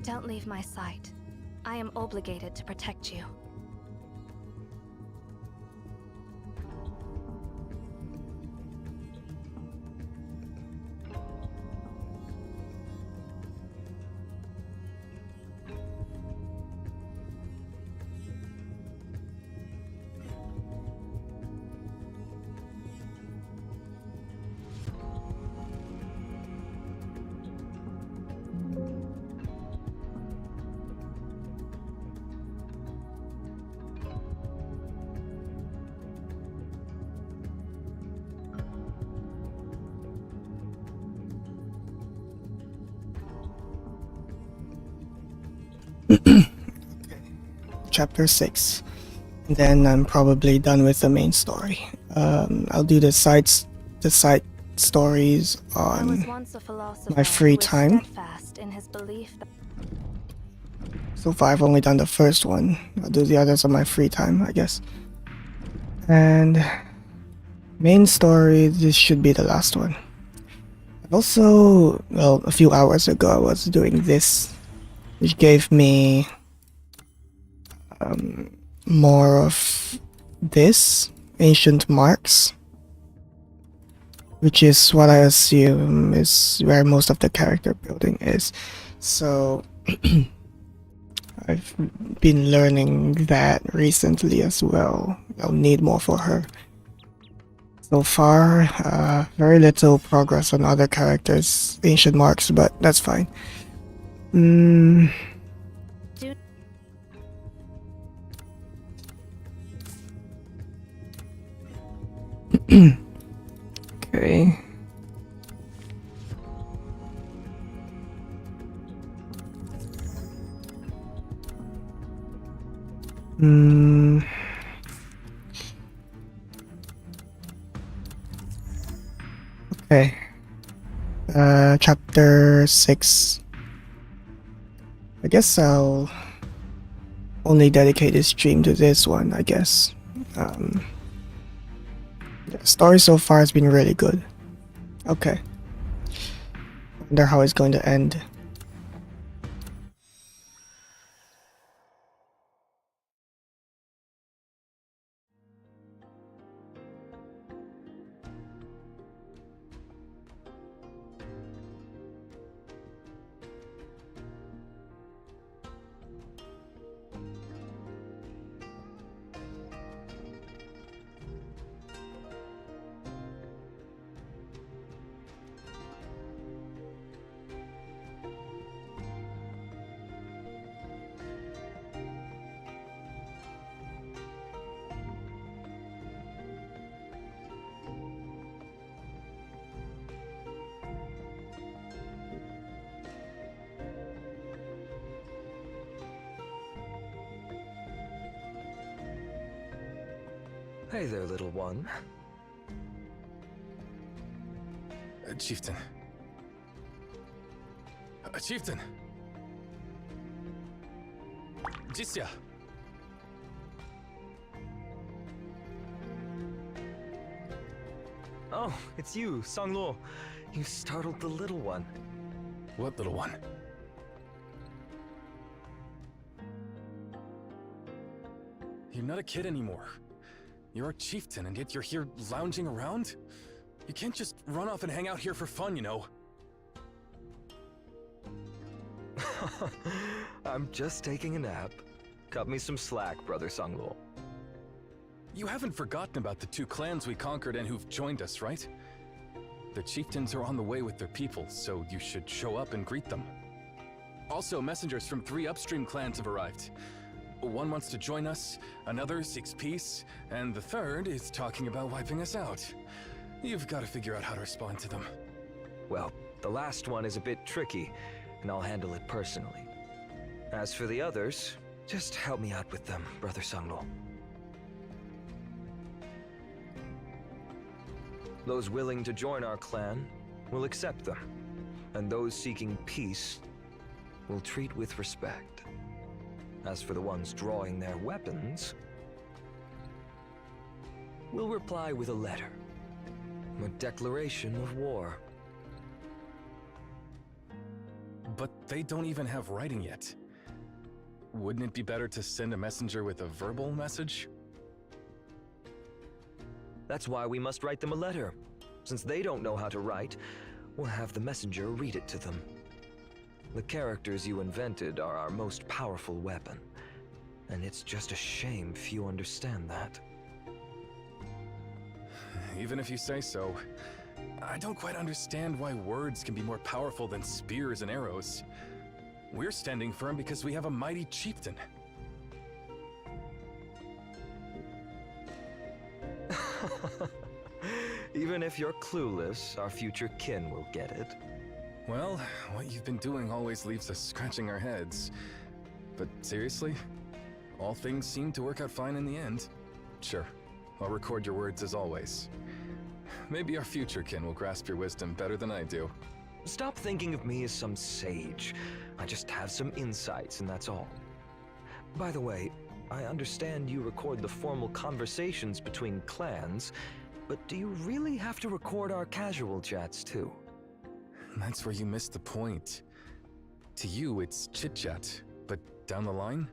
Don't leave my sight. I am obligated to protect you. Chapter 6. And then I'm probably done with the main story. I'll do the side stories on my free time. So far I've only done the first one. I'll do the others on my free time, I guess. And main story, this should be the last one. Also, well, a few hours ago I was doing this, which gave me more of this, ancient marks, which is what I assume is where most of the character building is. So I've been learning that recently as well. I'll need more for her. So far, very little progress on other characters' ancient marks, but that's fine. Okay. Okay. Chapter 6. I guess I'll only dedicate this stream to this one, I guess. The story so far has been really good. Okay. Wonder how it's going to end. Hey there, little one. Chieftain. Chieftain! Jisya! Oh, it's you, Sanglo. You startled the little one. What little one? You're not a kid anymore. You're a chieftain, and yet you're here lounging around? You can't just run off and hang out here for fun, you know. I'm just taking a nap. Cut me some slack, Brother Sanglo. You haven't forgotten about the 2 clans we conquered and who've joined us, right? The chieftains are on the way with their people, so you should show up and greet them. Also, messengers from 3 upstream clans have arrived. One wants to join us, another seeks peace, and the third is talking about wiping us out. You've got to figure out how to respond to them. Well, the last one is a bit tricky, and I'll handle it personally. As for the others, just help me out with them, Brother Sanglo. Those willing to join our clan will accept them, and those seeking peace will treat with respect. As for the ones drawing their weapons, we'll reply with a letter, a declaration of war. But they don't even have writing yet. Wouldn't it be better to send a messenger with a verbal message? That's why we must write them a letter. Since they don't know how to write, we'll have the messenger read it to them. The characters you invented are our most powerful weapon, and it's just a shame few understand that. Even if you say so, I don't quite understand why words can be more powerful than spears and arrows. We're standing firm because we have a mighty chieftain. Even if you're clueless, our future kin will get it. Well, what you've been doing always leaves us scratching our heads. But seriously, all things seem to work out fine in the end. Sure, I'll record your words as always. Maybe our future kin will grasp your wisdom better than I do. Stop thinking of me as some sage. I just have some insights, and that's all. By the way, I understand you record the formal conversations between clans, but do you really have to record our casual chats too? That's where you missed the point. To you, it's chit-chat, but down the line,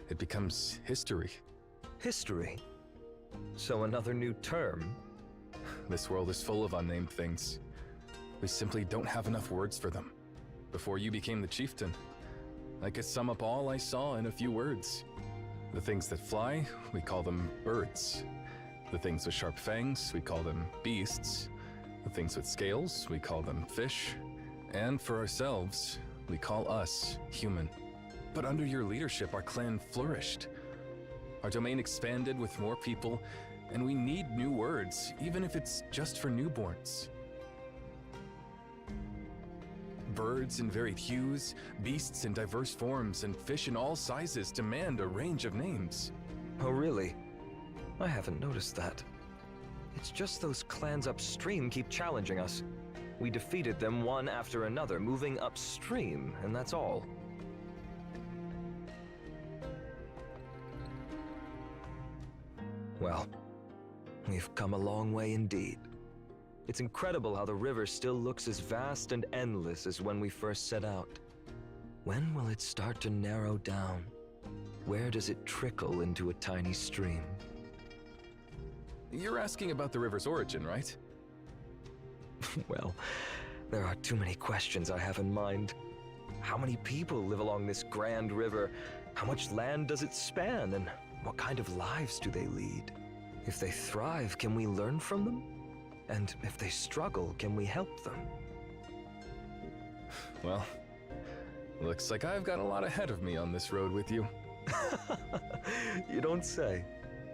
it becomes history. History? So another new term? This world is full of unnamed things. We simply don't have enough words for them. Before you became the chieftain, I could sum up all I saw in a few words. The things that fly, we call them birds. The things with sharp fangs, we call them beasts. The things with scales, we call them fish. And for ourselves, we call us human. But under your leadership, our clan flourished. Our domain expanded with more people, and we need new words, even if it's just for newborns. Birds in varied hues, beasts in diverse forms, and fish in all sizes demand a range of names. Oh really? I haven't noticed that. It's just those clans upstream keep challenging us. We defeated them one after another, moving upstream, and that's all. Well, we've come a long way indeed. It's incredible how the river still looks as vast and endless as when we first set out. When will it start to narrow down? Where does it trickle into a tiny stream? You're asking about the river's origin, right? Well, there are too many questions I have in mind. How many people live along this grand river? How much land does it span? And what kind of lives do they lead? If they thrive, can we learn from them? And if they struggle, can we help them? Well, looks like I've got a lot ahead of me on this road with you. You don't say.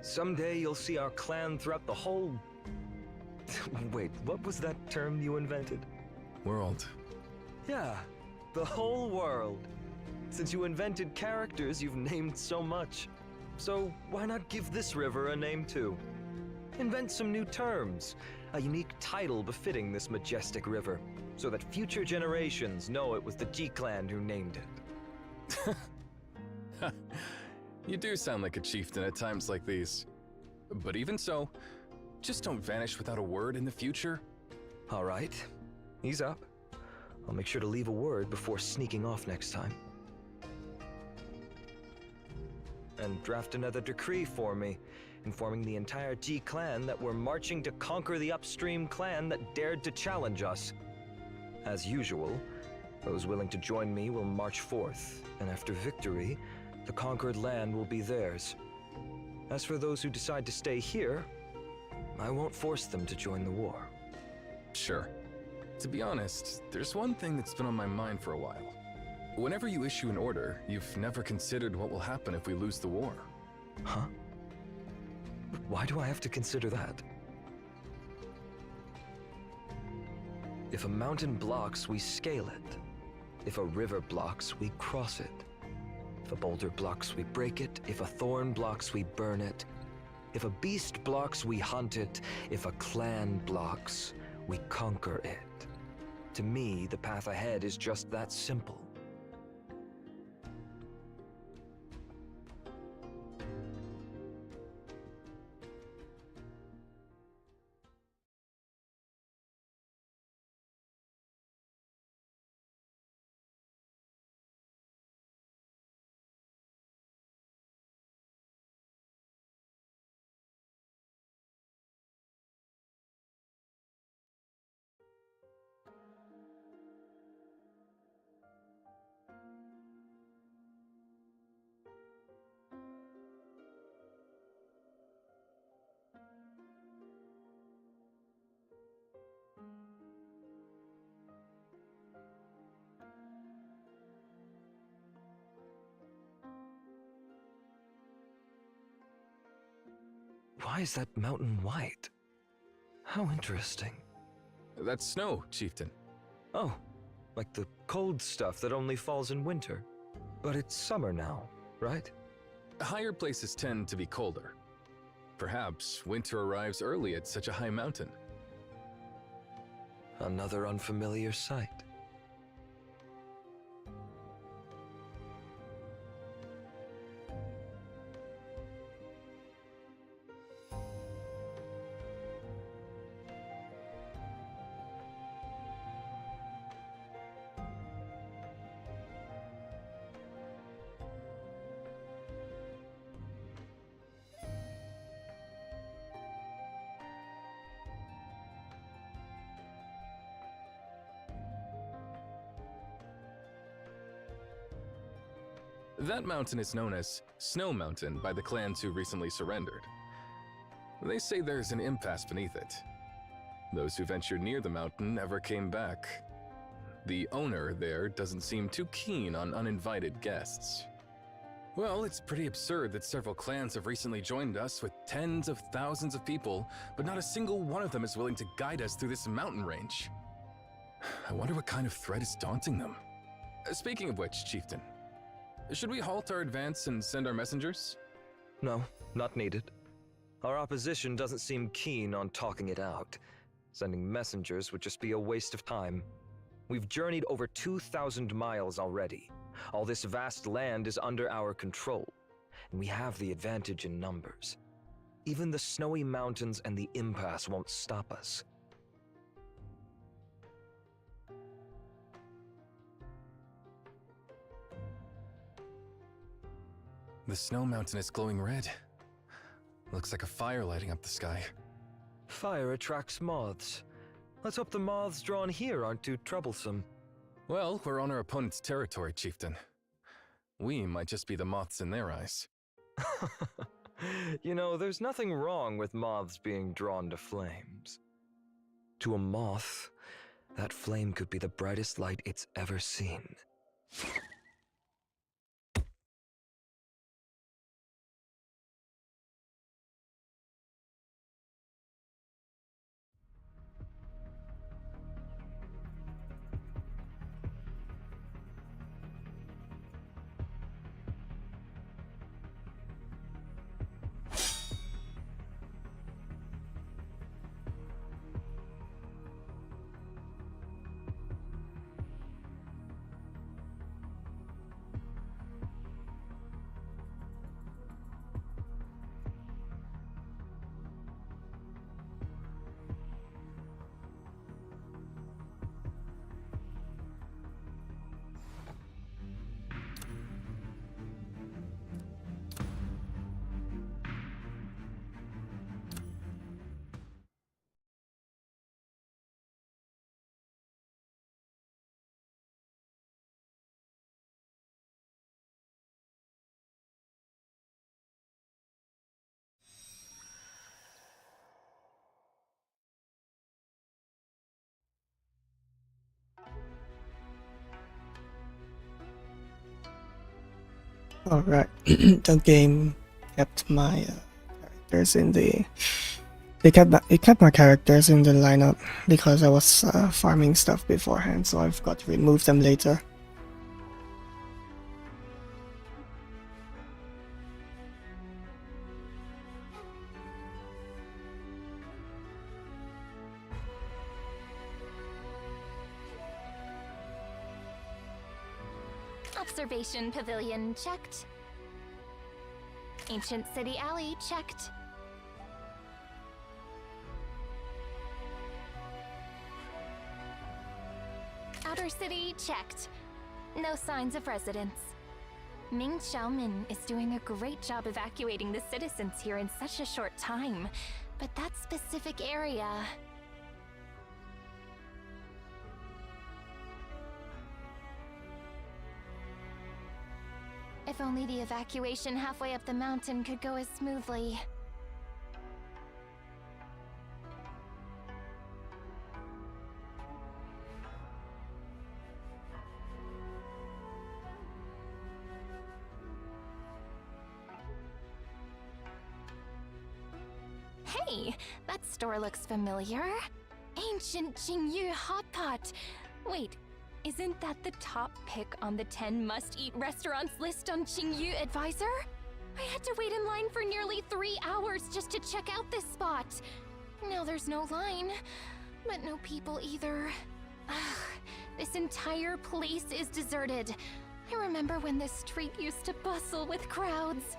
Someday you'll see our clan throughout the whole... Wait, what was that term you invented? World. Yeah, the whole world. Since you invented characters, you've named so much. So why not give this river a name too? Invent some new terms, a unique title befitting this majestic river, so that future generations know it was the G-Clan who named it. You do sound like a chieftain at times like these. But even so, just don't vanish without a word in the future. All right, he's up. I'll make sure to leave a word before sneaking off next time. And draft another decree for me, informing the entire G-Clan that we're marching to conquer the upstream clan that dared to challenge us. As usual, those willing to join me will march forth, and after victory, the conquered land will be theirs. As for those who decide to stay here, I won't force them to join the war. Sure. To be honest, there's one thing that's been on my mind for a while. Whenever you issue an order, you've never considered what will happen if we lose the war. Huh? Why do I have to consider that? If a mountain blocks, we scale it. If a river blocks, we cross it. If a boulder blocks, we break it. If a thorn blocks, we burn it. If a beast blocks, we hunt it. If a clan blocks, we conquer it. To me, the path ahead is just that simple. is that mountain white? How interesting. That's snow, Chieftain. Oh, like the cold stuff that only falls in winter. But it's summer now, right? Higher places tend to be colder. Perhaps winter arrives early at such a high mountain. Another unfamiliar sight. That mountain is known as Snow Mountain by the clans who recently surrendered. They say there's an impasse beneath it. Those who ventured near the mountain never came back. The owner there doesn't seem too keen on uninvited guests. Well, it's pretty absurd that several clans have recently joined us with tens of thousands of people, but not a single one of them is willing to guide us through this mountain range. I wonder what kind of threat is daunting them. Speaking of which, Chieftain, should we halt our advance and send our messengers? No, not needed. Our opposition doesn't seem keen on talking it out. Sending messengers would just be a waste of time. We've journeyed over 2,000 miles already. All this vast land is under our control, and we have the advantage in numbers. Even the snowy mountains and the impasse won't stop us. The snow mountain is glowing red. Looks like a fire lighting up the sky. Fire attracts moths. Let's hope the moths drawn here aren't too troublesome. Well, we're on our opponent's territory, Chieftain. We might just be the moths in their eyes. You know, there's nothing wrong with moths being drawn to flames. To a moth, that flame could be the brightest light it's ever seen. Alright, the game kept my characters in the. It kept my characters in the lineup because I was farming stuff beforehand, so I've got to remove them later. Observation Pavilion checked. Ancient City Alley checked. Outer City checked. No signs of residents. Angelmin is doing a great job evacuating the citizens here in such a short time, but that specific area... If only the evacuation halfway up the mountain could go as smoothly. Hey, that store looks familiar. Ancient Jingyu Hot Pot. Wait, isn't that the top pick on the 10 must-eat restaurants list on Jingyu Advisor? I had to wait in line for nearly 3 hours just to check out this spot. Now there's no line, but no people either. Ugh, this entire place is deserted. I remember when this street used to bustle with crowds.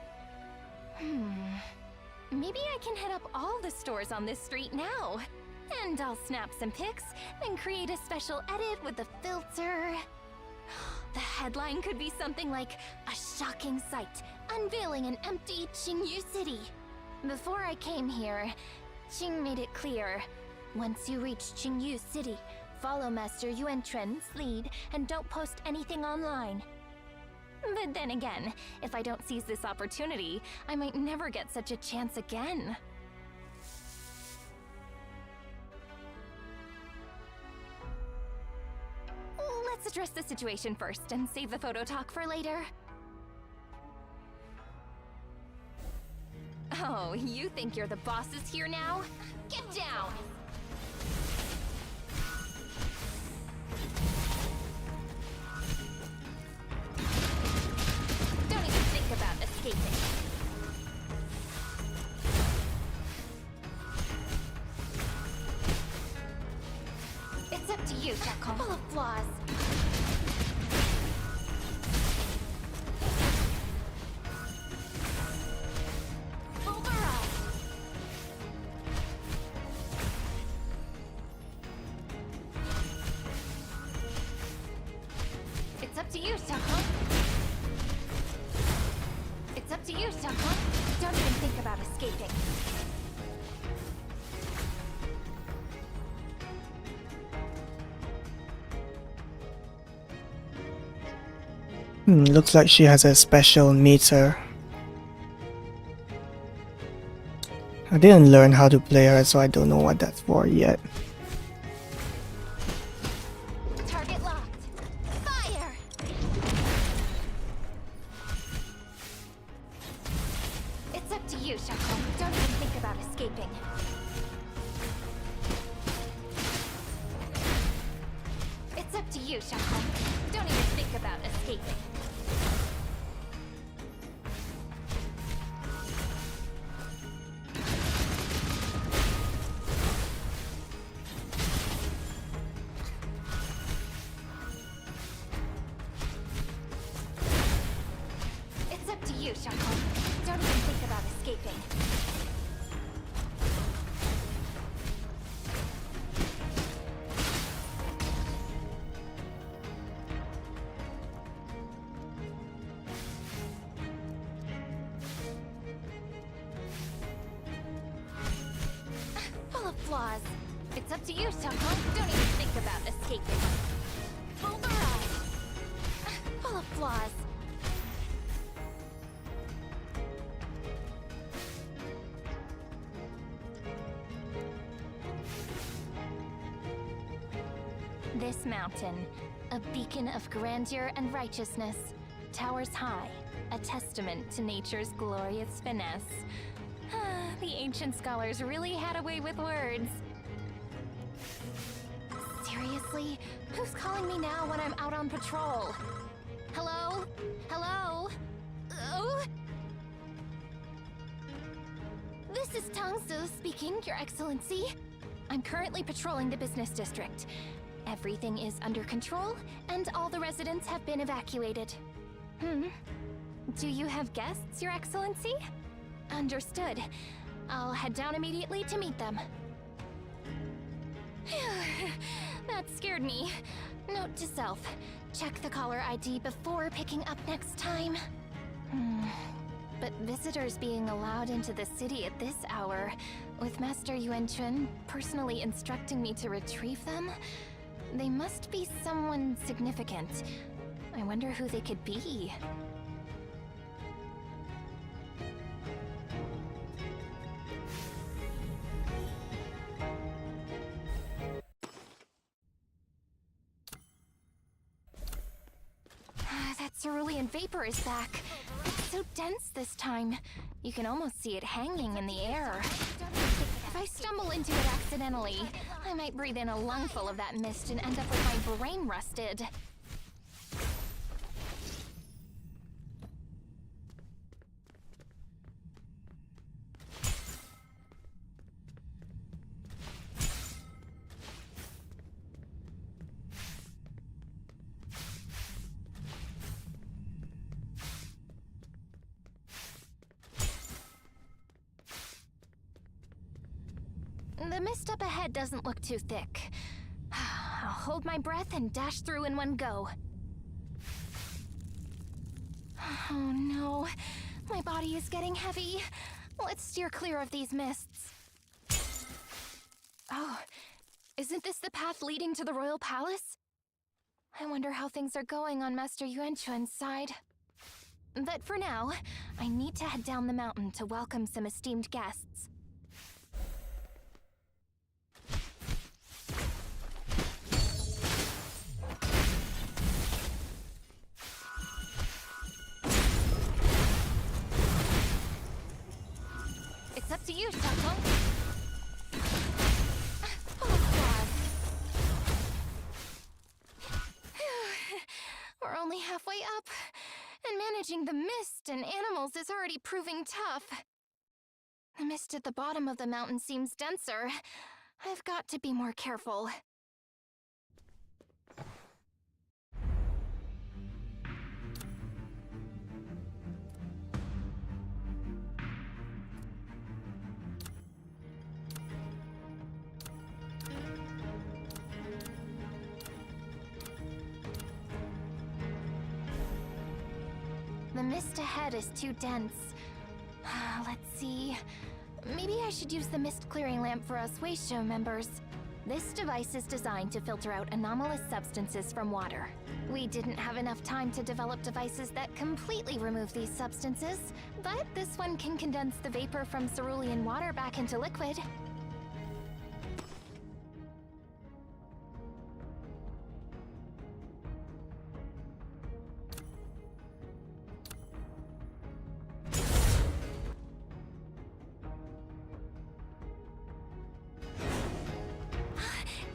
Maybe I can hit up all the stores on this street now. And I'll snap some pics, then create a special edit with the filter. The headline could be something like, "A shocking sight, unveiling an empty Qingyu city." Before I came here, Qing made it clear. Once you reach Qingyu city, follow Master Yuan Tren's lead and don't post anything online. But then again, if I don't seize this opportunity, I might never get such a chance again. Let's address the situation first and save the photo talk for later. Oh, you think you're the bosses here now? Get down! Don't even think about escaping. It's up to you, Shakon. Full of flaws. It's up to you, Shakon. It's up to you, Shakon. Don't even think about escaping. Looks like she has a special meter. I didn't learn how to play her, so I don't know what that's for yet. Target locked. Fire! It's up to you, Shakon. Don't even think about escaping. It's up to you, Shakon. Don't even think about escaping. It's up to you, Shakon. Don't even think about escaping. Full of flaws. It's up to you, Shakon. Don't even think about escaping. Full barrage. Full of flaws. This mountain, a beacon of grandeur and righteousness, towers high, a testament to nature's glorious finesse. The ancient scholars really had a way with words. Seriously? Who's calling me now when I'm out on patrol? Hello? Hello? Oh? This is Tangsu speaking, Your Excellency. I'm currently patrolling the business district. Everything is under control, and all the residents have been evacuated. Do you have guests, Your Excellency? Understood. I'll head down immediately to meet them. That scared me. Note to self, check the caller ID before picking up next time. But visitors being allowed into the city at this hour, with Master Yuan Chun personally instructing me to retrieve them, they must be someone significant. I wonder who they could be. That cerulean vapor is back. It's so dense this time. You can almost see it hanging in the air. Don't even think about I stumble into it accidentally, I might breathe in a lungful of that mist and end up with my brain rusted. The mist up ahead doesn't look too thick. I'll hold my breath and dash through in one go. Oh no, my body is getting heavy. Let's steer clear of these mists. Oh, isn't this the path leading to the royal palace? I wonder how things are going on Master Yuanchuan's side. But for now, I need to head down the mountain to welcome some esteemed guests. It's up to you, Shako. Oh, God. We're only halfway up, and managing the mist and animals is already proving tough. The mist at the bottom of the mountain seems denser. I've got to be more careful. The mist ahead is too dense. Let's see. Maybe I should use the mist clearing lamp for us Weisho members. This device is designed to filter out anomalous substances from water. We didn't have enough time to develop devices that completely remove these substances, but this one can condense the vapor from cerulean water back into liquid.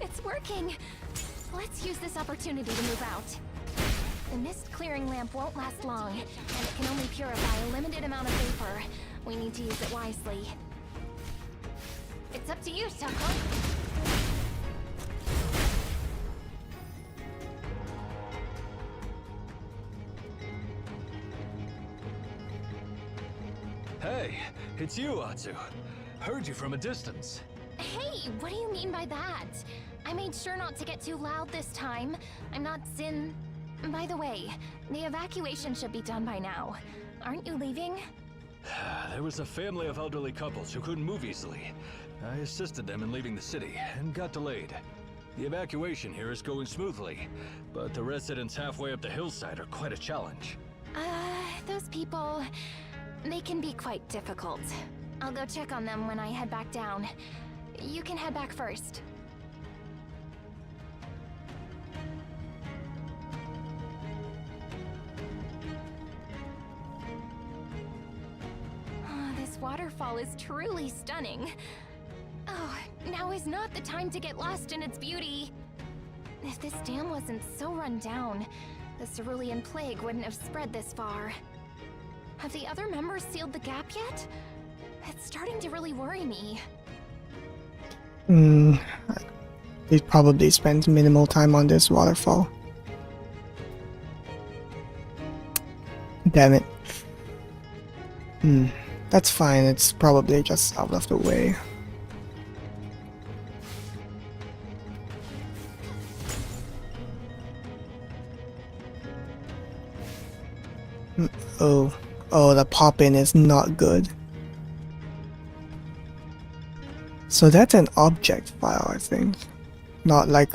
It's working! Let's use this opportunity to move out. The mist clearing lamp won't last long, and it can only purify a limited amount of vapor. We need to use it wisely. It's up to you, Shako. Hey, it's you, Atsu. Heard you from a distance. Hey, what do you mean by that? I made sure not to get too loud this time. I'm not Sin. By the way, the evacuation should be done by now. Aren't you leaving? There was a family of elderly couples who couldn't move easily. I assisted them in leaving the city and got delayed. The evacuation here is going smoothly, but the residents halfway up the hillside are quite a challenge. Those people... they can be quite difficult. I'll go check on them when I head back down. You can head back first. This waterfall is truly stunning. Oh, now is not the time to get lost in its beauty. If this dam wasn't so run down, the cerulean plague wouldn't have spread this far. Have the other members sealed the gap yet? It's starting to really worry me. He probably spent minimal time on this waterfall. Damn it. That's fine, it's probably just out of the way. Oh, the pop-in is not good. So that's an object file, I think. Not like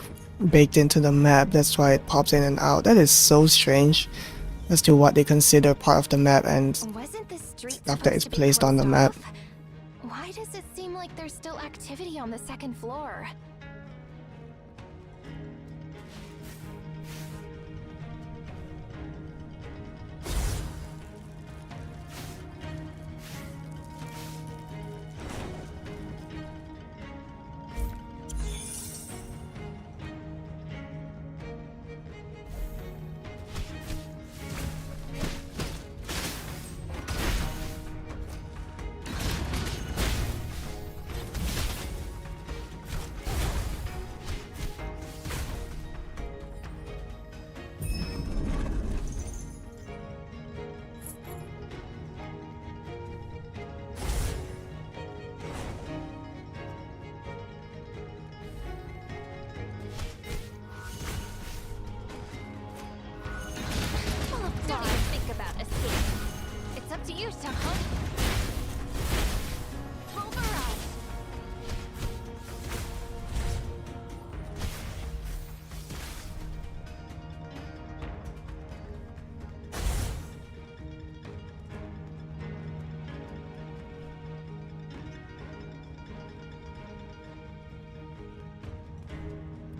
baked into the map, that's why it pops in and out. That is so strange as to what they consider part of the map and Wasn't this street after supposed it's to be placed on the closed map. off? Why does it seem like there's still activity on the second floor? Xiaohong. Pulverize.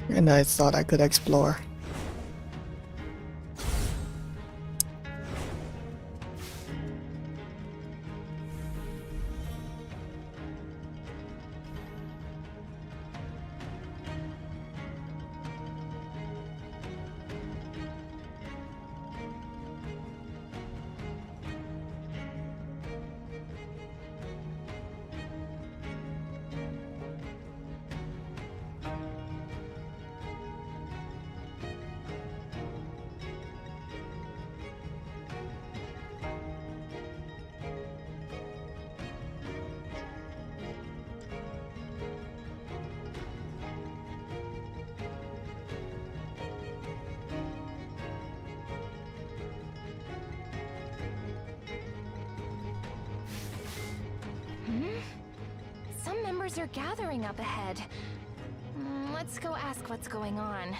And I thought I could explore. Some members are gathering up ahead. Let's go ask what's going on.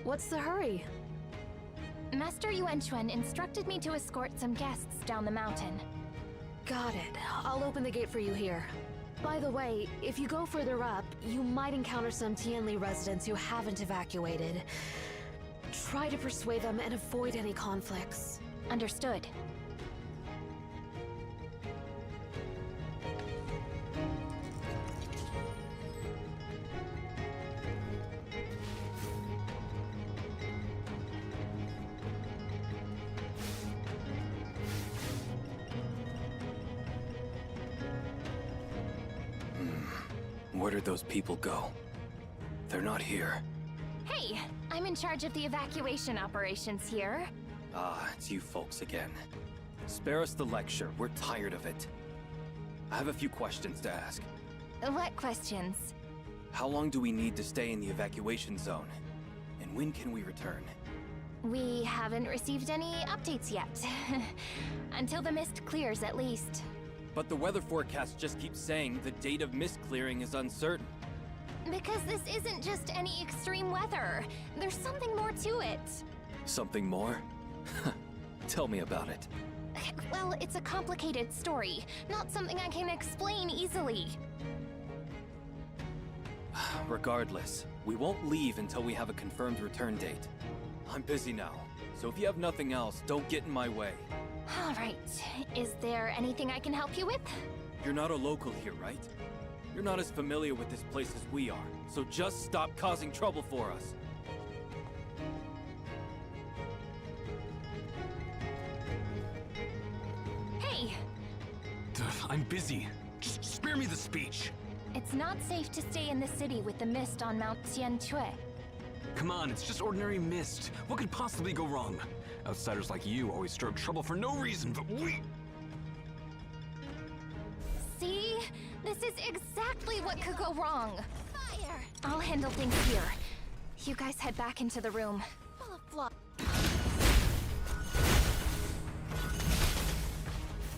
What's the hurry? Master Yuanquan instructed me to escort some guests down the mountain. Got it. I'll open the gate for you here. By the way, if you go further up, you might encounter some Tianli residents who haven't evacuated. Try to persuade them and avoid any conflicts. Understood. Where did those people go? They're not here. Hey, I'm in charge of the evacuation operations here. Ah, it's you folks again. Spare us the lecture. We're tired of it. I have a few questions to ask. What questions? How long do we need to stay in the evacuation zone? And when can we return? We haven't received any updates yet. Until the mist clears, at least. But the weather forecast just keeps saying the date of mist clearing is uncertain. Because this isn't just any extreme weather. There's something more to it. Something more? Tell me about it. Well, it's a complicated story. Not something I can explain easily. Regardless, we won't leave until we have a confirmed return date. I'm busy now, so if you have nothing else, don't get in my way. All right. Is there anything I can help you with? You're not a local here, right? You're not as familiar with this place as we are, so just stop causing trouble for us. Hey! I'm busy. Just spare me the speech. It's not safe to stay in the city with the mist on Mount Tianquan. Come on, it's just ordinary mist. What could possibly go wrong? Outsiders like you always stir up trouble for no reason, but we... See? This is exactly what could go wrong. Fire! I'll handle things here. You guys head back into the room. Full of flaw.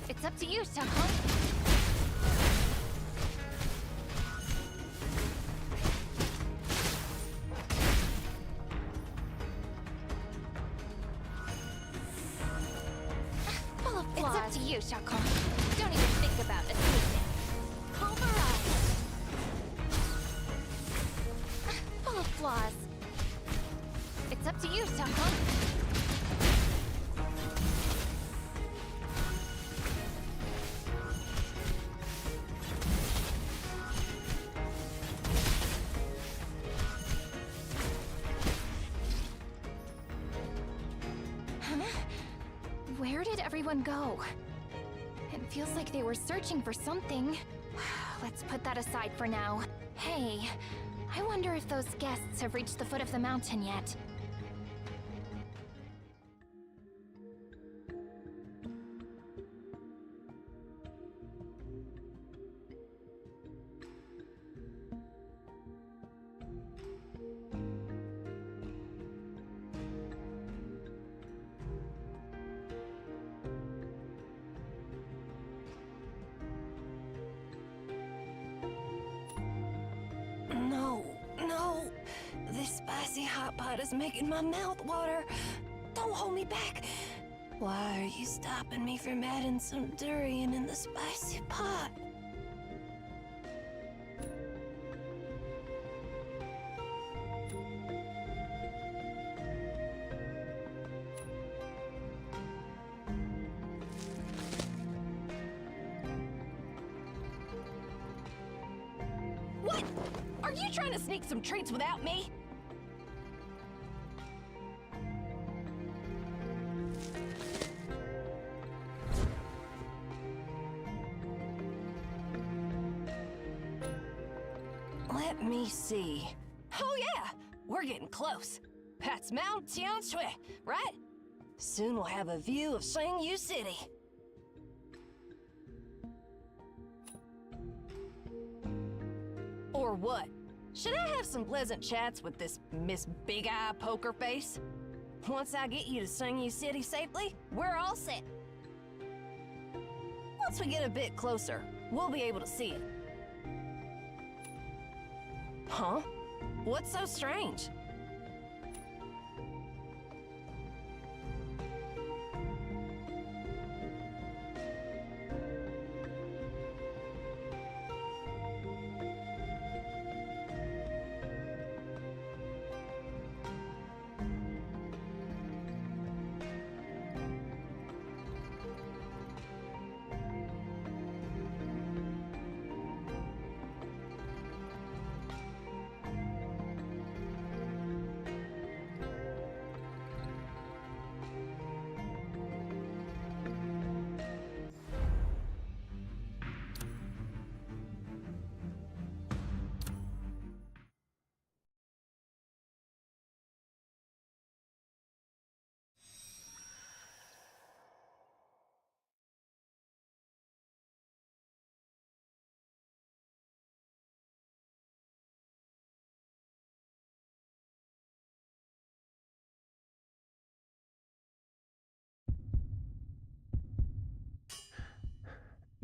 It's up to you, Xiaohong. It's up to you, Xiaohong. Don't even think about escaping. Pulverize! Full of flaws. It's up to you, Xiaohong. did everyone go? It feels like they were searching for something. Let's put that aside for now. Hey, I wonder if those guests have reached the foot of the mountain yet. No. This spicy hot pot is making my mouth water. Don't hold me back. Why are you stopping me from adding some durian in the spicy pot? What? Are you trying to sneak some treats without me? Let me see. Oh yeah, we're getting close. That's Mount Tianshui, right? Soon we'll have a view of Shangyu City. Or what? Should I have some pleasant chats with this Miss Big Eye Poker Face? Once I get you to Shangyu City safely, we're all set. Once we get a bit closer, we'll be able to see it. Huh? What's so strange?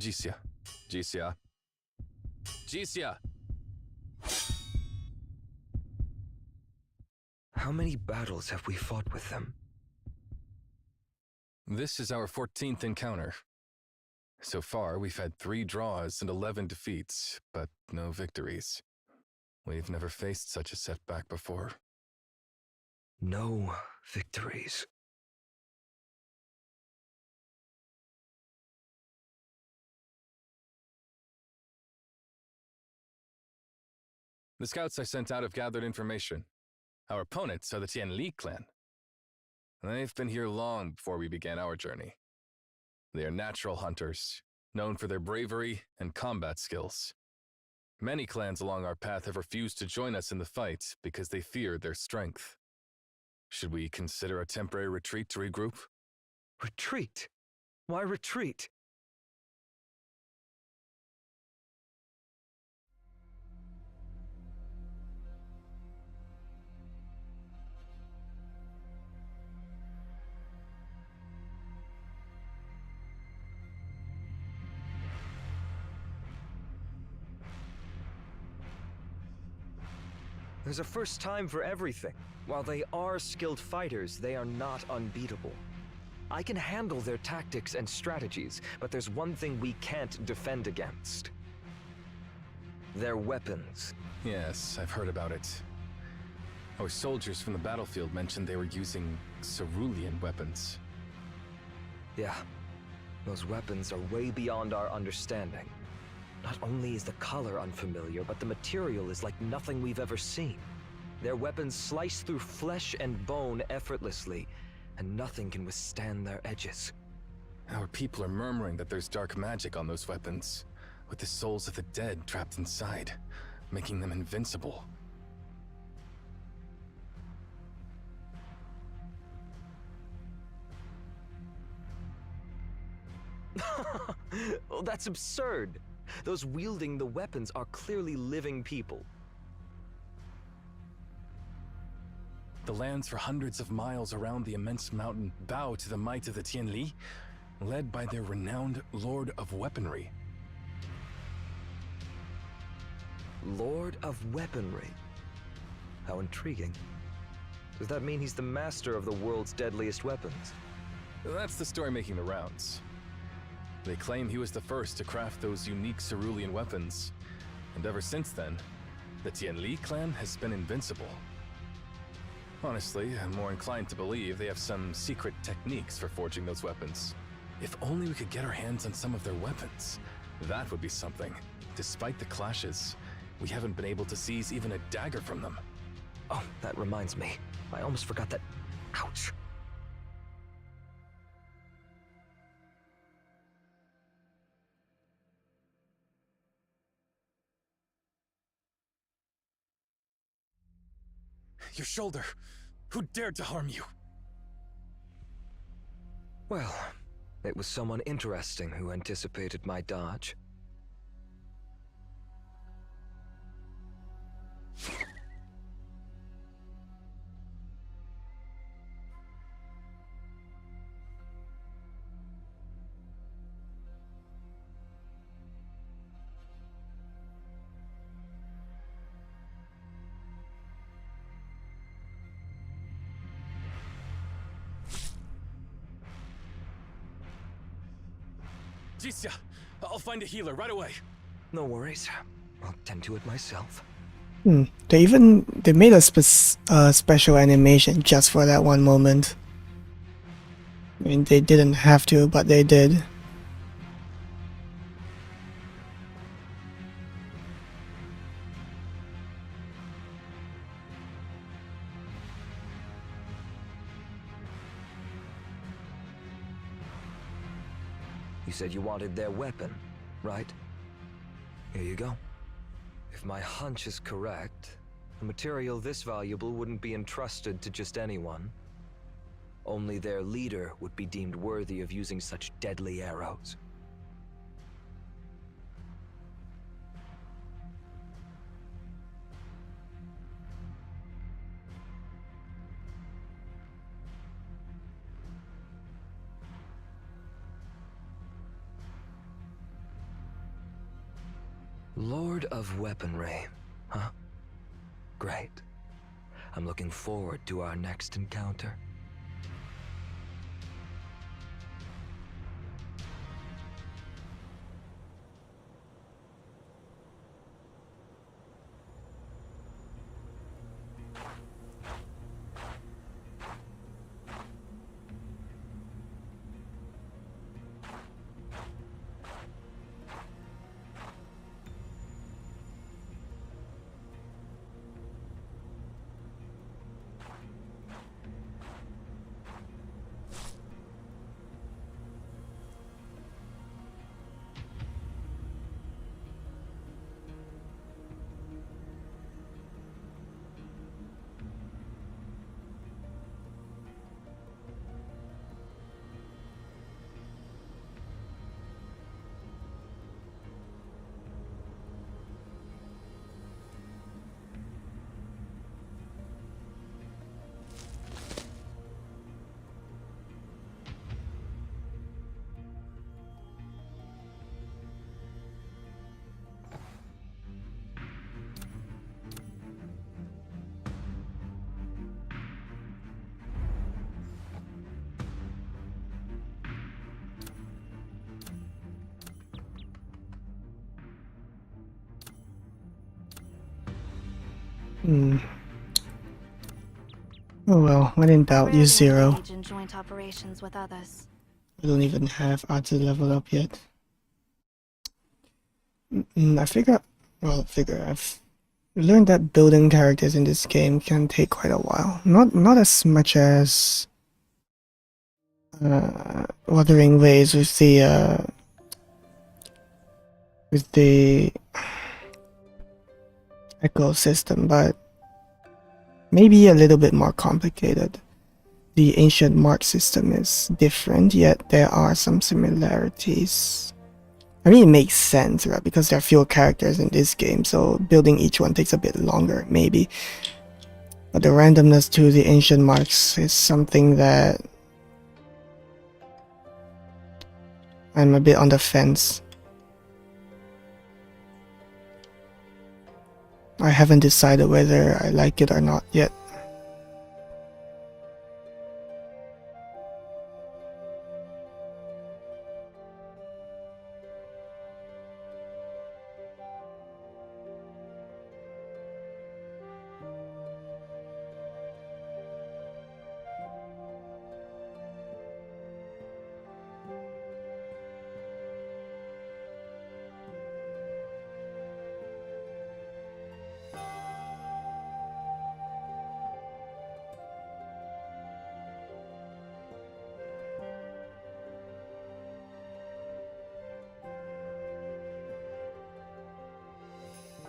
Jixia. Jixia. Jixia! How many battles have we fought with them? This is our 14th encounter. So far, we've had 3 draws and 11 defeats, but no victories. We've never faced such a setback before. No victories. The scouts I sent out have gathered information. Our opponents are the Tianli clan. They've been here long before we began our journey. They are natural hunters, known for their bravery and combat skills. Many clans along our path have refused to join us in the fight because they fear their strength. Should we consider a temporary retreat to regroup? Retreat? Why retreat? There's a first time for everything. While they are skilled fighters, they are not unbeatable. I can handle their tactics and strategies, but there's one thing we can't defend against. Their weapons. Yes, I've heard about it. Our soldiers from the battlefield mentioned they were using cerulean weapons. Yeah, those weapons are way beyond our understanding. Not only is the color unfamiliar, but the material is like nothing we've ever seen. Their weapons slice through flesh and bone effortlessly, and nothing can withstand their edges. Our people are murmuring that there's dark magic on those weapons, with the souls of the dead trapped inside, making them invincible. Oh, that's absurd. Those wielding the weapons are clearly living people. The lands for hundreds of miles around the immense mountain bow to the might of the Tianli, led by their renowned Lord of Weaponry. Lord of Weaponry. How intriguing. Does that mean he's the master of the world's deadliest weapons? That's the story making the rounds. They claim he was the first to craft those unique cerulean weapons, and ever since then, the Tianli clan has been invincible. Honestly, I'm more inclined to believe they have some secret techniques for forging those weapons. If only we could get our hands on some of their weapons, that would be something. Despite the clashes, we haven't been able to seize even a dagger from them. Oh, that reminds me. I almost forgot that. Ouch. Your shoulder! Who dared to harm you? Well, it was someone interesting who anticipated my dodge. Jisya, I'll find a healer right away. No worries. I'll tend to it myself. They made a special animation just for that one moment. I mean, they didn't have to, but they did. You said you wanted their weapon, right? Here you go. If my hunch is correct, a material this valuable wouldn't be entrusted to just anyone. Only their leader would be deemed worthy of using such deadly arrows. Lord of Weaponry, huh? Great. I'm looking forward to our next encounter. Oh well, when in doubt, use Zero. Engage in joint operations with others. I don't even have Arthur leveled up yet. I've learned that building characters in this game can take quite a while. Not as much as Wuthering Waves with the ecosystem, but maybe a little bit more complicated. The ancient mark system is different, yet there are some similarities. I mean, it makes sense, right? Because there are fewer characters in this game, so building each one takes a bit longer, maybe. But the randomness to the ancient marks is something that I'm a bit on the fence. I haven't decided whether I like it or not yet.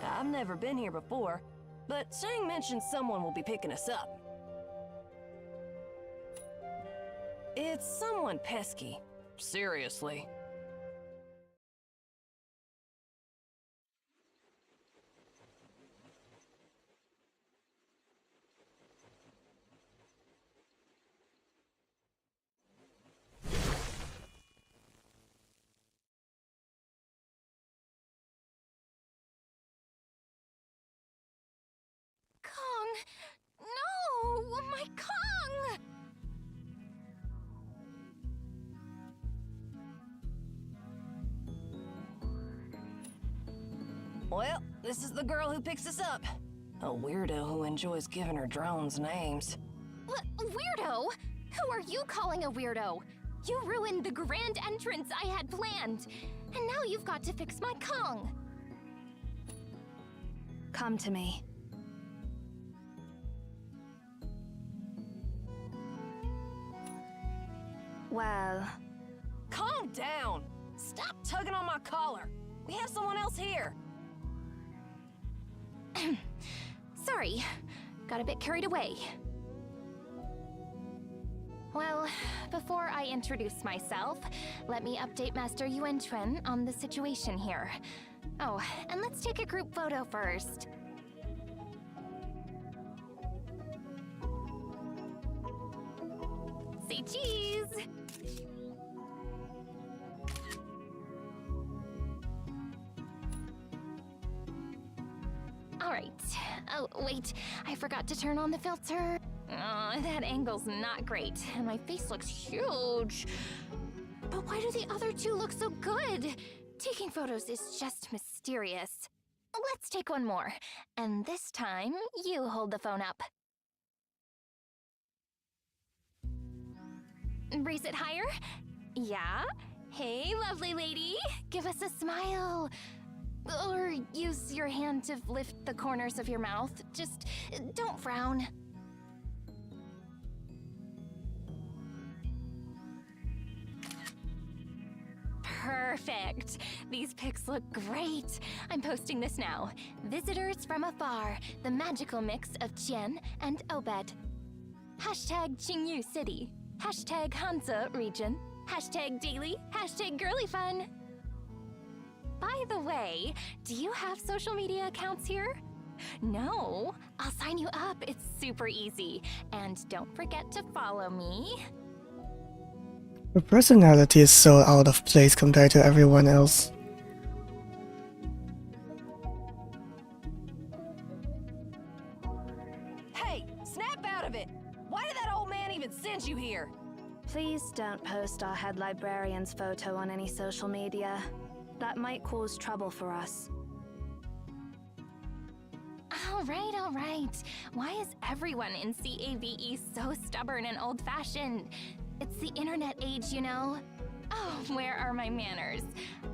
I've never been here before, but Shang mentioned someone will be picking us up. It's someone pesky. Seriously. Kong! No! My Kong! Well, this is the girl who picks us up. A weirdo who enjoys giving her drones names. What? Weirdo? Who are you calling a weirdo? You ruined the grand entrance I had planned. And now you've got to fix my Kong. Come to me. Well, Calm down! Stop tugging on my collar! We have someone else here! Sorry, got a bit carried away. Well, before I introduce myself, let me update Master Yuan Chuen on the situation here. Oh, and let's take a group photo first. Say cheese! Alright. Oh, wait. I forgot to turn on the filter. Oh, that angle's not great, and my face looks huge. But why do the other two look so good? Taking photos is just mysterious. Let's take one more. And this time, you hold the phone up. Raise it higher? Yeah? Hey, lovely lady. Give us a smile. Or use your hand to lift the corners of your mouth. Just don't frown. Perfect. These pics look great. I'm posting this now. Visitors from afar, the magical mix of Qian and Obed. Hashtag Qingyu City. Hashtag Hansa region. Hashtag daily. Hashtag girly fun. By the way, do you have social media accounts here? No? I'll sign you up. It's super easy. And don't forget to follow me. Her personality is so out of place compared to everyone else. Hey, snap out of it! Why did that old man even send you here? please don't post our head librarian's photo on any social media. That might cause trouble for us. All right. Why is everyone in CAVE so stubborn and old-fashioned? It's the internet age, you know. Oh, where are my manners?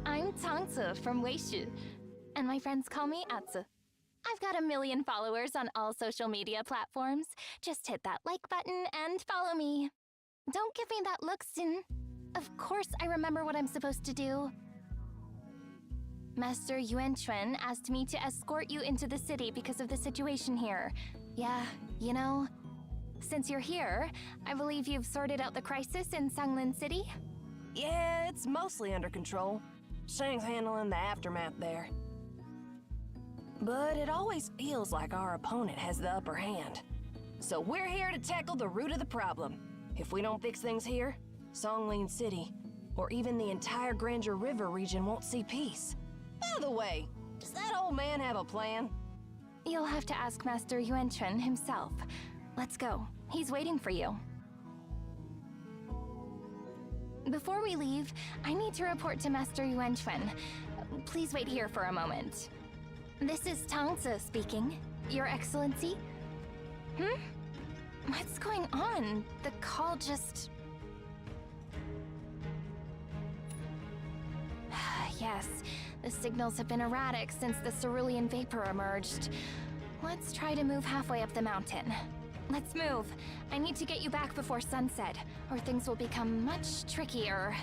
I'm Tangzi from Weishu, and my friends call me Atsu. I've got 1 million followers on all social media platforms. Just hit that like button and follow me. Don't give me that look, Sin. Of course I remember what I'm supposed to do. Master Yuan Chuan asked me to escort you into the city because of the situation here. Yeah, you know, since you're here, I believe you've sorted out the crisis in Sanglin City? Yeah, it's mostly under control. Shang's handling the aftermath there. But it always feels like our opponent has the upper hand. So we're here to tackle the root of the problem. If we don't fix things here, Songlin City, or even the entire Grandeur River region won't see peace. By the way, does that old man have a plan? You'll have to ask Master Yuan Chuan himself. Let's go. He's waiting for you. Before we leave, I need to report to Master Yuan Chuan. Please wait here for a moment. This is Tangzi speaking. Your Excellency? What's going on? The call just... Yes, the signals have been erratic since the cerulean vapor emerged. Let's try to move halfway up the mountain. Let's move. I need to get you back before sunset, or things will become much trickier.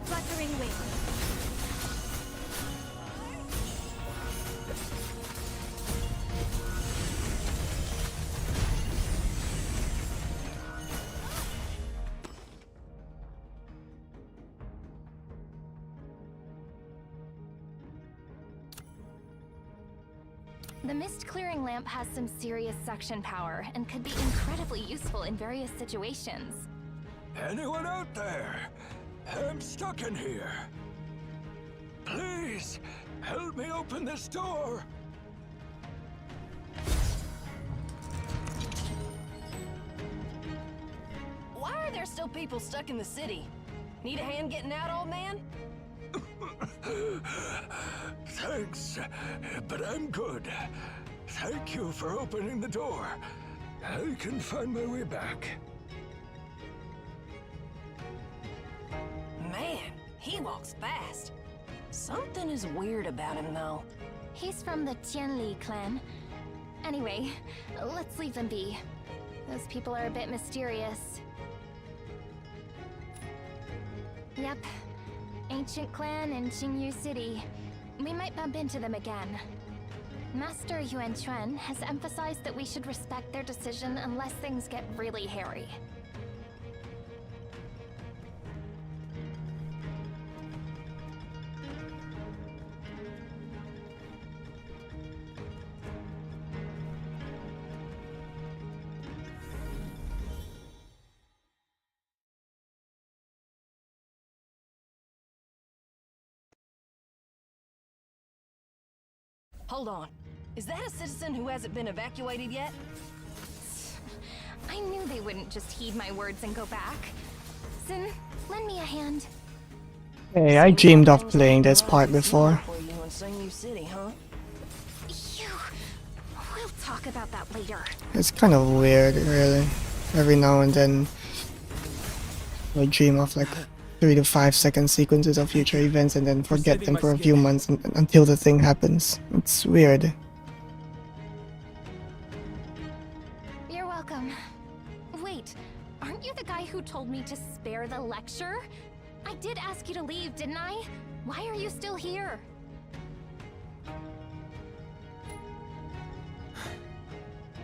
Fluttering wing. The mist clearing lamp has some serious suction power and could be incredibly useful in various situations. Anyone out there? I'm stuck in here. Please, help me open this door. Why are there still people stuck in the city? Need a hand getting out, old man? Thanks, but I'm good. Thank you for opening the door. I can find my way back. Man, he walks fast. Something is weird about him, though. He's from the Tianli clan. Anyway, let's leave them be. Those people are a bit mysterious. Yep. Ancient clan in Qingyu City. We might bump into them again. Master Yuan Chuan has emphasized that we should respect their decision unless things get really hairy. Hold on. Is that a citizen who hasn't been evacuated yet? I knew they wouldn't just heed my words and go back. Sin, lend me a hand. Hey, I dreamed of playing this part before. For you in Qingyu City, huh? We'll talk about that later. It's kind of weird, really. Every now and then, I dream of like 3 to 5 second sequences of future events and then forget them for a few months until the thing happens. It's weird. You're welcome. Wait, aren't you the guy who told me to spare the lecture? I did ask you to leave, didn't I? Why are you still here?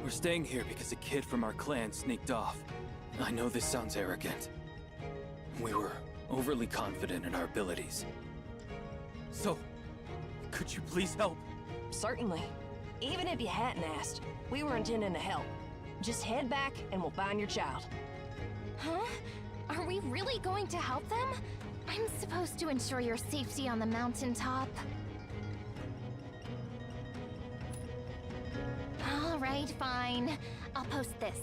We're staying here because a kid from our clan sneaked off. I know this sounds arrogant. We were overly confident in our abilities. So, could you please help? Certainly. Even if you hadn't asked, we were intending to help. Just head back and we'll find your child. Huh? Are we really going to help them? I'm supposed to ensure your safety on the mountaintop. Alright, fine. I'll post this.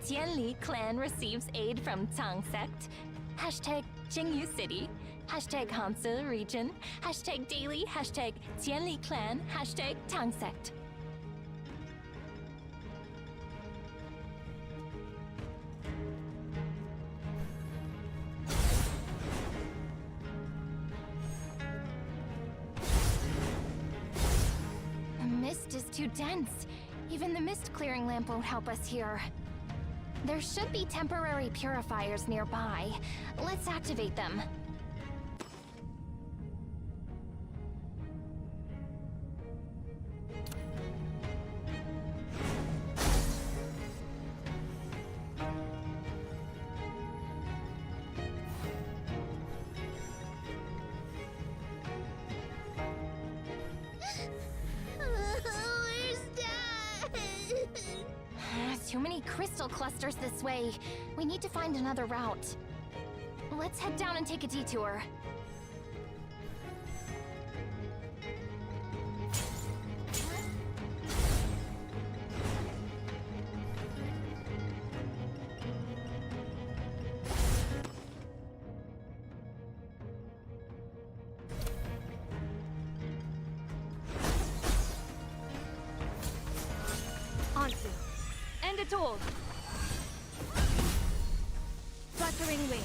Tianli clan receives aid from Tang sect. Hashtag Jingyu City. Hashtag Hanse region. Hashtag daily. Hashtag Tianli clan. Hashtag Tang sect. The mist is too dense. Even the mist clearing lamp won't help us here. There should be temporary purifiers nearby. Let's activate them. Too many crystal clusters this way. We need to find another route. Let's head down and take a detour. Onto. End it all. Fluttering wing.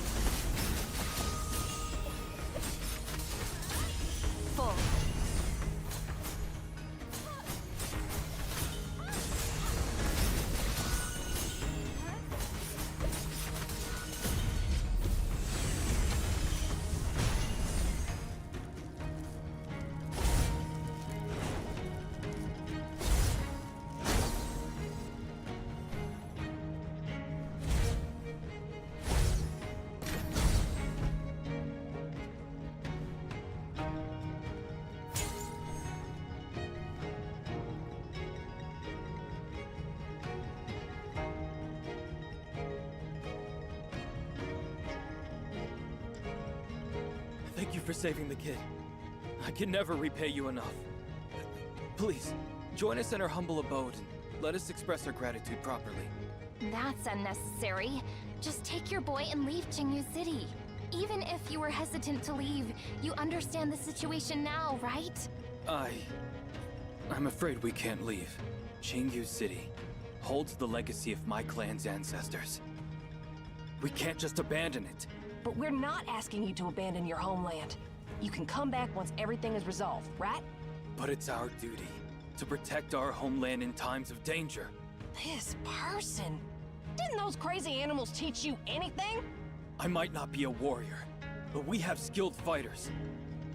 Fall. Thank you for saving the kid. I can never repay you enough. Please, join us in our humble abode and let us express our gratitude properly. That's unnecessary. Just take your boy and leave Jingyu City. Even if you were hesitant to leave, you understand the situation now, right? I'm afraid we can't leave. Jingyu City holds the legacy of my clan's ancestors. We can't just abandon it. But we're not asking you to abandon your homeland. You can come back once everything is resolved, right? But it's our duty to protect our homeland in times of danger. This person. Didn't those crazy animals teach you anything? I might not be a warrior, but we have skilled fighters.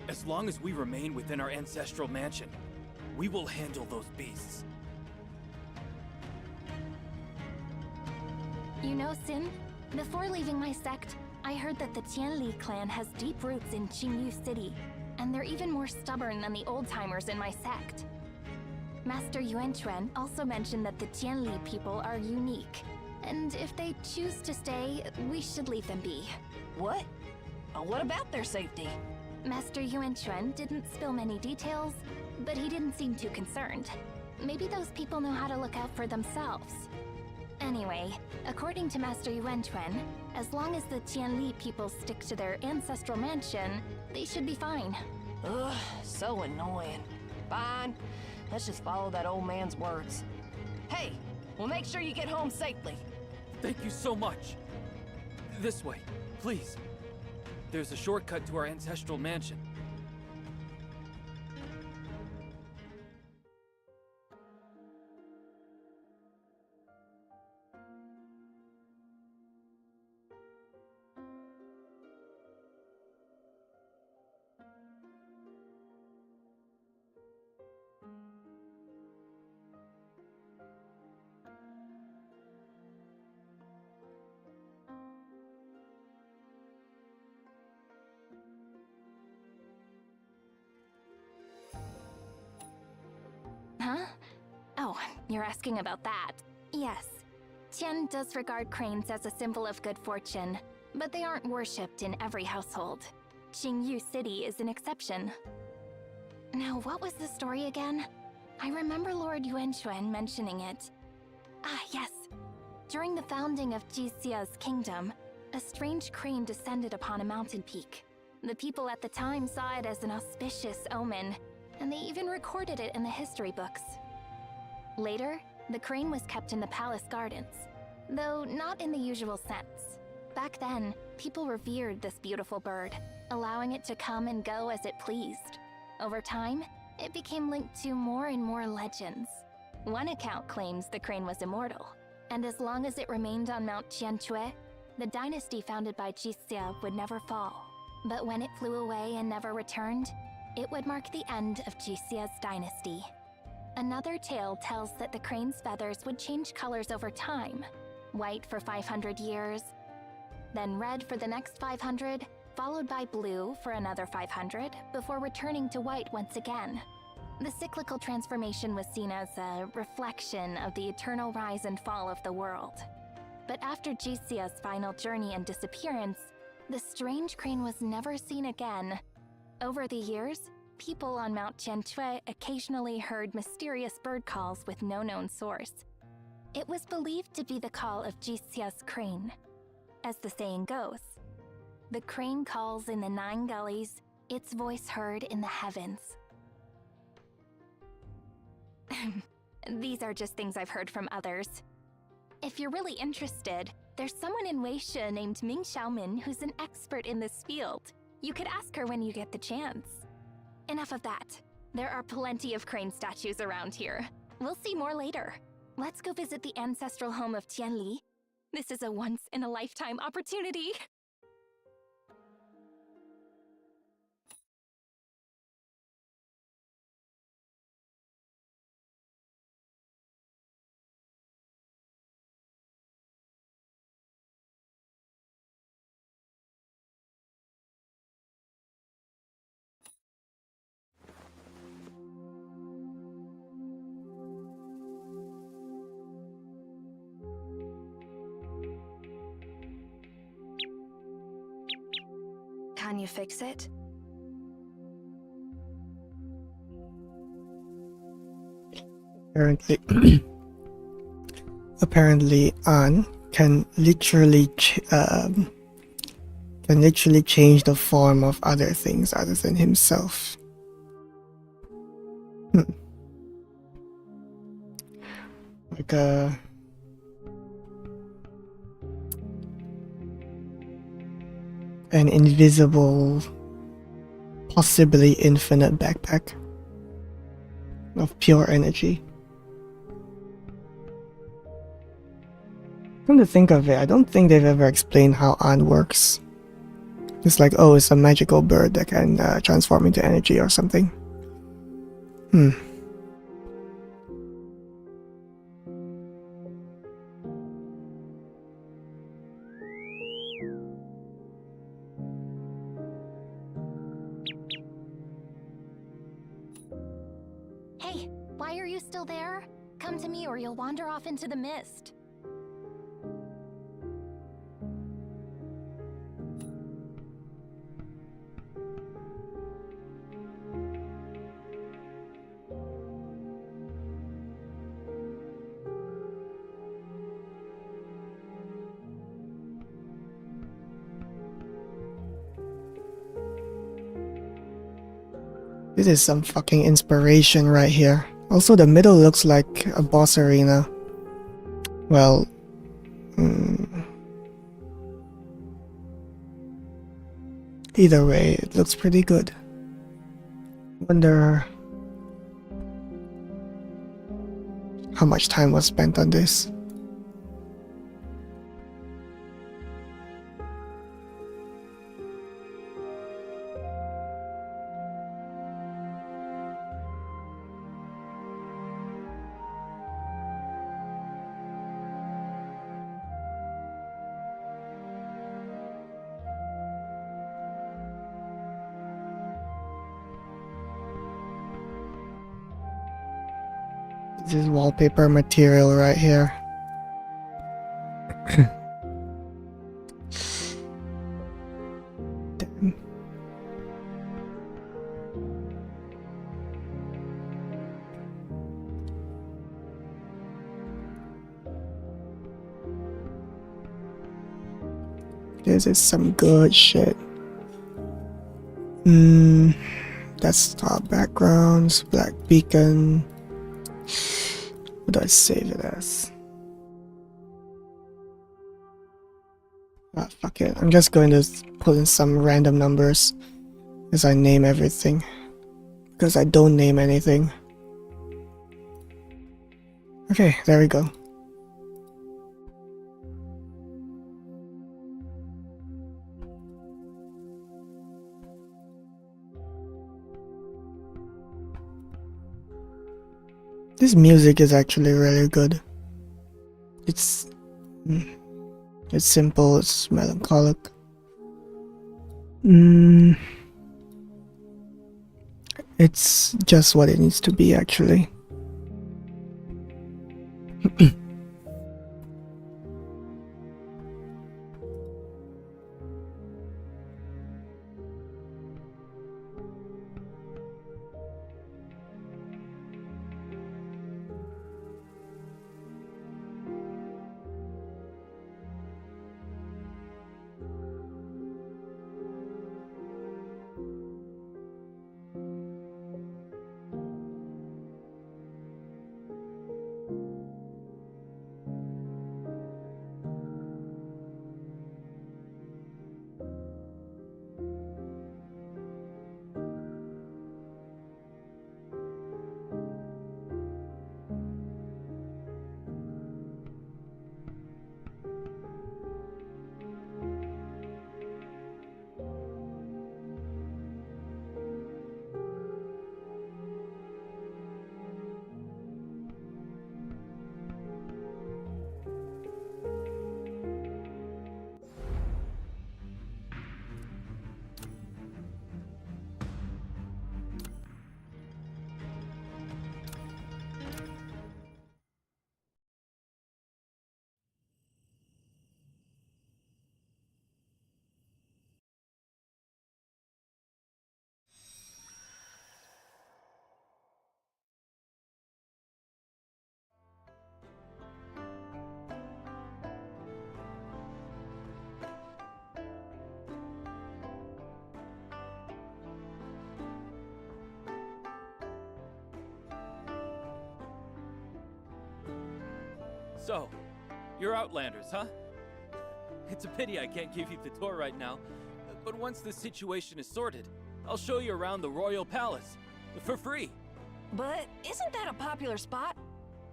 As long as we remain within our ancestral mansion, we will handle those beasts. You know, Sin, before leaving my sect, I heard that the Tianli clan has deep roots in Jingyu City, and they're even more stubborn than the old-timers in my sect. Master Yuanquan also mentioned that the Tianli people are unique, and if they choose to stay, we should leave them be. What? What about their safety? Master Yuanquan didn't spill many details, but he didn't seem too concerned. Maybe those people know how to look out for themselves. Anyway, according to Master Yuanquan, as long as the Tianli people stick to their ancestral mansion, they should be fine. Ugh, so annoying. Fine, let's just follow that old man's words. Hey, we'll make sure you get home safely. Thank you so much. This way, please. There's a shortcut to our ancestral mansion. Huh? Oh, you're asking about that. Yes. Tian does regard cranes as a symbol of good fortune, but they aren't worshipped in every household. Qingyu City is an exception. Now, what was the story again? I remember Lord Yuanquan mentioning it. Ah, yes. During the founding of Jixia's kingdom, a strange crane descended upon a mountain peak. The people at the time saw it as an auspicious omen, and they even recorded it in the history books. Later, the crane was kept in the palace gardens, though not in the usual sense. Back then, people revered this beautiful bird, allowing it to come and go as it pleased. Over time, it became linked to more and more legends. One account claims the crane was immortal, and as long as it remained on Mount Qianque, the dynasty founded by Jixia would never fall. But when it flew away and never returned, it would mark the end of Jixia's dynasty. Another tale tells that the crane's feathers would change colors over time. White for 500 years, then red for the next 500, followed by blue for another 500, before returning to white once again. The cyclical transformation was seen as a reflection of the eternal rise and fall of the world. But after Jixia's final journey and disappearance, the strange crane was never seen again. Over the years, people on Mount Qianque occasionally heard mysterious bird calls with no known source. It was believed to be the call of Jixia's crane. As the saying goes, the crane calls in the 9 gullies, its voice heard in the heavens. These are just things I've heard from others. If you're really interested, there's someone in Weisha named Ming Xiaomin who's an expert in this field. You could ask her when you get the chance. Enough of that. There are plenty of crane statues around here. We'll see more later. Let's go visit the ancestral home of Tianli. This is a once-in-a-lifetime opportunity. Can you fix it? Apparently, An can literally change the form of other things other than himself. Like an invisible, possibly infinite backpack of pure energy. Come to think of it, I don't think they've ever explained how An works. It's like, oh, it's a magical bird that can transform into energy or something. Hey, why are you still there? Come to me or you'll wander off into the mist. This is some fucking inspiration right here. Also, the middle looks like a boss arena. Well, either way, it looks pretty good. Wonder how much time was spent on this. This is wallpaper material right here. Damn. This is some good shit. Desktop backgrounds, black beacon. What do I save it as? Ah, fuck it. I'm just going to put in some random numbers as I name everything. Because I don't name anything. Okay, there we go. This music is actually really good. It's simple, it's melancholic. It's just what it needs to be, actually. So, you're Outlanders, huh? It's a pity I can't give you the tour right now, but once the situation is sorted, I'll show you around the Royal Palace, for free. But isn't that a popular spot?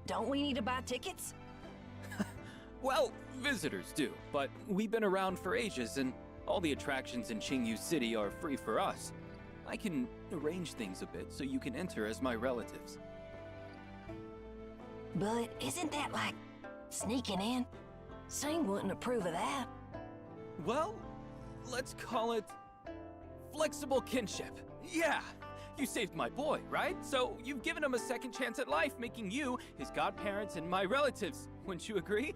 Don't we need to buy tickets? Well, visitors do, but we've been around for ages, and all the attractions in Qingyu City are free for us. I can arrange things a bit so you can enter as my relatives. But isn't that like sneaking in? Singh wouldn't approve of that. Well, let's call it flexible kinship. Yeah, you saved my boy, right? So you've given him a second chance at life, making you his godparents and my relatives. Wouldn't you agree?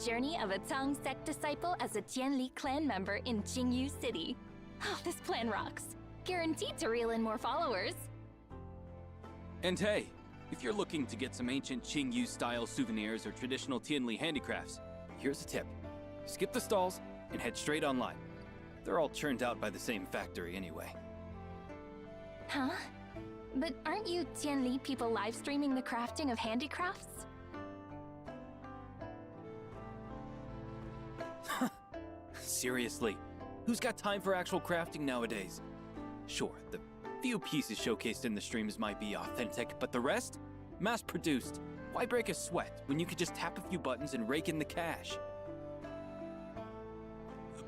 Journey of a Tang sect disciple as a Tianli clan member in Qingyu City. Oh, this plan rocks. Guaranteed to reel in more followers. And hey, if you're looking to get some ancient Qingyu-style souvenirs or traditional Tianli handicrafts, here's a tip. Skip the stalls and head straight online. They're all churned out by the same factory anyway. Huh? But aren't you Tianli people live streaming the crafting of handicrafts? Seriously, who's got time for actual crafting nowadays? Sure, the few pieces showcased in the streams might be authentic, but the rest? Mass-produced. Why break a sweat when you could just tap a few buttons and rake in the cash?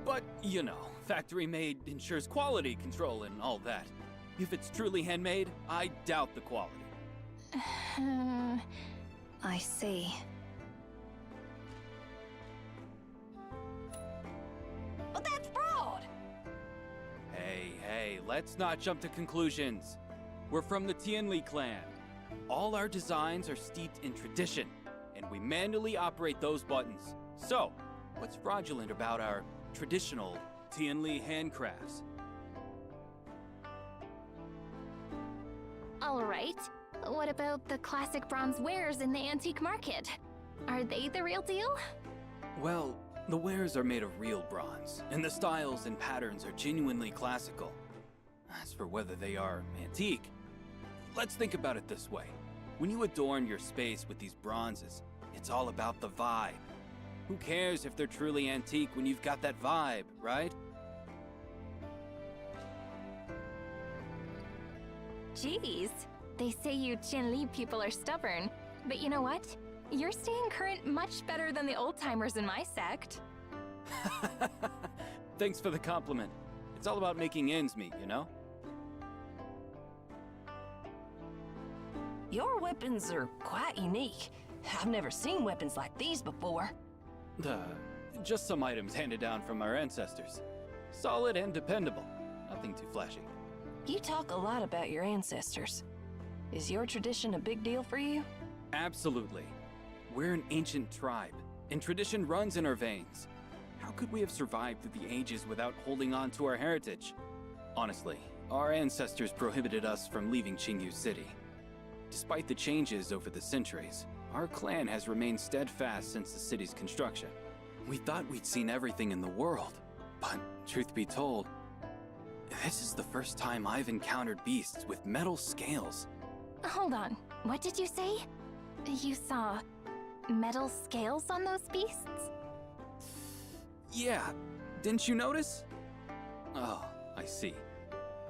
But, you know, factory-made ensures quality control and all that. If it's truly handmade, I doubt the quality. I see. But that's fraud! Hey, let's not jump to conclusions. We're from the Tianli clan. All our designs are steeped in tradition, and we manually operate those buttons. So, what's fraudulent about our traditional Tianli handcrafts? All right. What about the classic bronze wares in the antique market? Are they the real deal? Well, the wares are made of real bronze, and the styles and patterns are genuinely classical. As for whether they are antique, let's think about it this way. When you adorn your space with these bronzes, it's all about the vibe. Who cares if they're truly antique when you've got that vibe, right? Jeez, they say you Qianli people are stubborn, but you know what? You're staying current much better than the old-timers in my sect. Thanks for the compliment. It's all about making ends meet, you know? Your weapons are quite unique. I've never seen weapons like these before. Just some items handed down from our ancestors. Solid and dependable. Nothing too flashy. You talk a lot about your ancestors. Is your tradition a big deal for you? Absolutely. We're an ancient tribe, and tradition runs in our veins. How could we have survived through the ages without holding on to our heritage? Honestly, our ancestors prohibited us from leaving Qingyu City. Despite the changes over the centuries, our clan has remained steadfast since the city's construction. We thought we'd seen everything in the world, but truth be told, this is the first time I've encountered beasts with metal scales. Hold on, what did you say? You saw metal scales on those beasts? Yeah, didn't you notice? Oh, I see.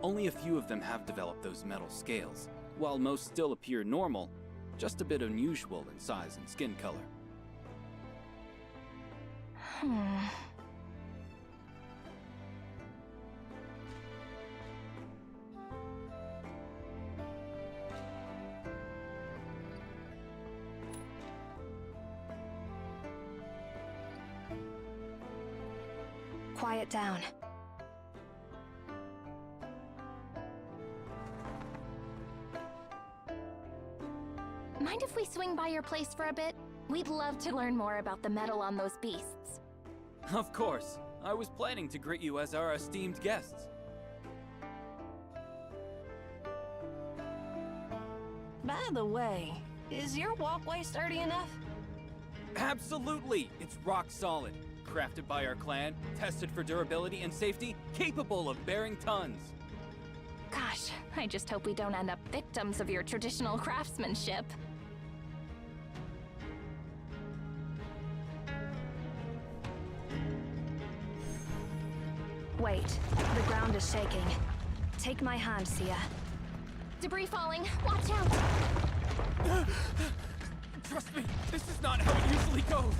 Only a few of them have developed those metal scales, while most still appear normal, just a bit unusual in size and skin color. Quiet down. Mind if we swing by your place for a bit? We'd love to learn more about the metal on those beasts. Of course. I was planning to greet you as our esteemed guests. By the way, is your walkway sturdy enough? Absolutely! It's rock solid. Crafted by our clan, tested for durability and safety, capable of bearing tons. Gosh, I just hope we don't end up victims of your traditional craftsmanship. Wait, the ground is shaking. Take my hand, Sia. Debris falling, watch out! Trust me, this is not how it usually goes.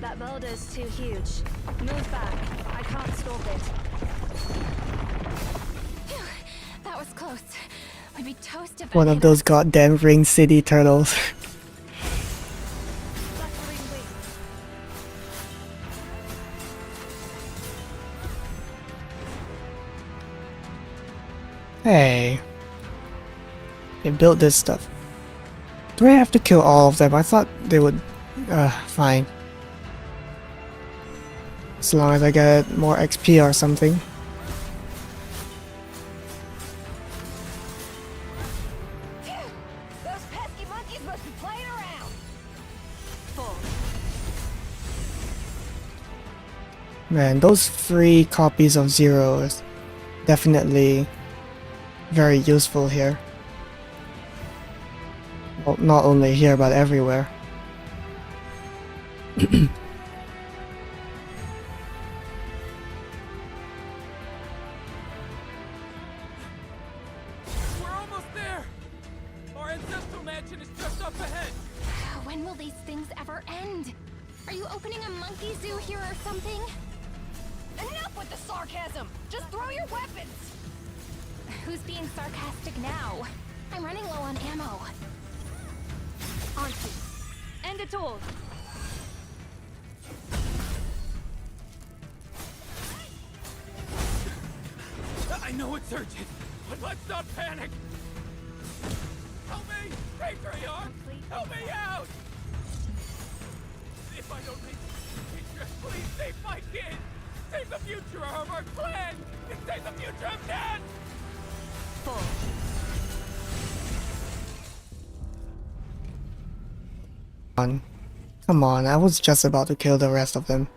That boulder's too huge. Move back. I can't stop it. Phew, that was close. We'd be toast if One of those goddamn Ring City turtles. Fluttering wings. Hey. They built this stuff. Do I have to kill all of them? I thought they would... fine. As long as I get more XP or something. Phew! Those pesky monkeys must be playing around! Full. Man, those free copies of Zero is definitely very useful here. Well, not only here, but everywhere. We're almost there! Our ancestral mansion is just up ahead! When will these things ever end? Are you opening a monkey zoo here or something? Enough with the sarcasm! Just throw your weapons! Who's being sarcastic now? I'm running low on ammo. Onto. End it all. I know it's urgent, but let's not panic! Help me! Patreon! Help me out! If I don't make it, please save my kid! Save the future of our clan! And save the future of Dad! full. Come on, I was just about to kill the rest of them.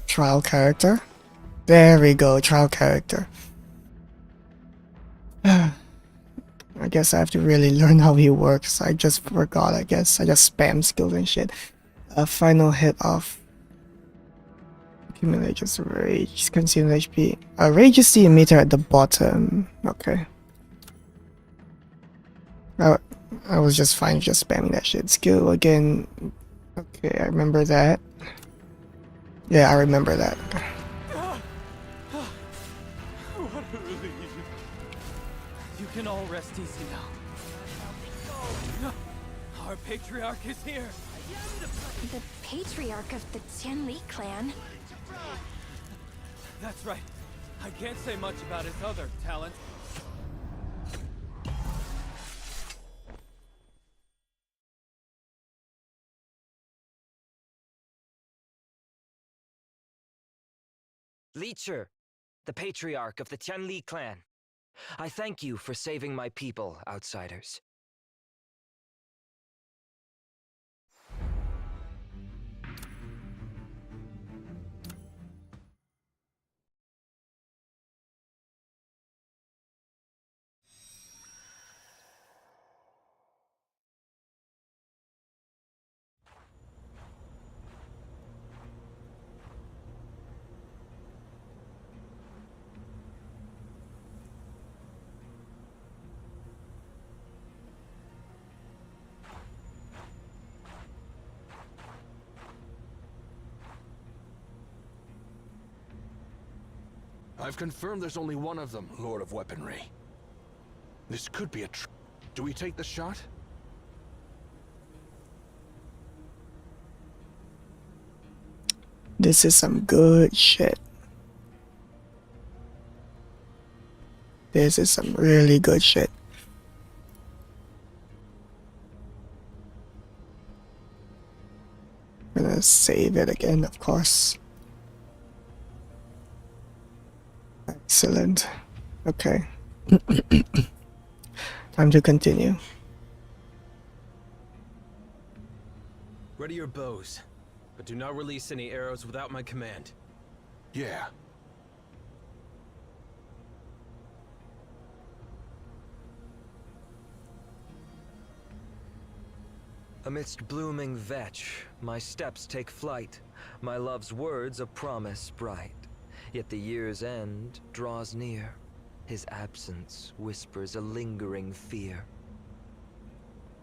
Trial character? There we go, trial character. I guess I have to really learn how he works. I just forgot, I guess. I just spam skills and shit. Final hit off. Accumulates rage, consume HP. Rage is the emitter at the bottom. Okay. I was just fine just spamming that shit. Skill again. Okay, I remember that. Yeah, I remember that. What a relief. You can all rest easy now. Our patriarch is here. The patriarch of the Tianli clan? That's right. I can't say much about his other talents. Leecher, the patriarch of the Tianli clan. I thank you for saving my people, outsiders. I've confirmed there's only one of them, Lord of Weaponry. This could be a Do we take the shot? This is some good shit. This is some really good shit. I'm gonna save it again, of course. Excellent. Okay. Time to continue. Ready your bows, but do not release any arrows without my command. Yeah. Amidst blooming vetch, my steps take flight, my love's words a promise bright. Yet the year's end draws near, his absence whispers a lingering fear.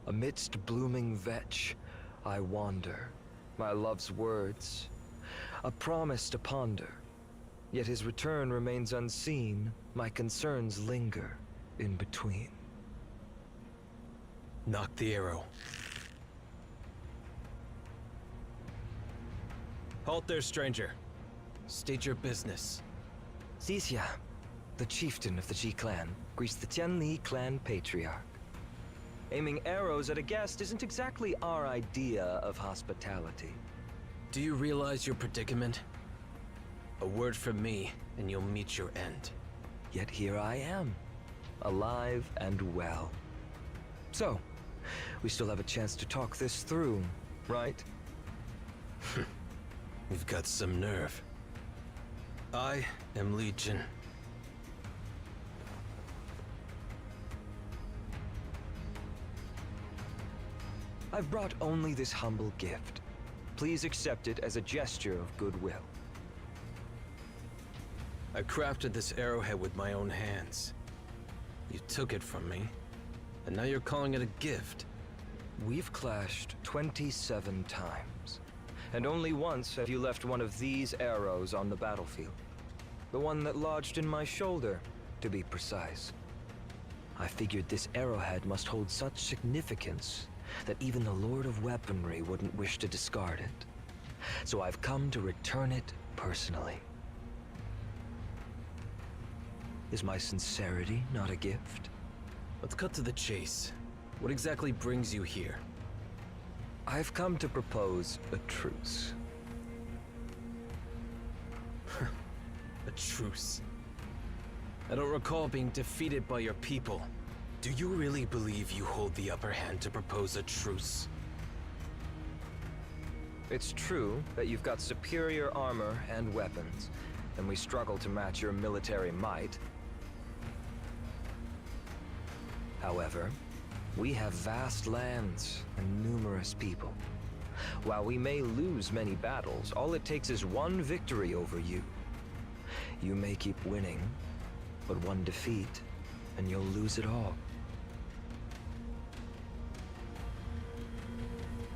Amidst blooming vetch, I wander, my love's words, a promise to ponder. Yet his return remains unseen, my concerns linger in between. Knock the arrow. Halt there, stranger. State your business. Xixia, the chieftain of the Ji clan, greets the Tianli clan patriarch. Aiming arrows at a guest isn't exactly our idea of hospitality. Do you realize your predicament? A word from me, and you'll meet your end. Yet here I am, alive and well. So, we still have a chance to talk this through, right? You've got some nerve. I am Legion. I've brought only this humble gift. Please accept it as a gesture of goodwill. I crafted this arrowhead with my own hands. You took it from me, and now you're calling it a gift. We've clashed 27 times, and only once have you left one of these arrows on the battlefield. The one that lodged in my shoulder, to be precise. I figured this arrowhead must hold such significance that even the Lord of Weaponry wouldn't wish to discard it. So I've come to return it personally. Is my sincerity not a gift? Let's cut to the chase. What exactly brings you here? I've come to propose a truce. A truce. I don't recall being defeated by your people. Do you really believe you hold the upper hand to propose a truce? It's true that you've got superior armor and weapons, and we struggle to match your military might. However, we have vast lands and numerous people. While we may lose many battles, all it takes is one victory over you. You may keep winning, but one defeat, and you'll lose it all.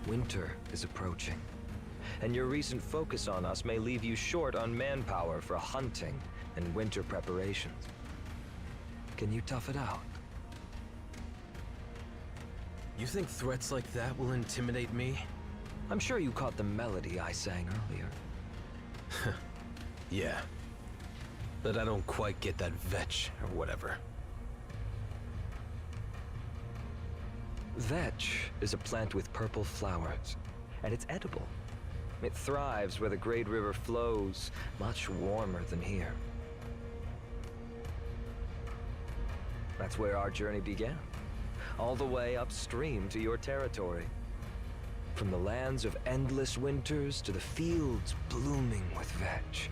Winter is approaching, and your recent focus on us may leave you short on manpower for hunting and winter preparations. Can you tough it out? You think threats like that will intimidate me? I'm sure you caught the melody I sang earlier. Yeah. But I don't quite get that vetch or whatever. Vetch is a plant with purple flowers, and it's edible. It thrives where the Great River flows, much warmer than here. That's where our journey began, all the way upstream to your territory. From the lands of endless winters to the fields blooming with vetch.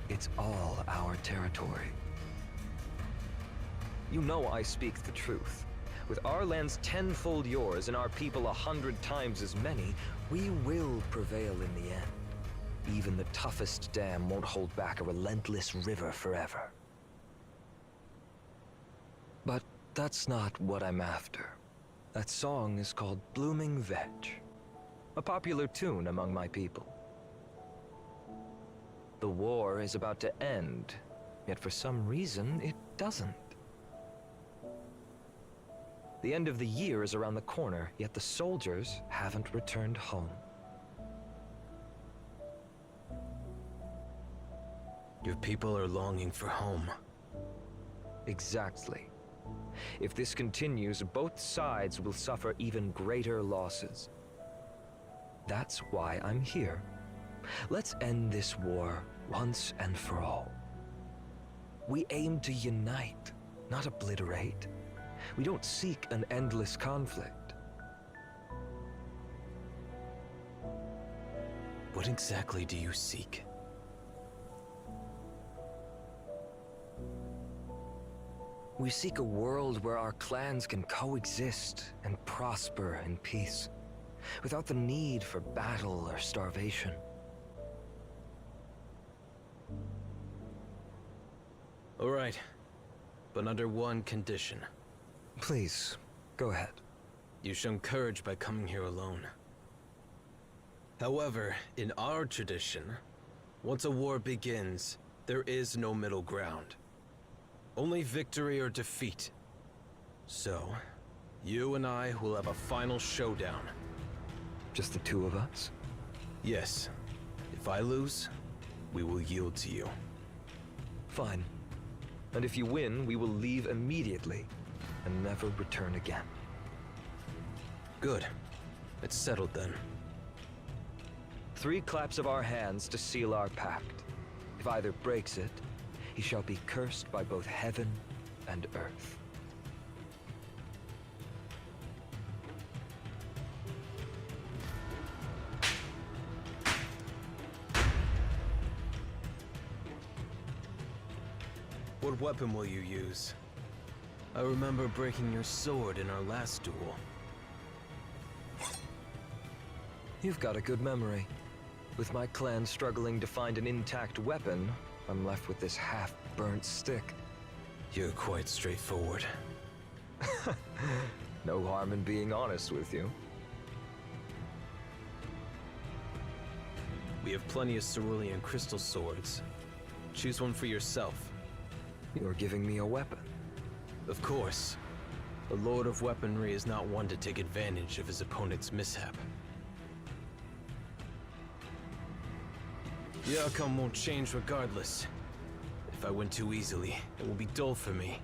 It's all our territory. You know I speak the truth. With our lands tenfold yours and our people 100 times as many, we will prevail in the end. Even the toughest dam won't hold back a relentless river forever. But that's not what I'm after. That song is called Blooming Vetch, a popular tune among my people. The war is about to end, yet for some reason it doesn't. The end of the year is around the corner, yet the soldiers haven't returned home. Your people are longing for home. Exactly. If this continues, both sides will suffer even greater losses. That's why I'm here. Let's end this war once and for all. We aim to unite, not obliterate. We don't seek an endless conflict. What exactly do you seek? We seek a world where our clans can coexist and prosper in peace, without the need for battle or starvation. All right, but under one condition. Please, go ahead. You shown courage by coming here alone. However, in our tradition, once a war begins, there is no middle ground. Only victory or defeat. So, you and I will have a final showdown. Just the two of us? Yes. If I lose, we will yield to you. Fine. And if you win, we will leave immediately and never return again. Good. It's settled then. 3 claps of our hands to seal our pact. If either breaks it, he shall be cursed by both heaven and earth. What weapon will you use? I remember breaking your sword in our last duel. You've got a good memory. With my clan struggling to find an intact weapon, I'm left with this half-burnt stick. You're quite straightforward. No harm in being honest with you. We have plenty of cerulean crystal swords. Choose one for yourself. You're giving me a weapon. Of course. The Lord of Weaponry is not one to take advantage of his opponent's mishap. The outcome won't change regardless. If I win too easily, it will be dull for me,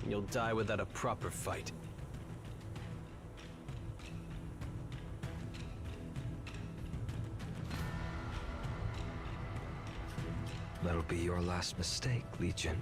and you'll die without a proper fight. That'll be your last mistake, Legion.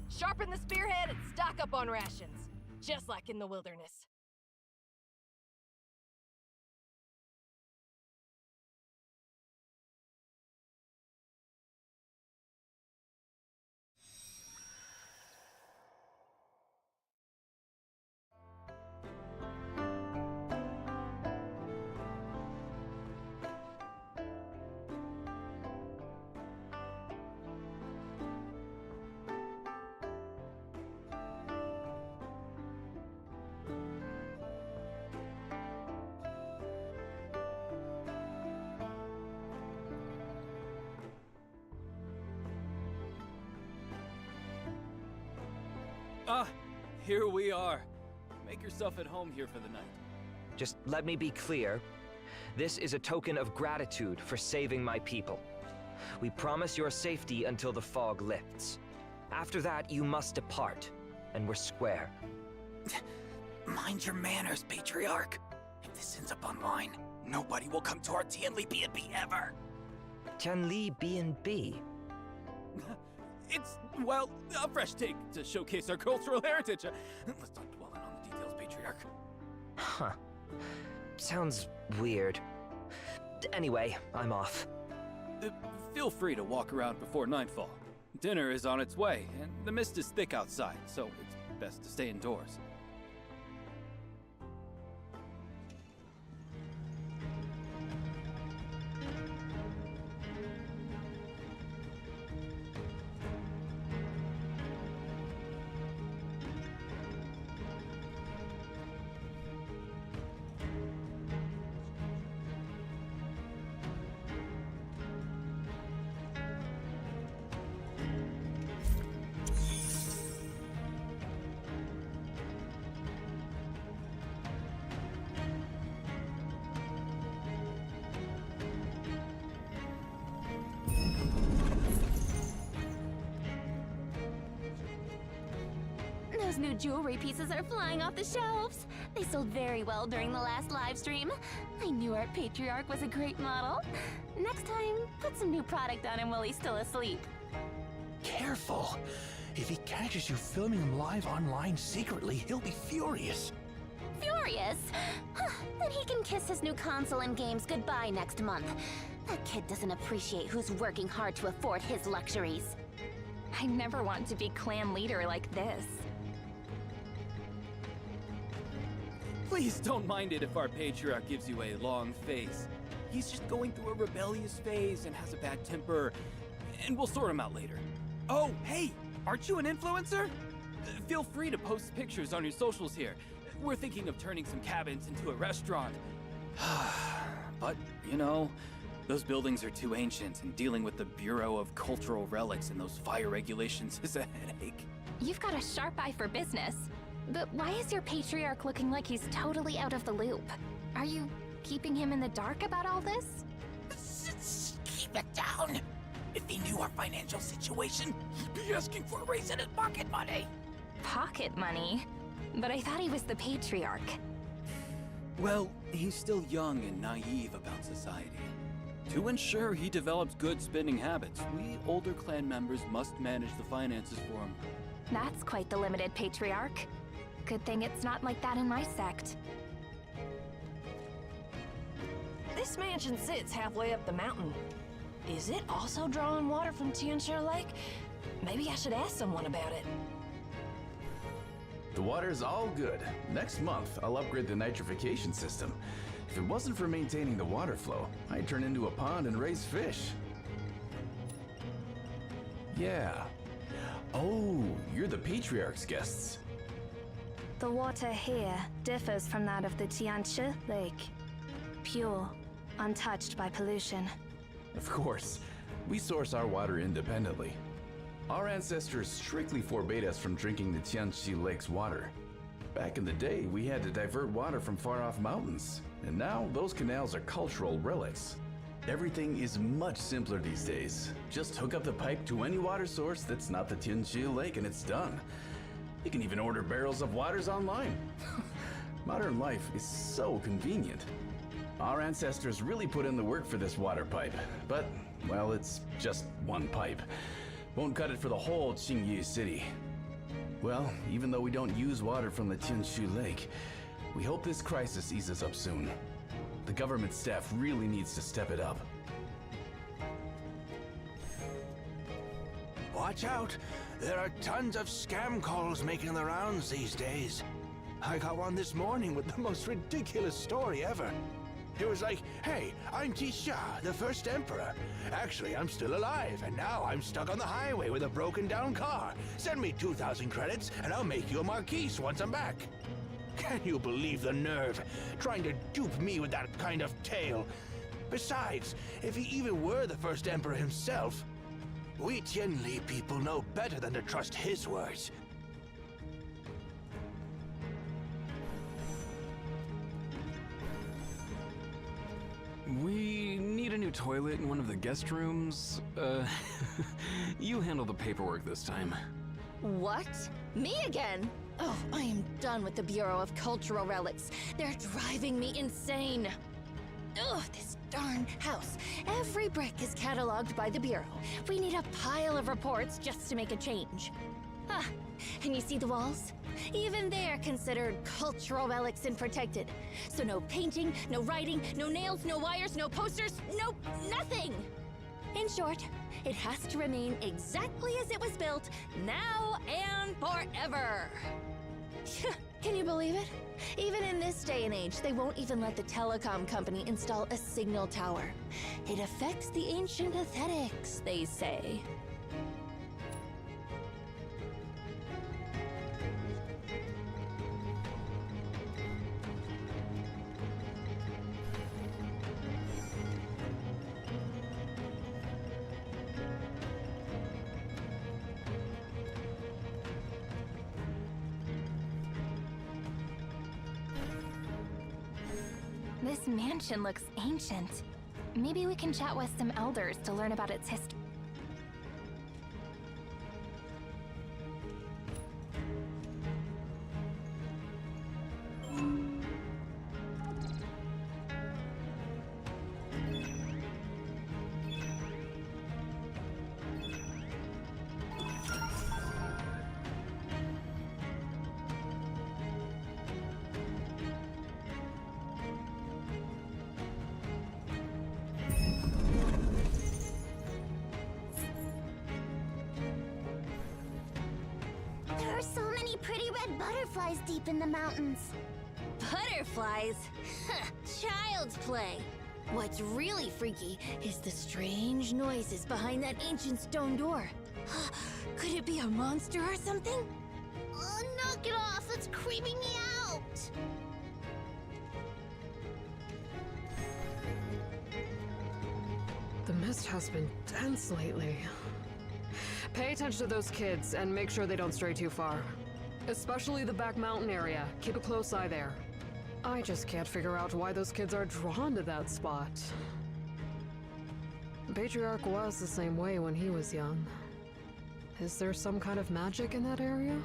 Sharpen the spearhead and stock up on rations, just like in the wilderness. Ah, here we are. Make yourself at home here for the night. Just let me be clear. This is a token of gratitude for saving my people. We promise your safety until the fog lifts. After that, you must depart, and we're square. Mind your manners, Patriarch. If this ends up online, nobody will come to our Tianli B&B ever. Tianli B&B? It's, well, a fresh take to showcase our cultural heritage. Let's not dwell on the details, Patriarch. Huh. Sounds weird. Anyway, I'm off. Feel free to walk around before nightfall. Dinner is on its way, and the mist is thick outside, so it's best to stay indoors. Those new jewelry pieces are flying off the shelves. They sold very well during the last live stream. I knew our Patriarch was a great model. Next time, put some new product on him while he's still asleep. Careful. If he catches you filming him live online secretly, he'll be furious. Furious? Then he can kiss his new console and games goodbye next month. That kid doesn't appreciate who's working hard to afford his luxuries. I never want to be clan leader like this. Please don't mind it if our Patriarch gives you a long face. He's just going through a rebellious phase and has a bad temper, and we'll sort him out later. Oh, hey, aren't you an influencer? Feel free to post pictures on your socials here. We're thinking of turning some cabins into a restaurant. But, you know, those buildings are too ancient, and dealing with the Bureau of Cultural Relics and those fire regulations is a headache. You've got a sharp eye for business. But why is your Patriarch looking like he's totally out of the loop? Are you keeping him in the dark about all this? Keep it down. If he knew our financial situation, he'd be asking for a raise in his pocket money. Pocket money? But I thought he was the Patriarch. Well, he's still young and naive about society. To ensure he develops good spending habits, we older clan members must manage the finances for him. That's quite the limited Patriarch. Good thing it's not like that in my sect. This mansion sits halfway up the mountain. Is it also drawing water from Tianshi Lake? Maybe I should ask someone about it. The water's all good. Next month, I'll upgrade the nitrification system. If it wasn't for maintaining the water flow, I'd turn into a pond and raise fish. Yeah. Oh, you're the Patriarch's guests. The water here differs from that of the Tianshi Lake. Pure, untouched by pollution. Of course, we source our water independently. Our ancestors strictly forbade us from drinking the Tianshi Lake's water. Back in the day, we had to divert water from far-off mountains, and now those canals are cultural relics. Everything is much simpler these days. Just hook up the pipe to any water source that's not the Tianqi Lake and it's done. You can even order barrels of waters online. Modern life is so convenient. Our ancestors really put in the work for this water pipe, but, well, it's just one pipe. Won't cut it for the whole Qingyu city. Well, even though we don't use water from the Tianqi Lake, we hope this crisis eases up soon. The government staff really needs to step it up. Watch out! There are tons of scam calls making the rounds these days. I got one this morning with the most ridiculous story ever. It was like, hey, I'm Tisha, the first emperor. Actually, I'm still alive, and now I'm stuck on the highway with a broken down car. Send me 2,000 credits, and I'll make you a marquise once I'm back. Can you believe the nerve? Trying to dupe me with that kind of tale. Besides, if he even were the first emperor himself, we Tianli people know better than to trust his words. We need a new toilet in one of the guest rooms. You handle the paperwork this time. What? Me again? Oh, I am done with the Bureau of Cultural Relics. They're driving me insane. Ugh, this darn house. Every brick is cataloged by the Bureau. We need a pile of reports just to make a change. Ah, and you see the walls? Even they're considered cultural relics and protected. So no painting, no writing, no nails, no wires, no posters, no nothing! In short, it has to remain exactly as it was built, now and forever. Can you believe it? Even in this day and age, they won't even let the telecom company install a signal tower. It affects the ancient aesthetics, they say. This mansion looks ancient. Maybe we can chat with some elders to learn about its history. There are so many pretty red butterflies deep in the mountains. Butterflies? Huh, child's play. What's really freaky is the strange noises behind that ancient stone door. Could it be a monster or something? Oh, knock it off! It's creeping me out! The mist has been dense lately. Pay attention to those kids and make sure they don't stray too far. Especially the back mountain area. Keep a close eye there. I just can't figure out why those kids are drawn to that spot. The Patriarch was the same way when he was young. Is there some kind of magic in that area?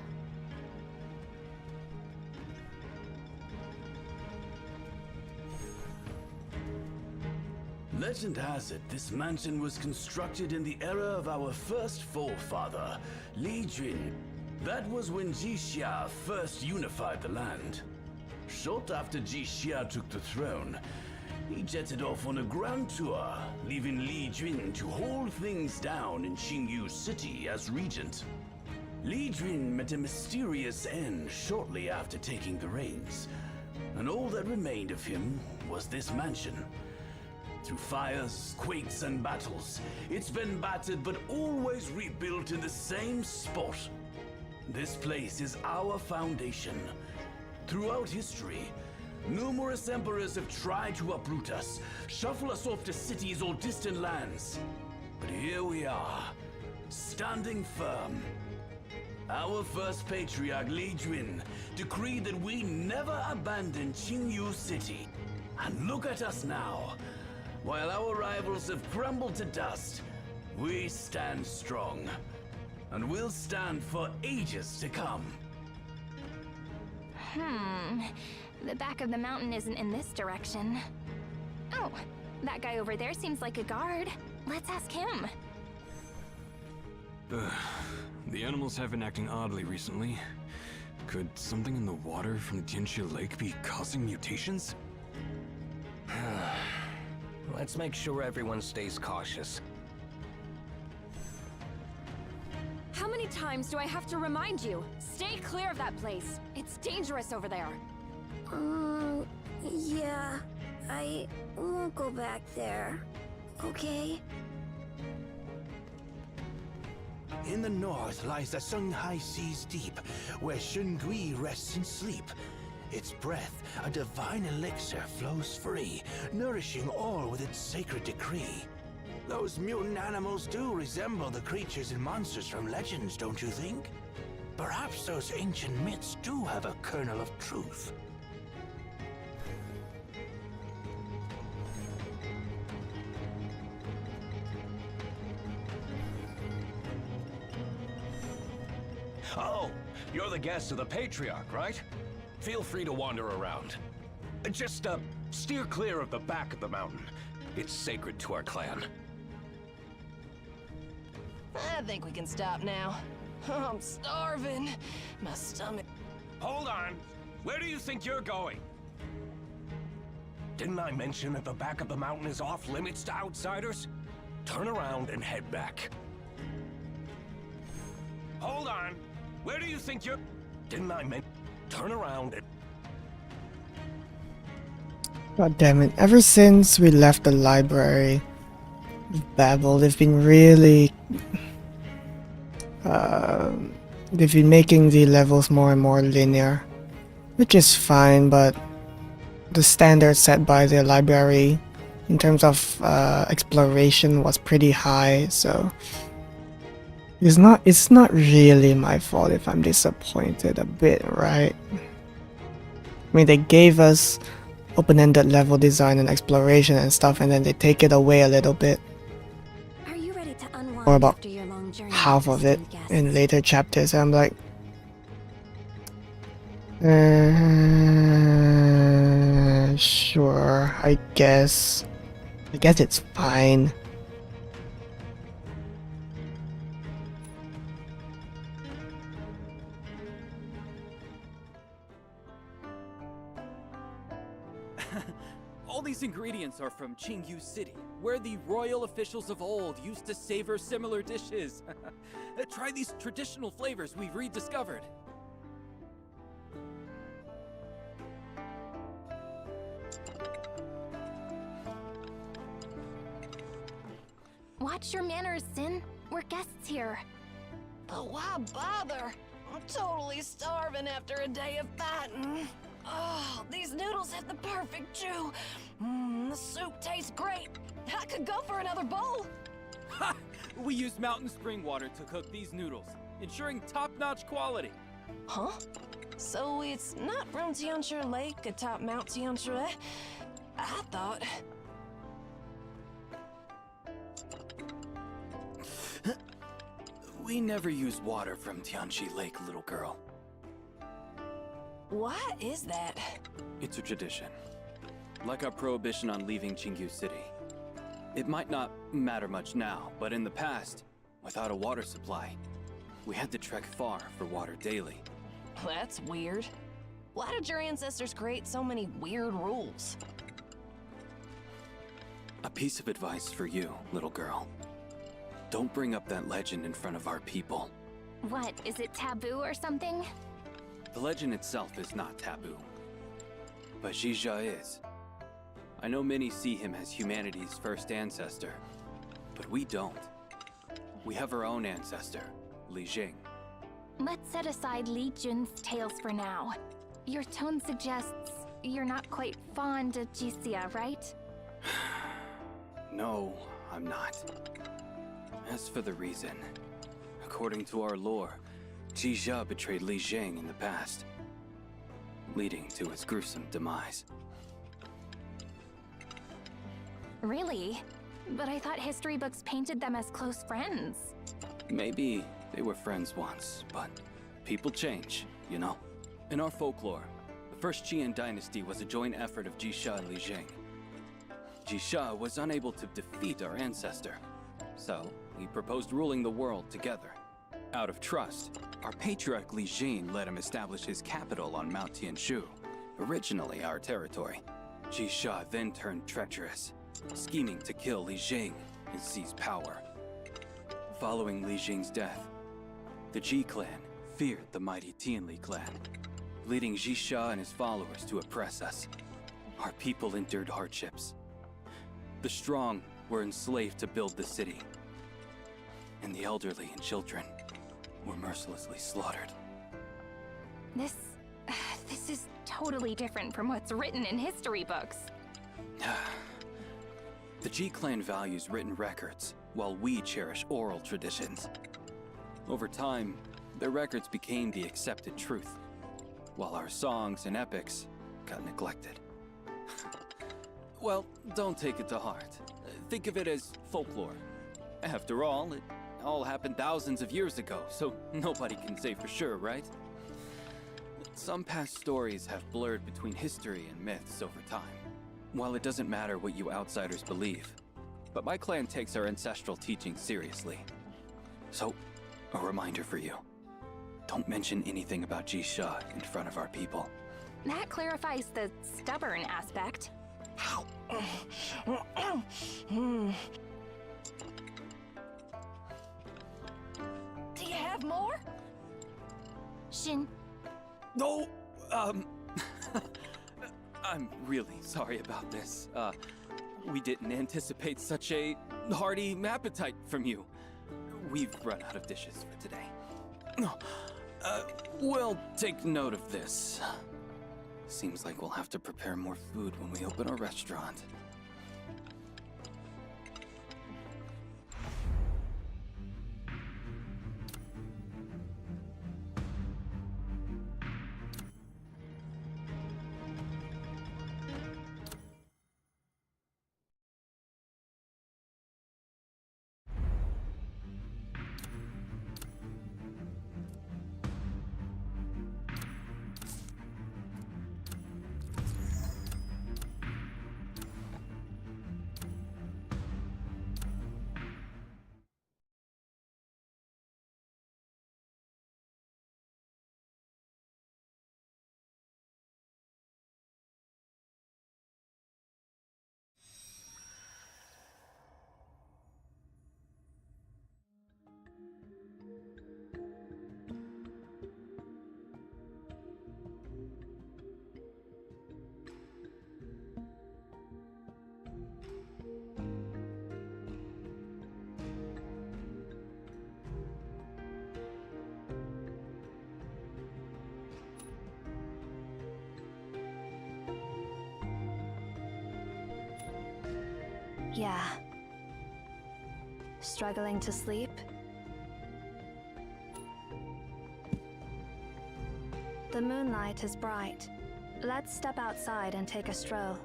Legend has it this mansion was constructed in the era of our first forefather, Li Jun. That was when Jixia first unified the land. Short after Jixia took the throne, he jetted off on a grand tour, leaving Li Jun to hold things down in Qingyu City as regent. Li Jun met a mysterious end shortly after taking the reins, and all that remained of him was this mansion. Through fires, quakes, and battles, it's been battered but always rebuilt in the same spot. This place is our foundation. Throughout history, numerous emperors have tried to uproot us, shuffle us off to cities or distant lands. But here we are, standing firm. Our first patriarch, Li Jun, decreed that we never abandon Qingyu City. And look at us now. While our rivals have crumbled to dust, we stand strong. And we'll stand for ages to come. The back of the mountain isn't in this direction. Oh, that guy over there seems like a guard. Let's ask him. The animals have been acting oddly recently. Could something in the water from the Tianxia Lake be causing mutations? Let's make sure everyone stays cautious. How many times do I have to remind you? Stay clear of that place. It's dangerous over there. Yeah. I won't go back there. Okay? In the north lies the Sunghai Seas Deep, where Shungui rests in sleep. Its breath, a divine elixir, flows free, nourishing all with its sacred decree. Those mutant animals do resemble the creatures and monsters from legends, don't you think? Perhaps those ancient myths do have a kernel of truth. Oh, you're the guest of the Patriarch, right? Feel free to wander around. Just, steer clear of the back of the mountain. It's sacred to our clan. I think we can stop now. I'm starving. My stomach... Hold on! Where do you think you're going? Didn't I mention that the back of the mountain is off limits to outsiders? Turn around and head back. Hold on! Where do you think you're... Didn't I mention... Turn around and... God damn it. Ever since we left the library with Babel, they've been really... they've been making the levels more and more linear, which is fine, but the standard set by the library in terms of exploration was pretty high, so it's not really my fault if I'm disappointed a bit, right? I mean, they gave us open-ended level design and exploration and stuff, and then they take it away a little bit, Are you ready to unwind or about after your long journey? half of it in later chapters. I'm like, sure, I guess it's fine. All these ingredients are from Qingyu City, where the royal officials of old used to savor similar dishes. Try these traditional flavors we've rediscovered. Watch your manners, Sin. We're guests here. But why bother? I'm totally starving after a day of fighting. Oh, these noodles have the perfect chew. The soup tastes great. I could go for another bowl. Ha! We use mountain spring water to cook these noodles, ensuring top-notch quality. Huh? So it's not from Tianxia Lake atop Mount Tianxia? I thought... We never use water from Tianxi Lake, little girl. What is that? It's a tradition. Like our prohibition on leaving Qingyu City. It might not matter much now, but in the past, without a water supply, we had to trek far for water daily. That's weird. Why did your ancestors create so many weird rules? A piece of advice for you, little girl. Don't bring up that legend in front of our people. What, is it taboo or something? The legend itself is not taboo, but Zhizha is. I know many see him as humanity's first ancestor, but we don't. We have our own ancestor, Li Jing. Let's set aside Li Jun's tales for now. Your tone suggests you're not quite fond of Jixia, right? No, I'm not. As for the reason, according to our lore, Zhizha betrayed Li Jing in the past, leading to his gruesome demise. Really? But I thought history books painted them as close friends. Maybe they were friends once, but people change, you know? In our folklore, the first Qian dynasty was a joint effort of Jisha and Li Jing. Jisha was unable to defeat our ancestor, so he proposed ruling the world together. Out of trust, our patriarch Li Jing let him establish his capital on Mount Tianshu, originally our territory. Jisha then turned treacherous, scheming to kill Li Jing and seize power. Following Li Jing's death, the Ji clan feared the mighty Tianli clan, leading Jisha and his followers to oppress us. Our people endured hardships. The strong were enslaved to build the city, and the elderly and children were mercilessly slaughtered. This is totally different from what's written in history books. The Ji clan values written records, while we cherish oral traditions. Over time, their records became the accepted truth, while our songs and epics got neglected. Well, don't take it to heart. Think of it as folklore. After all, it all happened thousands of years ago, so nobody can say for sure, right? Some past stories have blurred between history and myths over time. While it doesn't matter what you outsiders believe, but my clan takes our ancestral teachings seriously. So, a reminder for you. Don't mention anything about Jisha in front of our people. That clarifies the stubborn aspect. Do you have more? Shin. No, I'm really sorry about this. We didn't anticipate such a hearty appetite from you. We've run out of dishes for today. We'll take note of this. Seems like we'll have to prepare more food when we open our restaurant. Yeah. Struggling to sleep? The moonlight is bright. Let's step outside and take a stroll.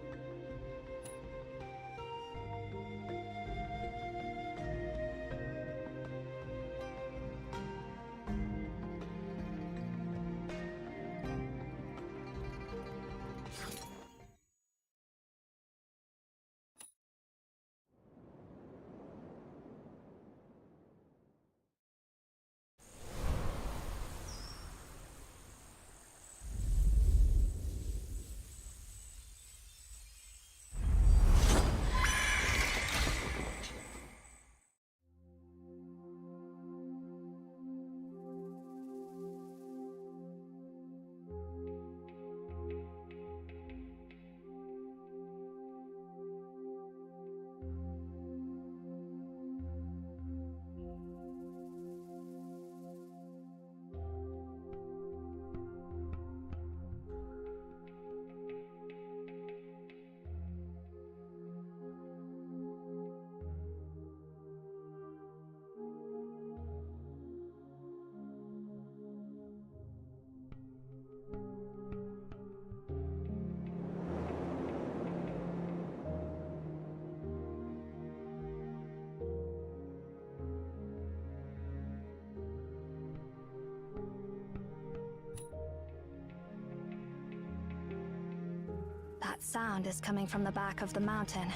sound is coming from the back of the mountain.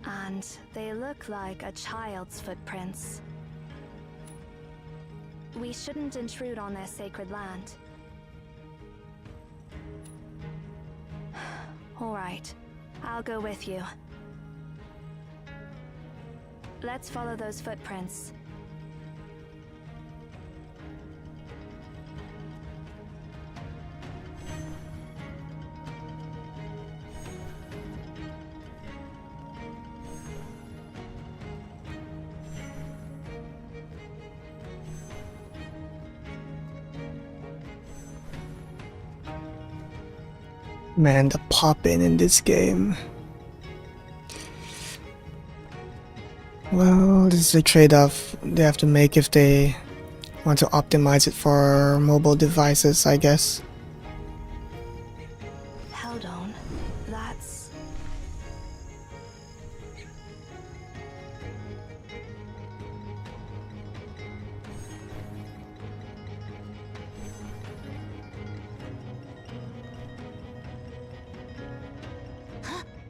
And they look like a child's footprints. We shouldn't intrude on their sacred land. All right, I'll go with you. Let's follow those footprints. Man, the pop-in in this game. Well, this is a trade-off they have to make if they want to optimize it for mobile devices, I guess. Hold on, that's...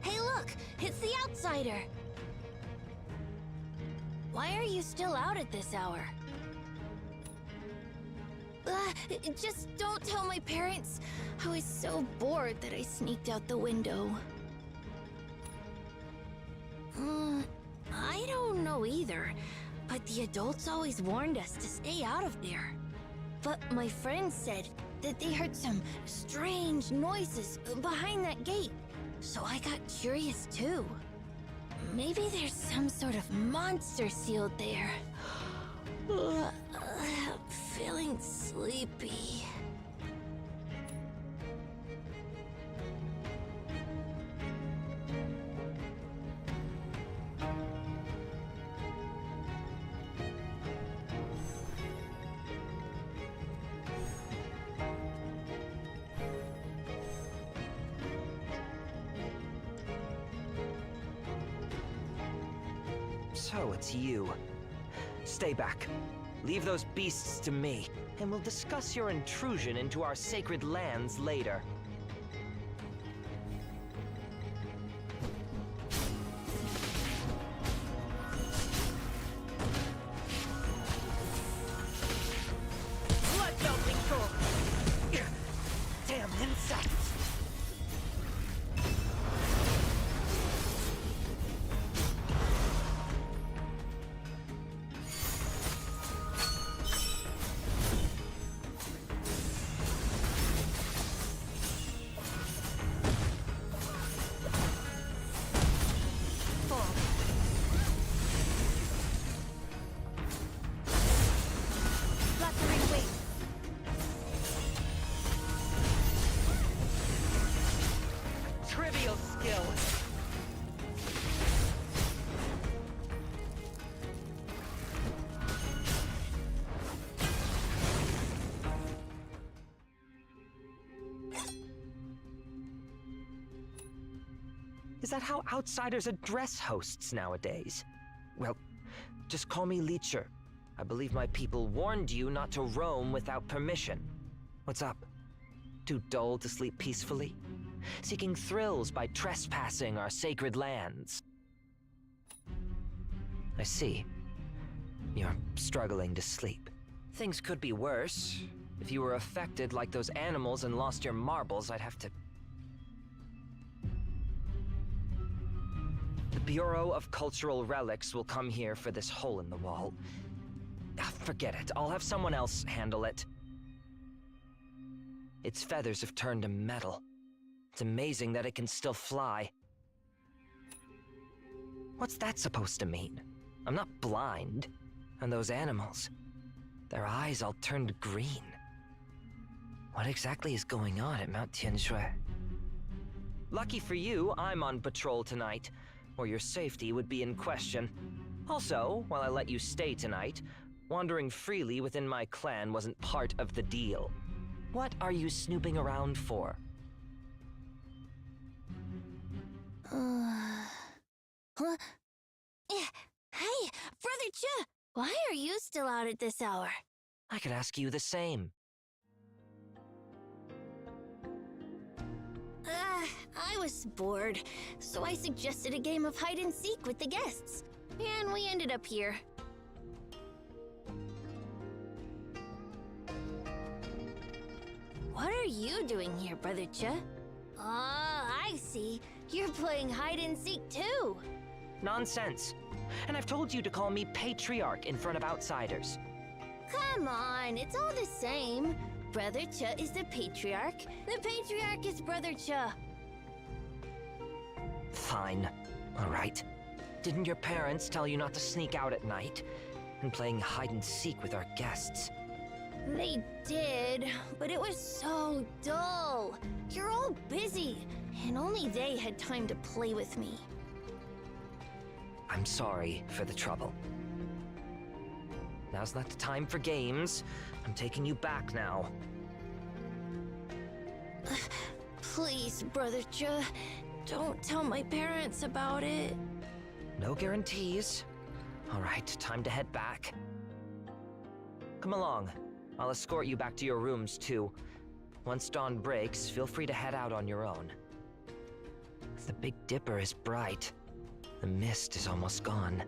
Hey look! It's the outsider! Why are you still out at this hour? Just don't tell my parents. I was so bored that I sneaked out the window. I don't know either, but the adults always warned us to stay out of there. But my friends said that they heard some strange noises behind that gate, so I got curious too. Maybe there's some sort of monster sealed there. I'm feeling sleepy. So it's you. Stay back. Leave those beasts to me, and we'll discuss your intrusion into our sacred lands later. Blood melting cool. Damn insects! Trivial skill. Is that how outsiders address hosts nowadays? Well, just call me Leecher. I believe my people warned you not to roam without permission. What's up? Too dull to sleep peacefully? Seeking thrills by trespassing our sacred lands? I see. You're struggling to sleep. Things could be worse. If you were affected like those animals and lost your marbles, I'd have to... The Bureau of Cultural Relics will come here for this hole in the wall. Forget it. I'll have someone else handle it. Its feathers have turned to metal. It's amazing that it can still fly. What's that supposed to mean? I'm not blind. And those animals, their eyes all turned green. What exactly is going on at Mount Tianshui? Lucky for you, I'm on patrol tonight, or your safety would be in question. Also, while I let you stay tonight, wandering freely within my clan wasn't part of the deal. What are you snooping around for? Huh? Hey, Brother Chu! Why are you still out at this hour? I could ask you the same. I was bored, so I suggested a game of hide and seek with the guests. And we ended up here. What are you doing here, Brother Cha? I see. You're playing hide and seek too. Nonsense. And I've told you to call me Patriarch in front of outsiders. Come on, it's all the same. Brother Cha is the Patriarch. The Patriarch is Brother Cha. Fine. All right. Didn't your parents tell you not to sneak out at night? And playing hide and seek with our guests? They did, but it was so dull. You're all busy, and only they had time to play with me. I'm sorry for the trouble. Now's not the time for games. I'm taking you back now. Please, Brother Cha, don't tell my parents about it. No guarantees. All right, time to head back. Come along. I'll escort you back to your rooms, too. Once dawn breaks, feel free to head out on your own. The Big Dipper is bright. The mist is almost gone.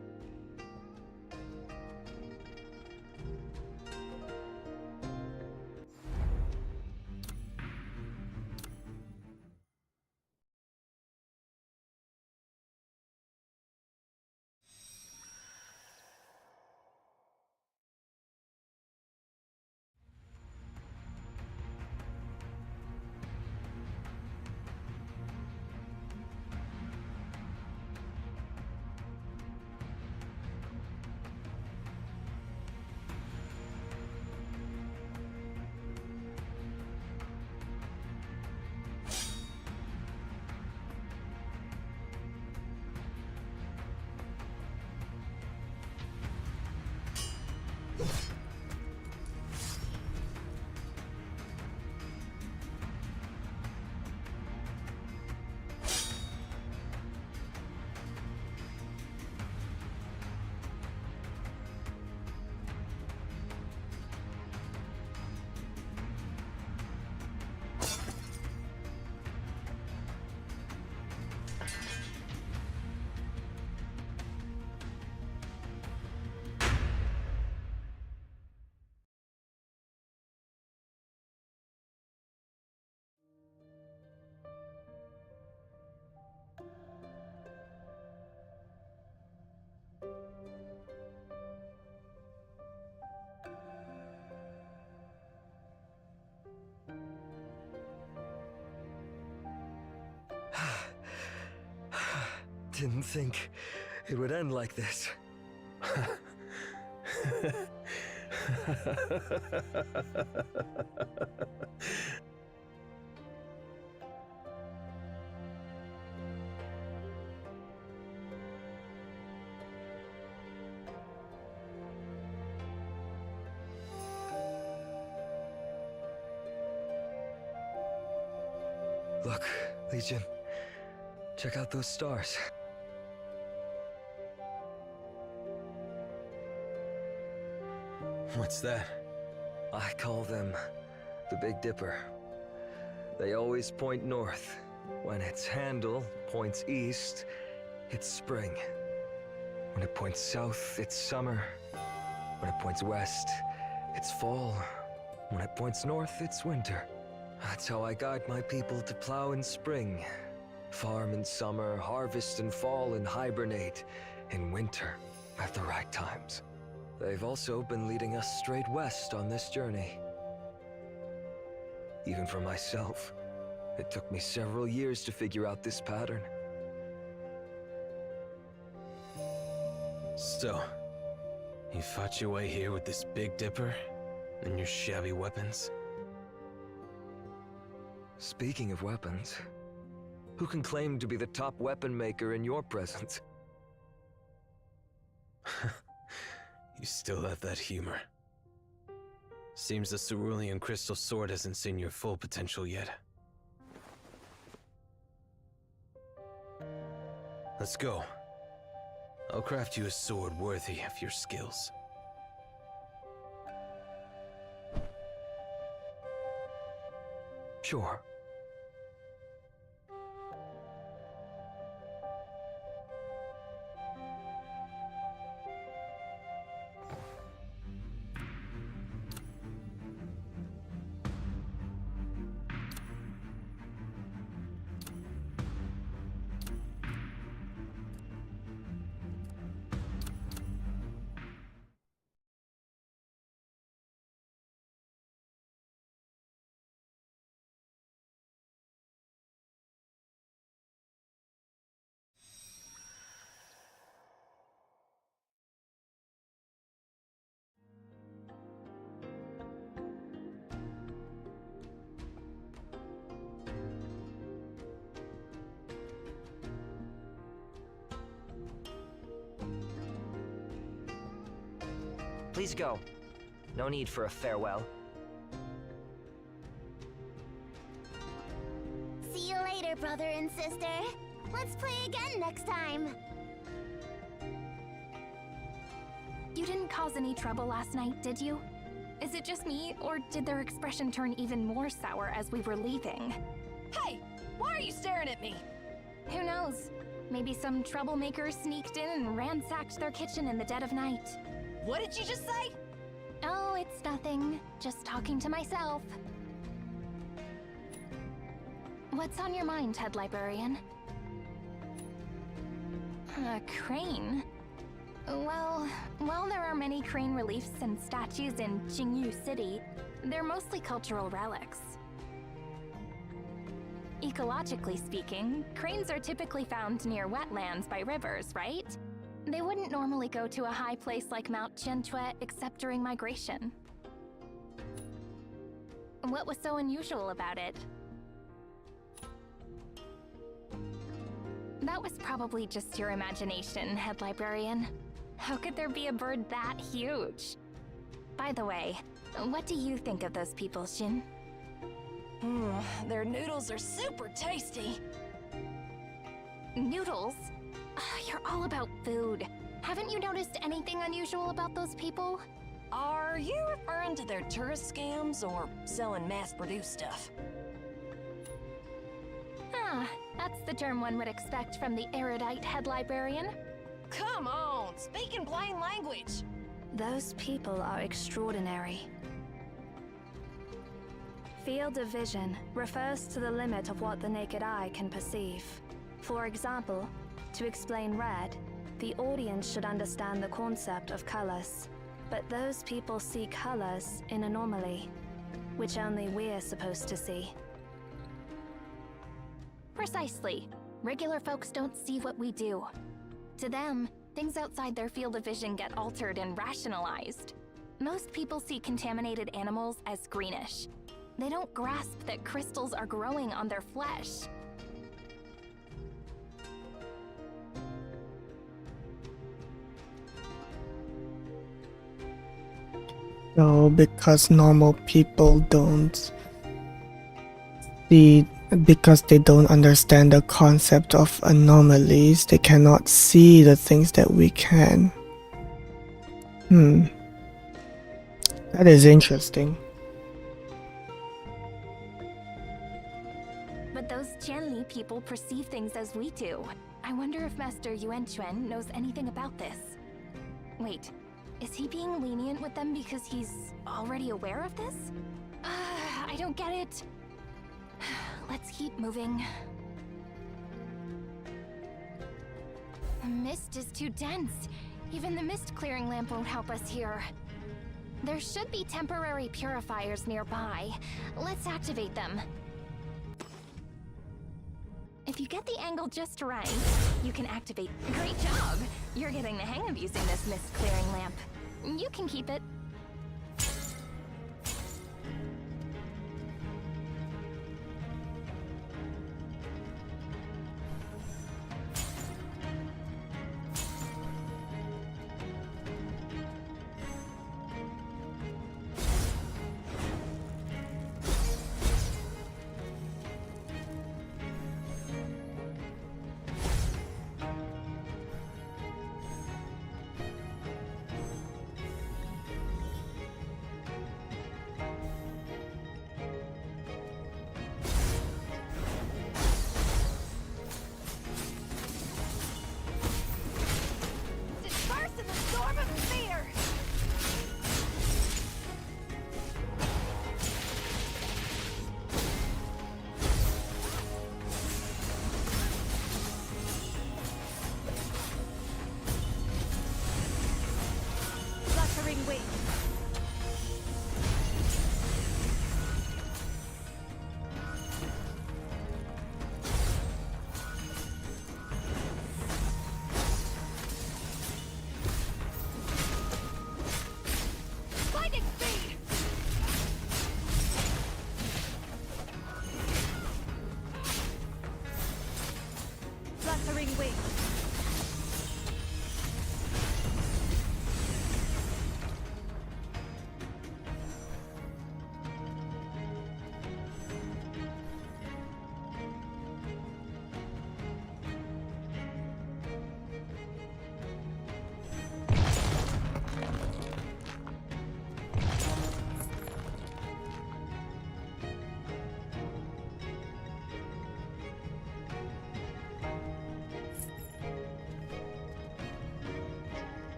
Didn't think it would end like this. Look, Legion. Check out those stars. What's that? I call them the Big Dipper. They always point north. When its handle points east, it's spring. When it points south, it's summer. When it points west, it's fall. When it points north, it's winter. That's how I guide my people to plow in spring, farm in summer, harvest in fall, and hibernate in winter at the right times. They've also been leading us straight west on this journey. Even for myself, it took me several years to figure out this pattern. So, you fought your way here with this Big Dipper and your shabby weapons? Speaking of weapons, who can claim to be the top weapon maker in your presence? You still have that humor. Seems the cerulean crystal sword hasn't seen your full potential yet. Let's go. I'll craft you a sword worthy of your skills. Sure. Please go. No need for a farewell. See you later, brother and sister. Let's play again next time. You didn't cause any trouble last night, did you? Is it just me, or did their expression turn even more sour as we were leaving? Hey! Why are you staring at me? Who knows? Maybe some troublemaker sneaked in and ransacked their kitchen in the dead of night. What did you just say? Oh, it's nothing. Just talking to myself. What's on your mind, head librarian? A crane? Well, while there are many crane reliefs and statues in Jingyu City, they're mostly cultural relics. Ecologically speaking, cranes are typically found near wetlands by rivers, right? They wouldn't normally go to a high place like Mount Qianchue except during migration. What was so unusual about it? That was probably just your imagination, head librarian. How could there be a bird that huge? By the way, what do you think of those people, Xin? Their noodles are super tasty. Noodles? You're all about food. Haven't you noticed anything unusual about those people? Are you referring to their tourist scams or selling mass-produced stuff? That's the term one would expect from the erudite head librarian. Come on, speak in plain language. Those people are extraordinary. Field of vision refers to the limit of what the naked eye can perceive. For example, to explain red, the audience should understand the concept of colors. But those people see colors in anomaly, which only we're supposed to see. Precisely. Regular folks don't see what we do. To them, things outside their field of vision get altered and rationalized. Most people see contaminated animals as greenish. They don't grasp that crystals are growing on their flesh. So, because normal people don't see, because they don't understand the concept of anomalies, they cannot see the things that we can. That is interesting. But those Qianli people perceive things as we do. I wonder if Master Yuanquan knows anything about this. Wait, is he being lenient with them because he's already aware of this? I don't get it. Let's keep moving. The mist is too dense. Even the mist clearing lamp won't help us here. There should be temporary purifiers nearby. Let's activate them. If you get the angle just right, you can activate. Great job! You're getting the hang of using this mist clearing lamp. You can keep it.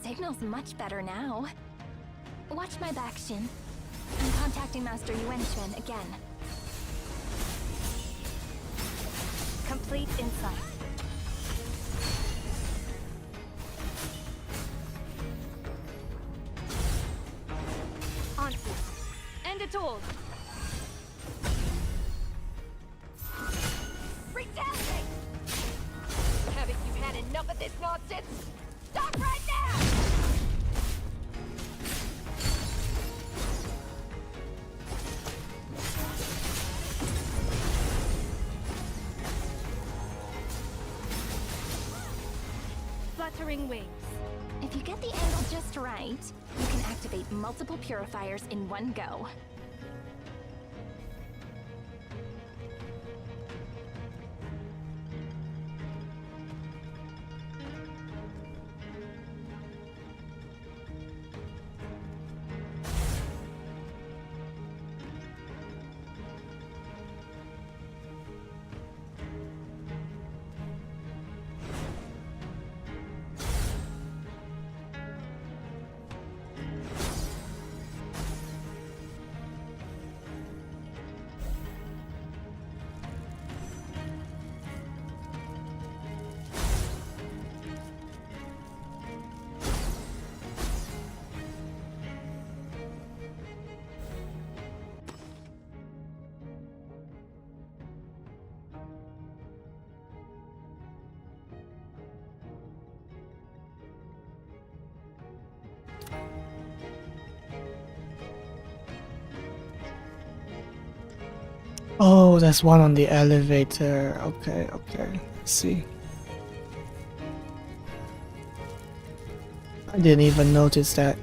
signal's much better now. Watch my back, Shin. I'm contacting Master Yuan again. Complete insight. On. End it all. Retaliate! Haven't you had enough of this nonsense? Stop right now! Fluttering wings. If you get the angle just right, you can activate multiple purifiers in one go. Oh, there's one on the elevator. Okay, okay. Let's see. I didn't even notice that.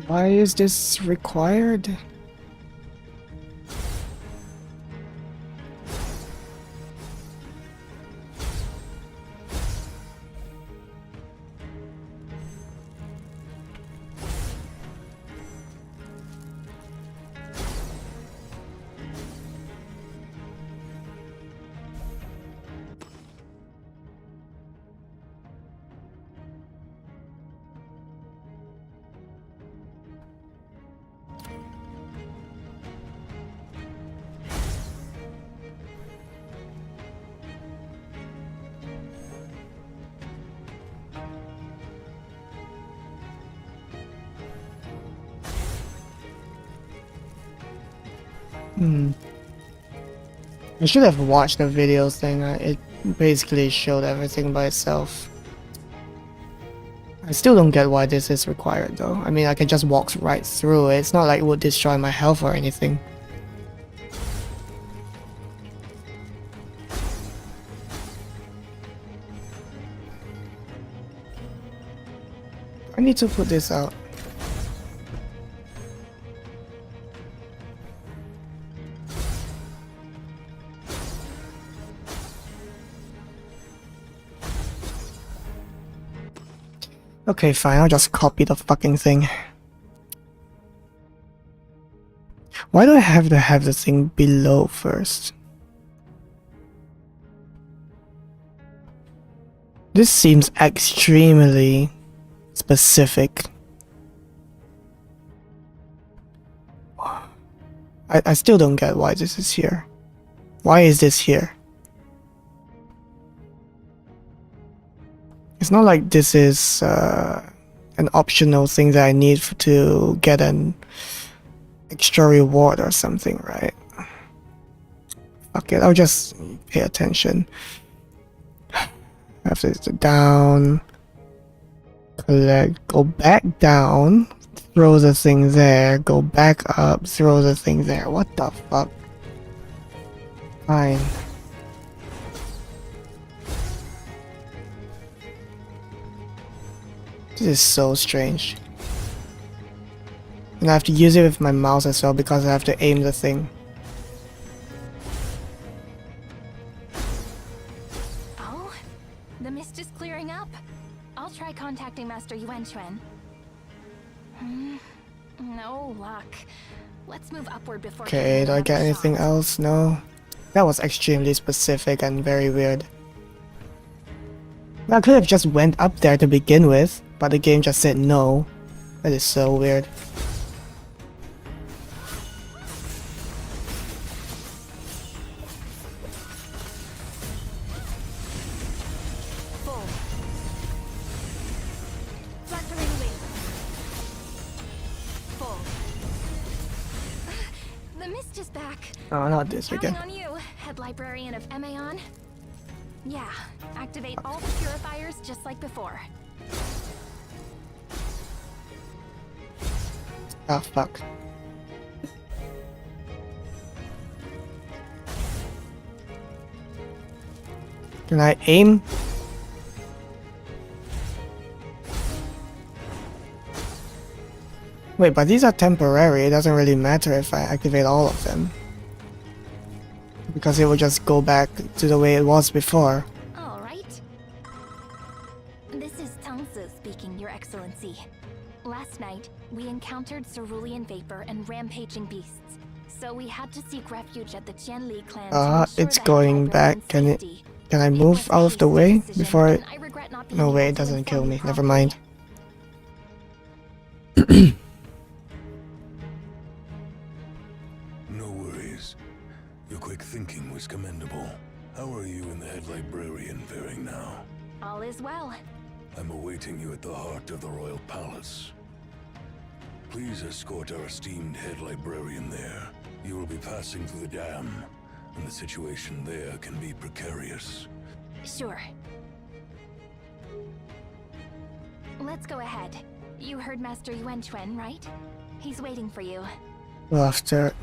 Why is this required? I should have watched the videos thing. It basically showed everything by itself. I still don't get why this is required though. I mean, I can just walk right through it. It's not like it would destroy my health or anything. I need to put this out. Okay, fine, I'll just copy the fucking thing. Why do I have to have the thing below first? This seems extremely specific. I still don't get why this is here. Why is this here? It's not like this is an optional thing that I need to get an extra reward or something, right? Fuck it, I'll just pay attention. After it's down, collect, go back down, throw the thing there, go back up, throw the thing there. What the fuck? Fine. This is so strange. And I have to use it with my mouse as well because I have to aim the thing. Oh, the mist is clearing up. I'll try contacting Master Yuan-Chuan. No luck. Let's move upward before. Okay, do I get anything else? No. That was extremely specific and very weird. I could have just went up there to begin with, but the game just said no. That is so weird. The mist is back. Oh, not this Counting again. on you, head librarian of Emaon. Yeah, activate all the purifiers just like before. Ah, fuck. Can I aim? Wait, but these are temporary. It doesn't really matter if I activate all of them, because it will just go back to the way it was before. All right. This is Tangzi speaking, Your Excellency. Last night, we encountered cerulean vapor and rampaging beasts, so we had to seek refuge at the Jianli clan. It's going back. Can I move out of the way before it? No way, it doesn't kill me. Never mind. No worries. Your quick thinking was commendable. How are you and the head librarian faring now? All is well. I'm awaiting you at the heart of the royal palace. Please escort our esteemed head librarian there. You will be passing through the dam, and the situation there can be precarious. Sure. Let's go ahead. You heard Master Yuan-Chuan, right? He's waiting for you. Well, after...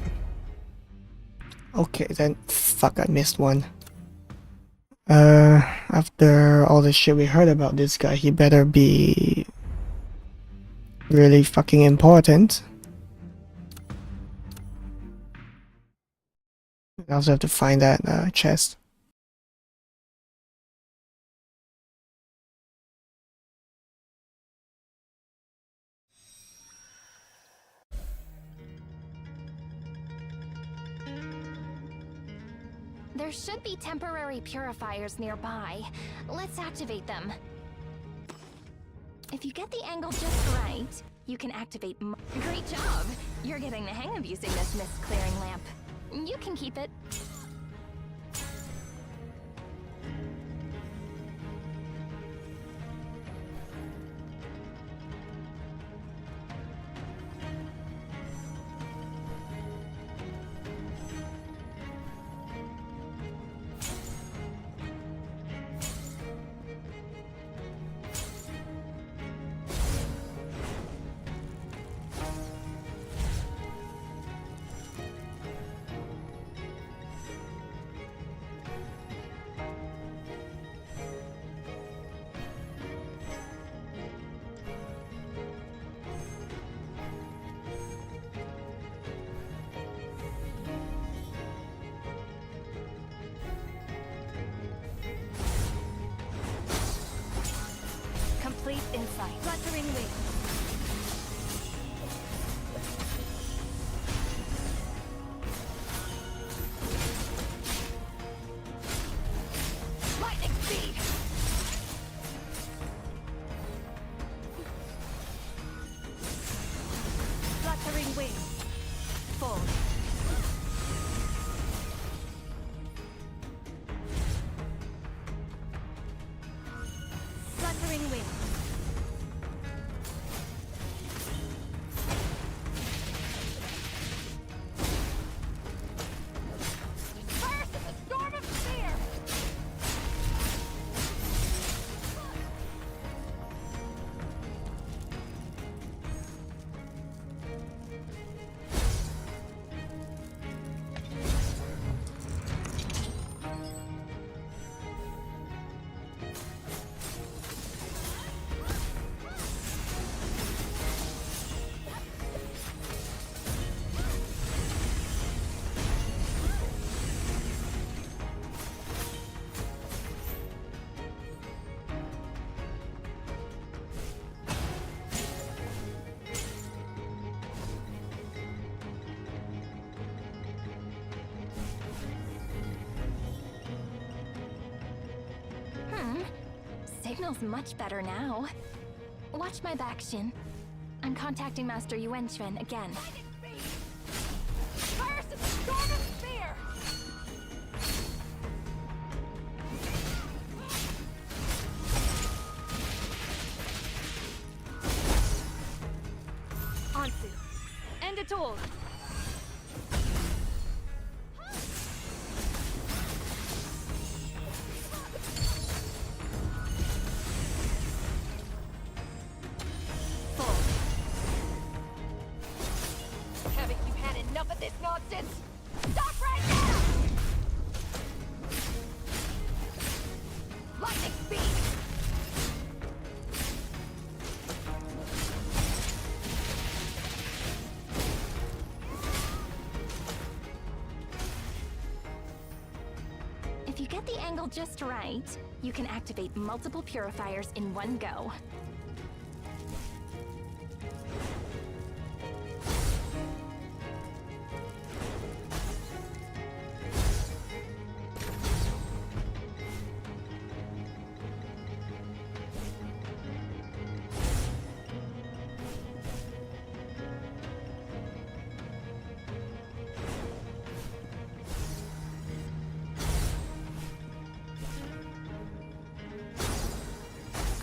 Okay, then... Fuck, I missed one. After all the shit we heard about this guy, he better be... really fucking important. I also have to find that chest. There should be temporary purifiers nearby. Let's activate them. If you get the angle just right, you can activate. Great job! You're getting the hang of using this mist clearing lamp. You can keep it. Complete insight. Fluttering wing. Lightning speed. Fluttering wing. Full. Fluttering wing. signal's much better now. Watch my back, Shin. I'm contacting Master Yuan-Chuan again. First, storm of spear! Ansu, end it all! Haven't you had enough of this nonsense? Stop right now! Lightning speed! If you get the angle just right, you can activate multiple purifiers in one go.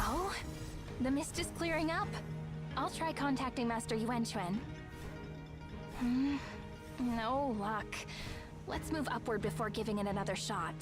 Oh, the mist is clearing up. I'll try contacting Master Yuan-Chuan. No luck. Let's move upward before giving it another shot.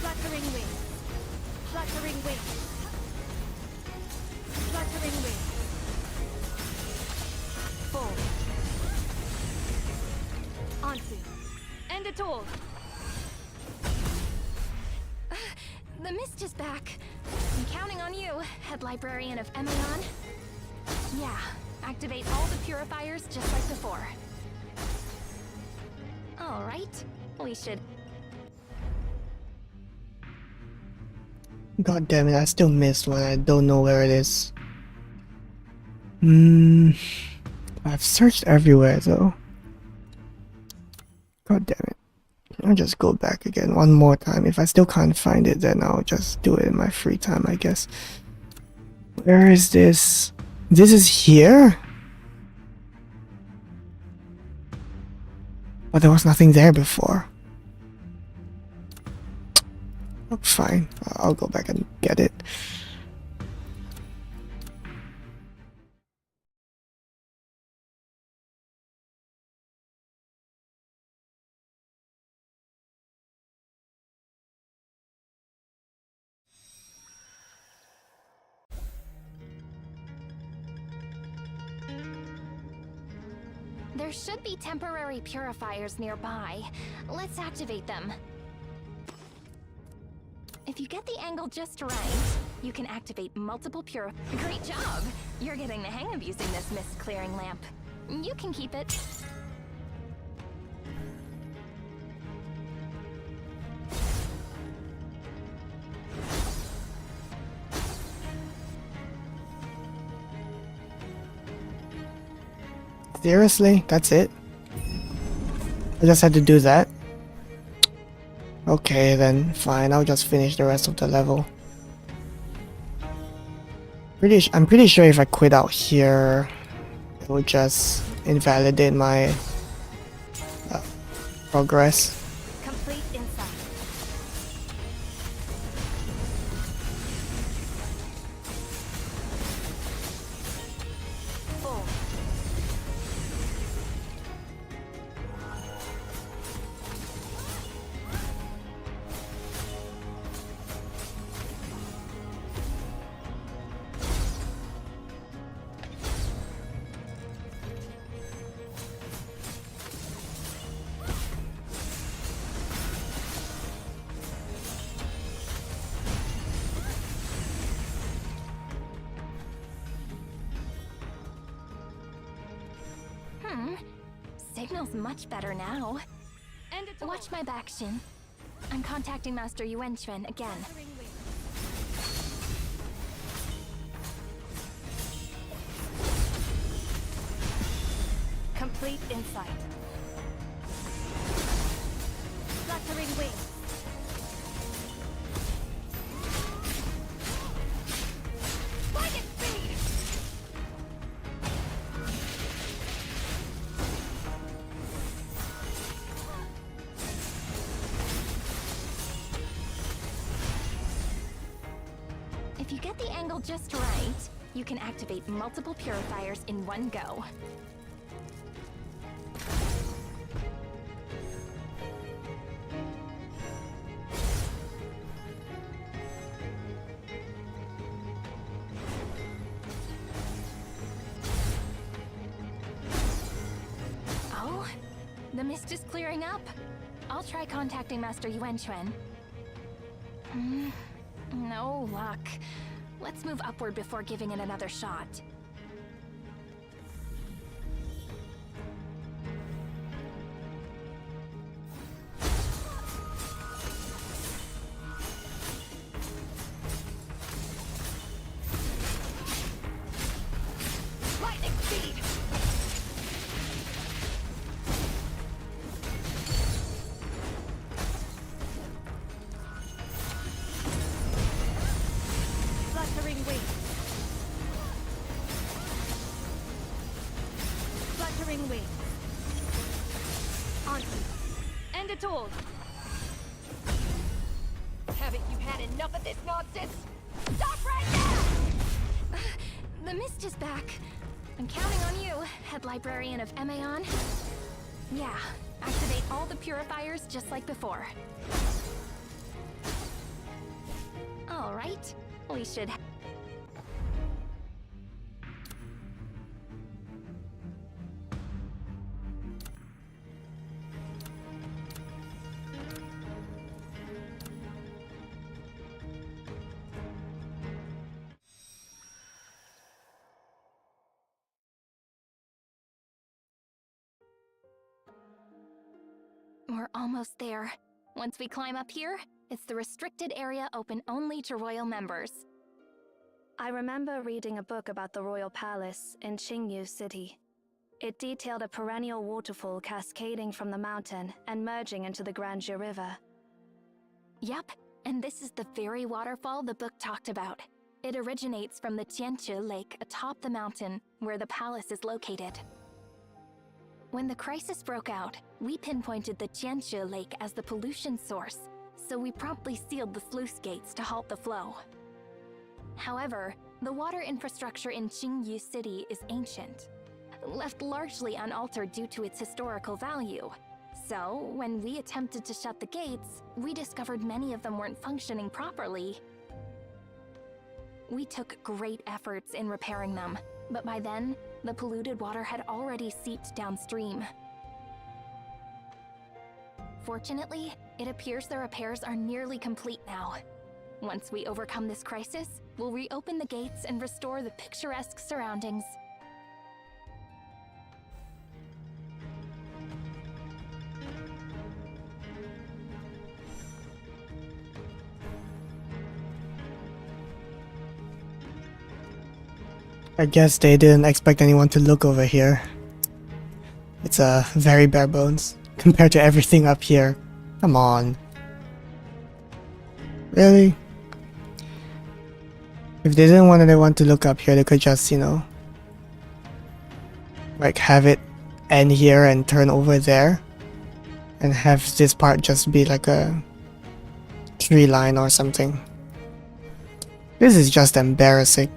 Fluttering wings. Fluttering wings. Fluttering wings. Fall. Ansu, end it all! The mist is back. I'm counting on you, head librarian of Emion. Yeah, activate all the purifiers just like before. All right, we should... God damn it, I still missed one. I don't know where it is. I've searched everywhere though. God damn it. I'll just go back again one more time. If I still can't find it, then I'll just do it in my free time, I guess. Where is this? This is here? But there was nothing there before. Oh, fine. I'll go back and get it. There should be temporary purifiers nearby. Let's activate them. If you get the angle just right, you can activate multiple Great job! You're getting the hang of using this mist-clearing lamp. You can keep it. Seriously? That's it? I just had to do that? Okay then, fine, I'll just finish the rest of the level. I'm pretty sure if I quit out here, it will just invalidate my progress. Complete insight. Full. signal's much better now. Watch my back, Shin. I'm contacting Master Yuan-Chuan again. Complete insight. Fluttering wings. Lightning speed! If you get the angle just right, you can activate multiple purifiers in one go. Oh, the mist is clearing up. I'll try contacting Master Yuan-Chuan. No luck. Let's move upward before giving it another shot. Lightning speed! Fluttering wings. Fluttering wings. On to end it all. Haven't you had enough of this nonsense? Stop right now! The mist is back. I'm counting on you, head librarian of Emaon. Yeah, activate all the purifiers just like before. All right, we should. We're almost there. Once we climb up here, it's the restricted area open only to royal members. I remember reading a book about the royal palace in Qingyu City. It detailed a perennial waterfall cascading from the mountain and merging into the Grandeur River. Yep, and this is the very waterfall the book talked about. It originates from the Tianchi Lake atop the mountain where the palace is located. When the crisis broke out, we pinpointed the Tianchi Lake as the pollution source, so we promptly sealed the sluice gates to halt the flow. However, the water infrastructure in Qingyu City is ancient, left largely unaltered due to its historical value. So, when we attempted to shut the gates, we discovered many of them weren't functioning properly. We took great efforts in repairing them, but by then, the polluted water had already seeped downstream. Fortunately, it appears the repairs are nearly complete now. Once we overcome this crisis, we'll reopen the gates and restore the picturesque surroundings. I guess they didn't expect anyone to look over here. It's very bare bones compared to everything up here. Come on. Really? If they didn't want anyone to look up here, they could just, you know, like have it end here and turn over there. And have this part just be like a tree line or something. This is just embarrassing.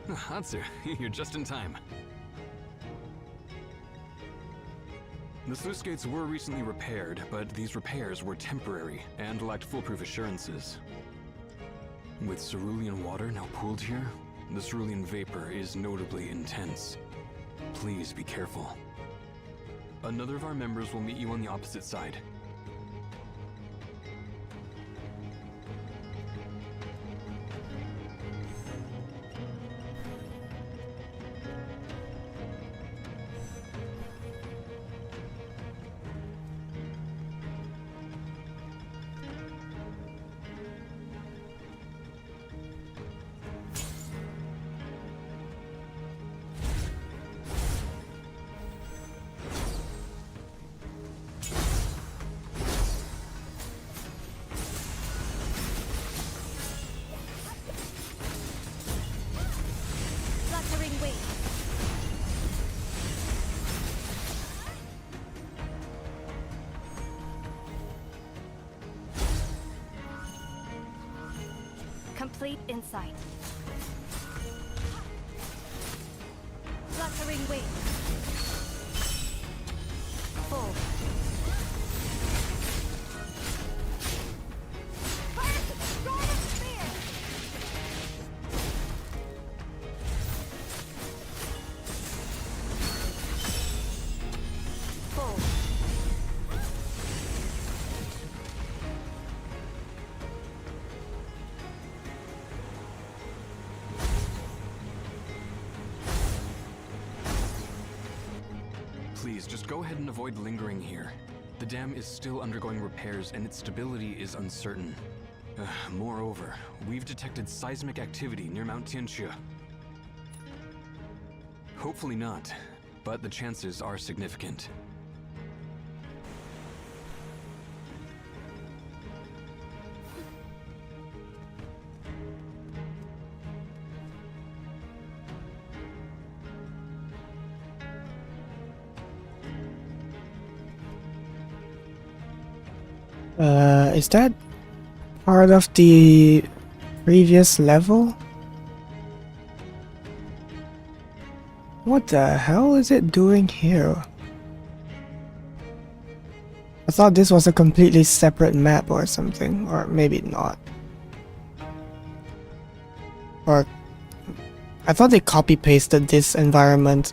Hatsu, you're just in time. The sluice gates were recently repaired, but these repairs were temporary and lacked foolproof assurances. With cerulean water now pooled here, the cerulean vapor is notably intense. Please be careful. Another of our members will meet you on the opposite side. complete in sight. Fluttering wing. Full. Full. Please, just go ahead and avoid lingering here. The dam is still undergoing repairs and its stability is uncertain. Moreover, we've detected seismic activity near Mount Tianxia. Hopefully not, but the chances are significant. Is that part of the previous level? What the hell is it doing here? I thought this was a completely separate map or something, or maybe not. Or I thought they copy-pasted this environment,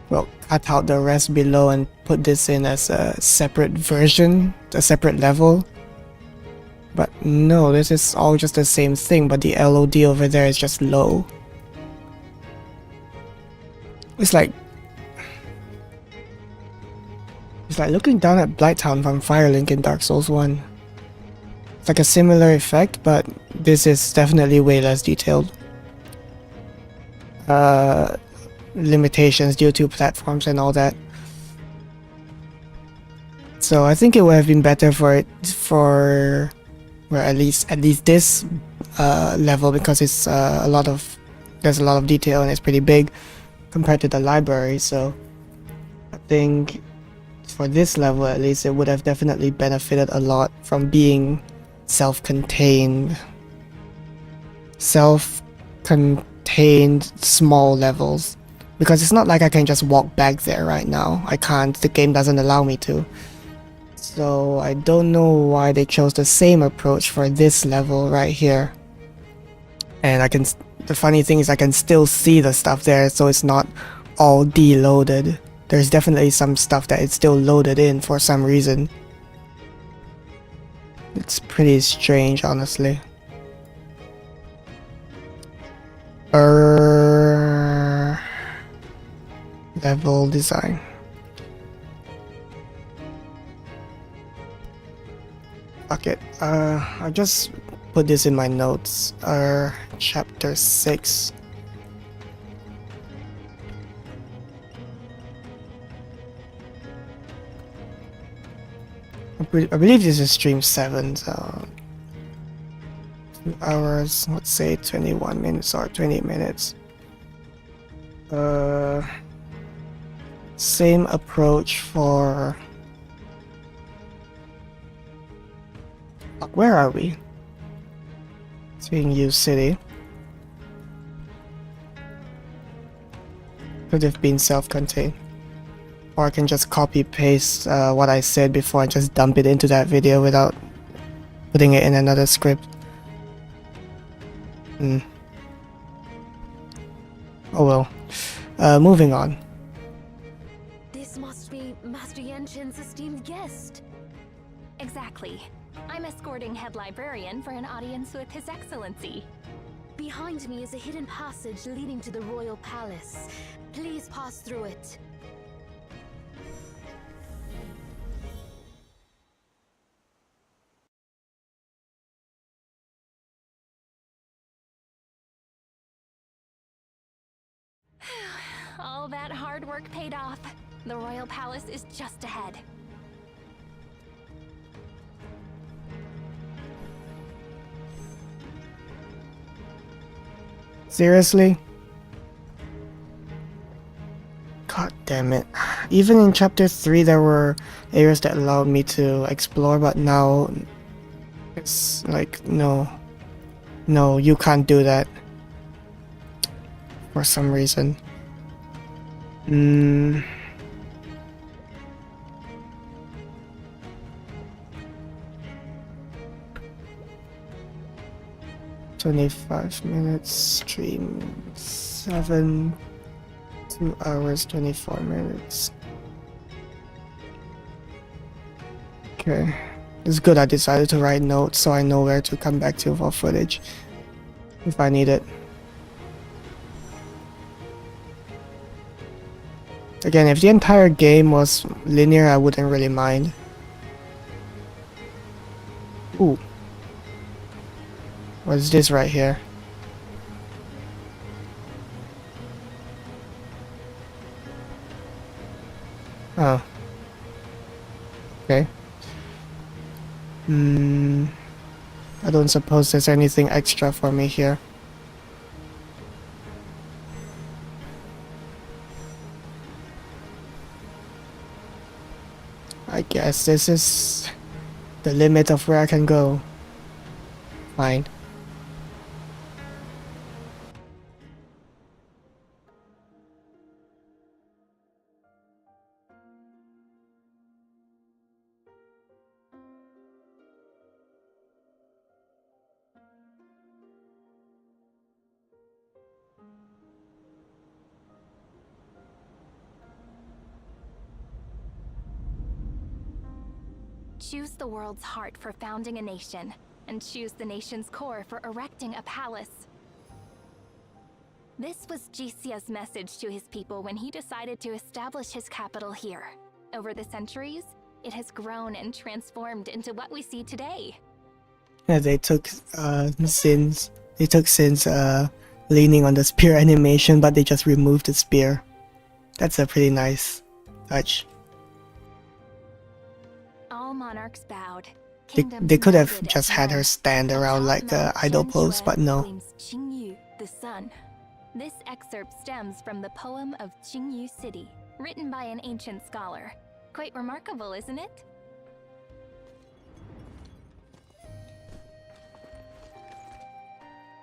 well, cut out the rest below and put this in as a separate version, a separate level. But no, this is all just the same thing, but the LOD over there is just low. It's like looking down at Blighttown from Firelink in Dark Souls 1. It's like a similar effect, but this is definitely way less detailed. Limitations due to platforms and all that. So I think it would have been better for well, at least this level, because it's there's a lot of detail and it's pretty big compared to the library. So I think for this level at least, it would have definitely benefited a lot from being self-contained small levels, because it's not like I can just walk back there right now. I can't, the game doesn't allow me to. So I don't know why they chose the same approach for this level right here. And the funny thing is I can still see the stuff there, so it's not all deloaded. There's definitely some stuff that it's still loaded in for some reason. It's pretty strange, honestly. Level design. Fuck it. I'll just put this in my notes. Chapter 6. I believe this is stream 7, so 2 hours, let's say 21 minutes or 20 minutes. Same approach for... Where are we? It's being used city. Could have been self-contained. Or I can just copy paste what I said before and just dump it into that video without putting it in another script. Oh well. Moving on. This must be Master Yanchin's esteemed guest. Exactly. I'm escorting Head Librarian for an audience with His Excellency. Behind me is a hidden passage leading to the Royal Palace. Please pass through it. All that hard work paid off. The Royal Palace is just ahead. Seriously? God damn it. Even in chapter 3 there were areas that allowed me to explore, but now it's like, no. No, you can't do that. For some reason. 25 minutes stream, 2 hours 24 minutes. Okay, it's good I decided to write notes so I know where to come back to for footage if I need it. Again, if the entire game was linear, I wouldn't really mind. Ooh. What's this right here? Oh. Okay. I don't suppose there's anything extra for me here. I guess this is the limit of where I can go. Fine. Choose the world's heart for founding a nation, and choose the nation's core for erecting a palace. This was Jisia's message to his people when he decided to establish his capital here. Over the centuries, it has grown and transformed into what we see today. Yeah, they took Sin's leaning on the spear animation, but they just removed the spear. That's a pretty nice touch. All monarchs bowed. They could have just had her stand around like a idol pose, but no. Qingyu, the sun. This excerpt stems from the poem of Qingyu City, written by an ancient scholar. Quite remarkable, isn't it?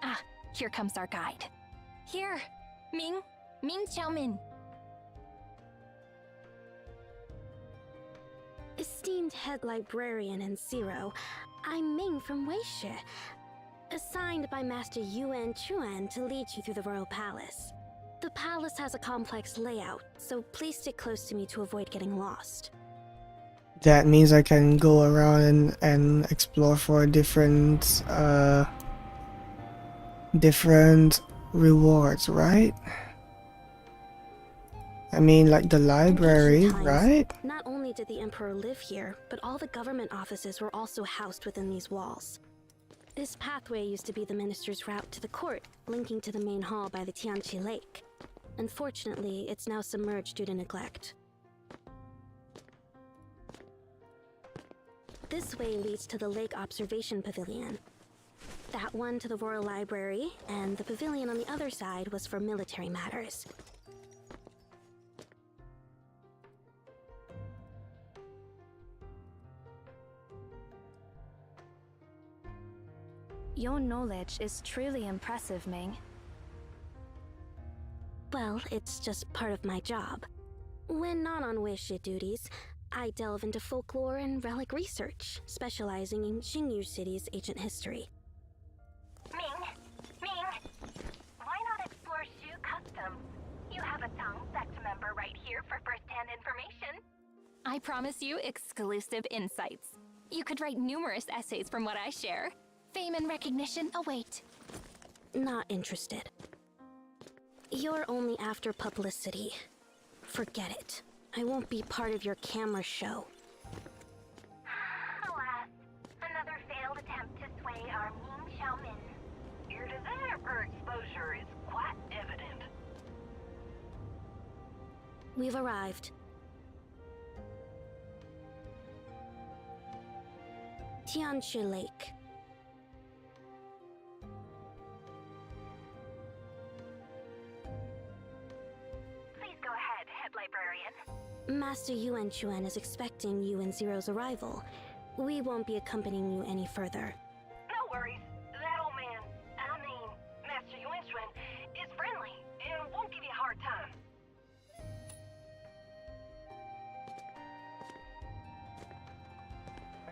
Ah, here comes our guide. Here, Ming Xiaomin. Esteemed head librarian and Zero, I'm Ming from Weixi, assigned by Master Yuan Chuan to lead you through the royal palace. The palace has a complex layout, so please stick close to me to avoid getting lost. That means I can go around and explore for different rewards, right? I mean, like the library, right? Not only did the Emperor live here, but all the government offices were also housed within these walls. This pathway used to be the minister's route to the court, linking to the main hall by the Tianqi Lake. Unfortunately, it's now submerged due to neglect. This way leads to the Lake Observation Pavilion. That one to the Royal Library, and the pavilion on the other side was for military matters. Your knowledge is truly impressive, Ming. Well, it's just part of my job. When not on Weixi duties, I delve into folklore and relic research, specializing in Xingyu City's ancient history. Ming, why not explore Shu customs? You have a Tang sect member right here for first-hand information. I promise you exclusive insights. You could write numerous essays from what I share. Fame and recognition await. Not interested. You're only after publicity. Forget it. I won't be part of your camera show. Alas, another failed attempt to sway our Ming Xiaomin. Your desire for exposure is quite evident. We've arrived. Tianqi Lake. Master Yuan Chuan is expecting you and Zero's arrival. We won't be accompanying you any further. No worries. That old man,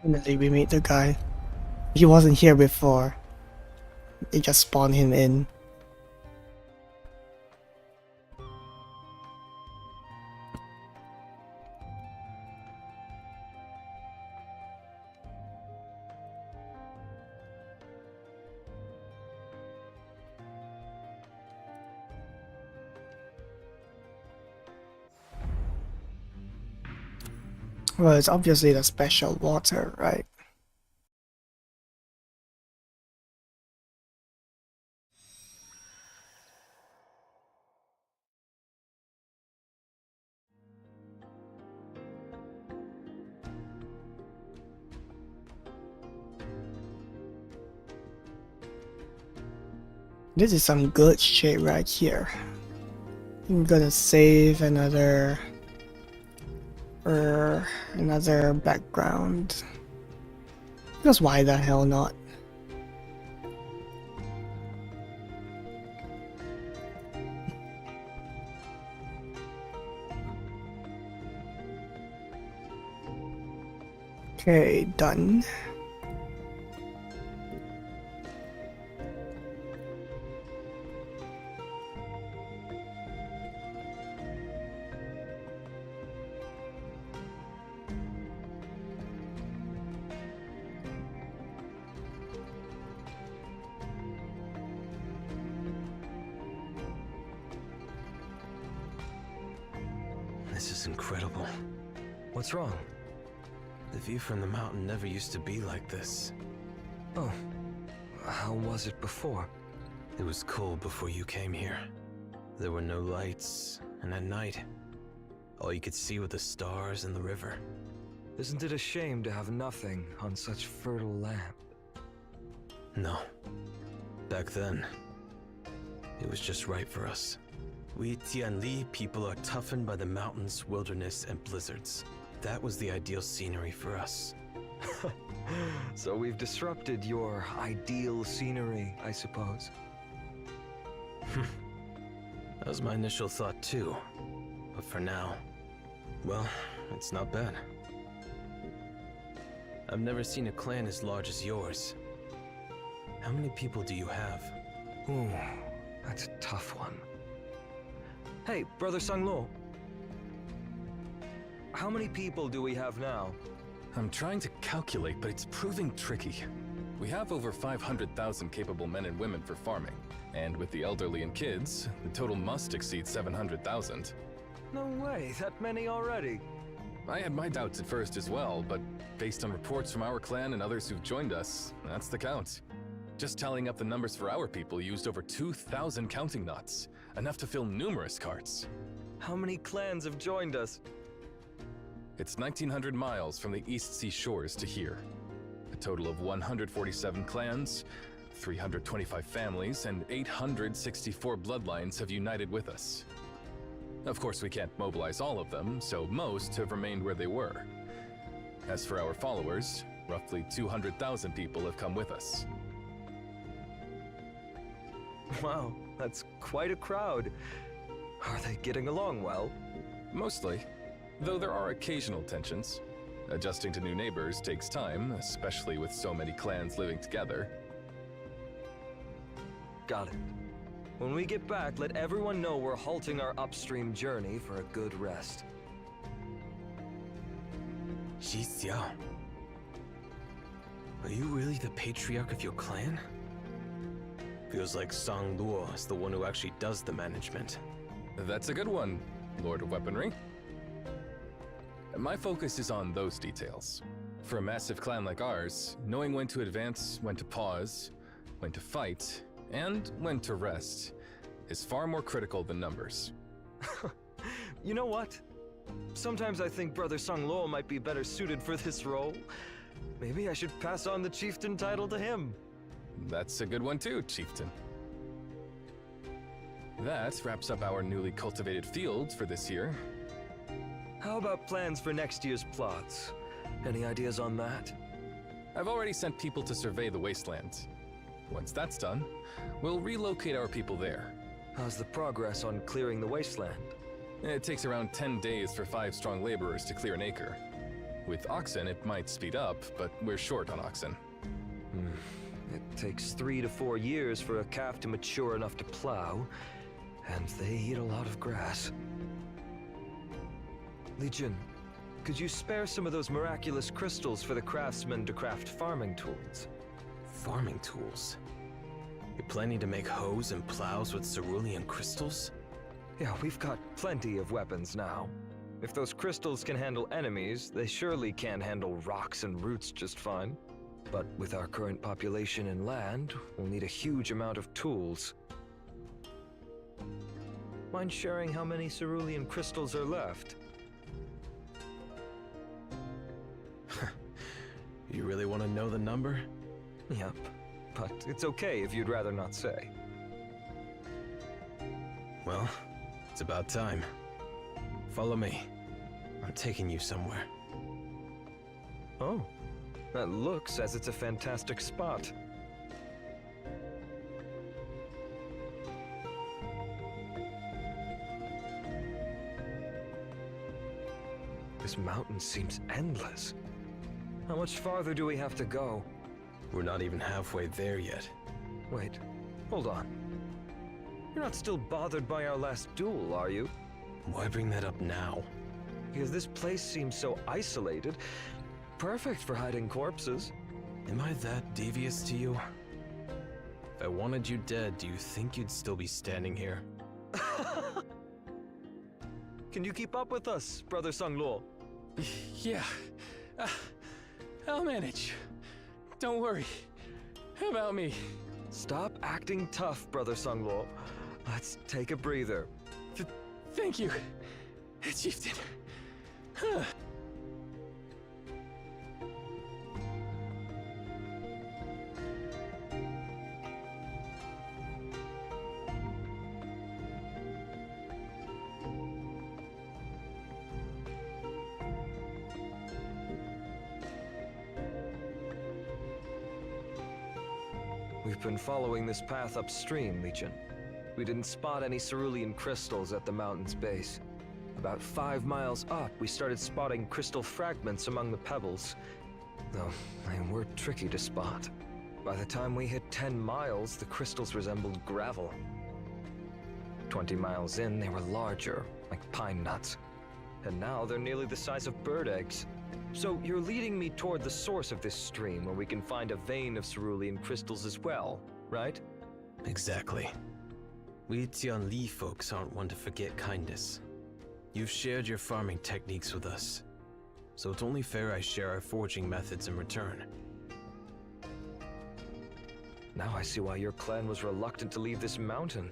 Finally, we meet the guy. He wasn't here before. They just spawned him in. Well, it's obviously the special water, right? This is some good shit right here. I'm gonna save another background. Because why the hell not? Okay, done. This is incredible. What's wrong? The view from the mountain never used to be like this. Oh, how was it before? It was cold before you came here. There were no lights, and at night, all you could see were the stars and the river. Isn't it a shame to have nothing on such fertile land? No. Back then, it was just right for us. We Tianli people are toughened by the mountains, wilderness, and blizzards. That was the ideal scenery for us. So we've disrupted your ideal scenery, I suppose. That was my initial thought too. But for now, well, it's not bad. I've never seen a clan as large as yours. How many people do you have? Ooh, that's a tough one. Hey, Brother Sanglo. How many people do we have now? I'm trying to calculate, but it's proving tricky. We have over 500,000 capable men and women for farming, and with the elderly and kids, the total must exceed 700,000. No way, that many already. I had my doubts at first as well, but based on reports from our clan and others who've joined us, that's the count. Just tallying up the numbers for our people used over 2,000 counting knots, enough to fill numerous carts. How many clans have joined us? It's 1,900 miles from the East Sea shores to here. A total of 147 clans, 325 families, and 864 bloodlines have united with us. Of course, we can't mobilize all of them, so most have remained where they were. As for our followers, roughly 200,000 people have come with us. Wow, that's quite a crowd. Are they getting along well? Mostly, though there are occasional tensions. Adjusting to new neighbors takes time, especially with so many clans living together. Got it. When we get back, let everyone know we're halting our upstream journey for a good rest. Ji Xiao. Are you really the patriarch of your clan? Feels like Sang Luo is the one who actually does the management. That's a good one, Lord of Weaponry. My focus is on those details. For a massive clan like ours, knowing when to advance, when to pause, when to fight, and when to rest is far more critical than numbers. You know what? Sometimes I think Brother Sanglo might be better suited for this role. Maybe I should pass on the chieftain title to him. That's a good one too, chieftain. That wraps up our newly cultivated fields for this year. How about plans for next year's plots? Any ideas on that? I've already sent people to survey the wasteland. Once that's done, we'll relocate our people there. How's the progress on clearing the wasteland? It takes around 10 days for 5 strong laborers to clear an acre. With oxen, it might speed up, but we're short on oxen. It takes 3 to 4 years for a calf to mature enough to plow, and they eat a lot of grass. Legion, could you spare some of those miraculous crystals for the craftsmen to craft farming tools? Farming tools? You're planning to make hoes and plows with cerulean crystals? Yeah, we've got plenty of weapons now. If those crystals can handle enemies, they surely can handle rocks and roots just fine. But with our current population and land, we'll need a huge amount of tools. Mind sharing how many cerulean crystals are left? You really want to know the number? Yep, but it's okay if you'd rather not say. Well, it's about time. Follow me. I'm taking you somewhere. Oh, that looks as it's a fantastic spot. This mountain seems endless. How much farther do we have to go? We're not even halfway there yet. Wait, hold on. You're not still bothered by our last duel, are you? Why bring that up now? Because this place seems so isolated. Perfect for hiding corpses. Am I that devious to you? If I wanted you dead, do you think you'd still be standing here? Can you keep up with us, Brother Sungluo? Yeah. I'll manage. Don't worry about me. Stop acting tough, Brother Sungluo. Let's take a breather. Thank you, Chieftain. Huh. We've been following this path upstream, Legion. We didn't spot any cerulean crystals at the mountain's base. About 5 miles up, we started spotting crystal fragments among the pebbles. Though, they were tricky to spot. By the time we hit 10 miles, the crystals resembled gravel. 20 miles in, they were larger, like pine nuts. And now they're nearly the size of bird eggs. So you're leading me toward the source of this stream where we can find a vein of cerulean crystals as well, right? Exactly. We Tianli folks aren't one to forget kindness. You've shared your farming techniques with us, so it's only fair I share our forging methods in return. Now I see why your clan was reluctant to leave this mountain.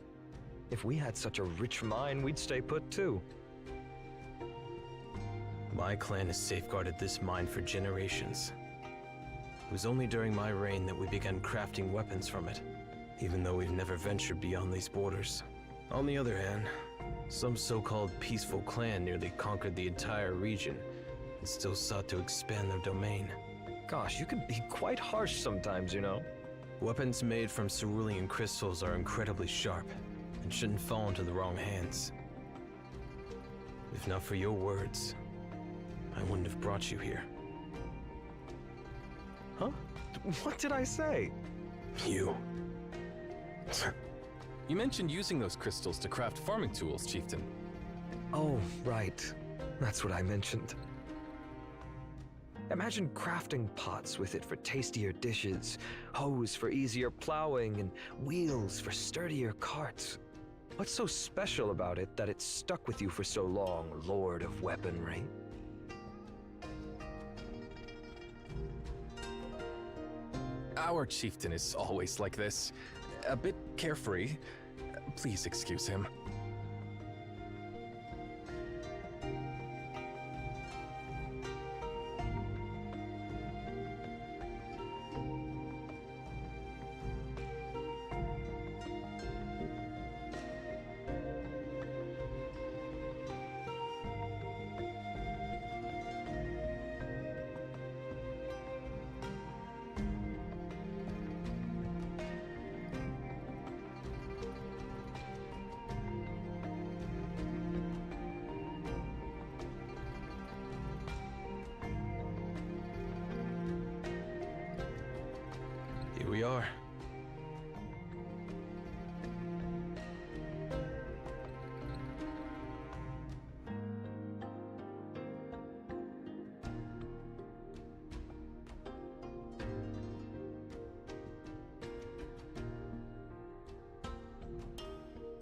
If we had such a rich mine, we'd stay put too. My clan has safeguarded this mine for generations. It was only during my reign that we began crafting weapons from it, even though we've never ventured beyond these borders. On the other hand, some so-called peaceful clan nearly conquered the entire region and still sought to expand their domain. Gosh, you can be quite harsh sometimes, you know. Weapons made from cerulean crystals are incredibly sharp and shouldn't fall into the wrong hands. If not for your words, I wouldn't have brought you here. Huh? What did I say? You. You mentioned using those crystals to craft farming tools, Chieftain. Oh, right. That's what I mentioned. Imagine crafting pots with it for tastier dishes, hoes for easier plowing, and wheels for sturdier carts. What's so special about it that it's stuck with you for so long, Lord of Weaponry? Our chieftain is always like this. A bit carefree. Please excuse him.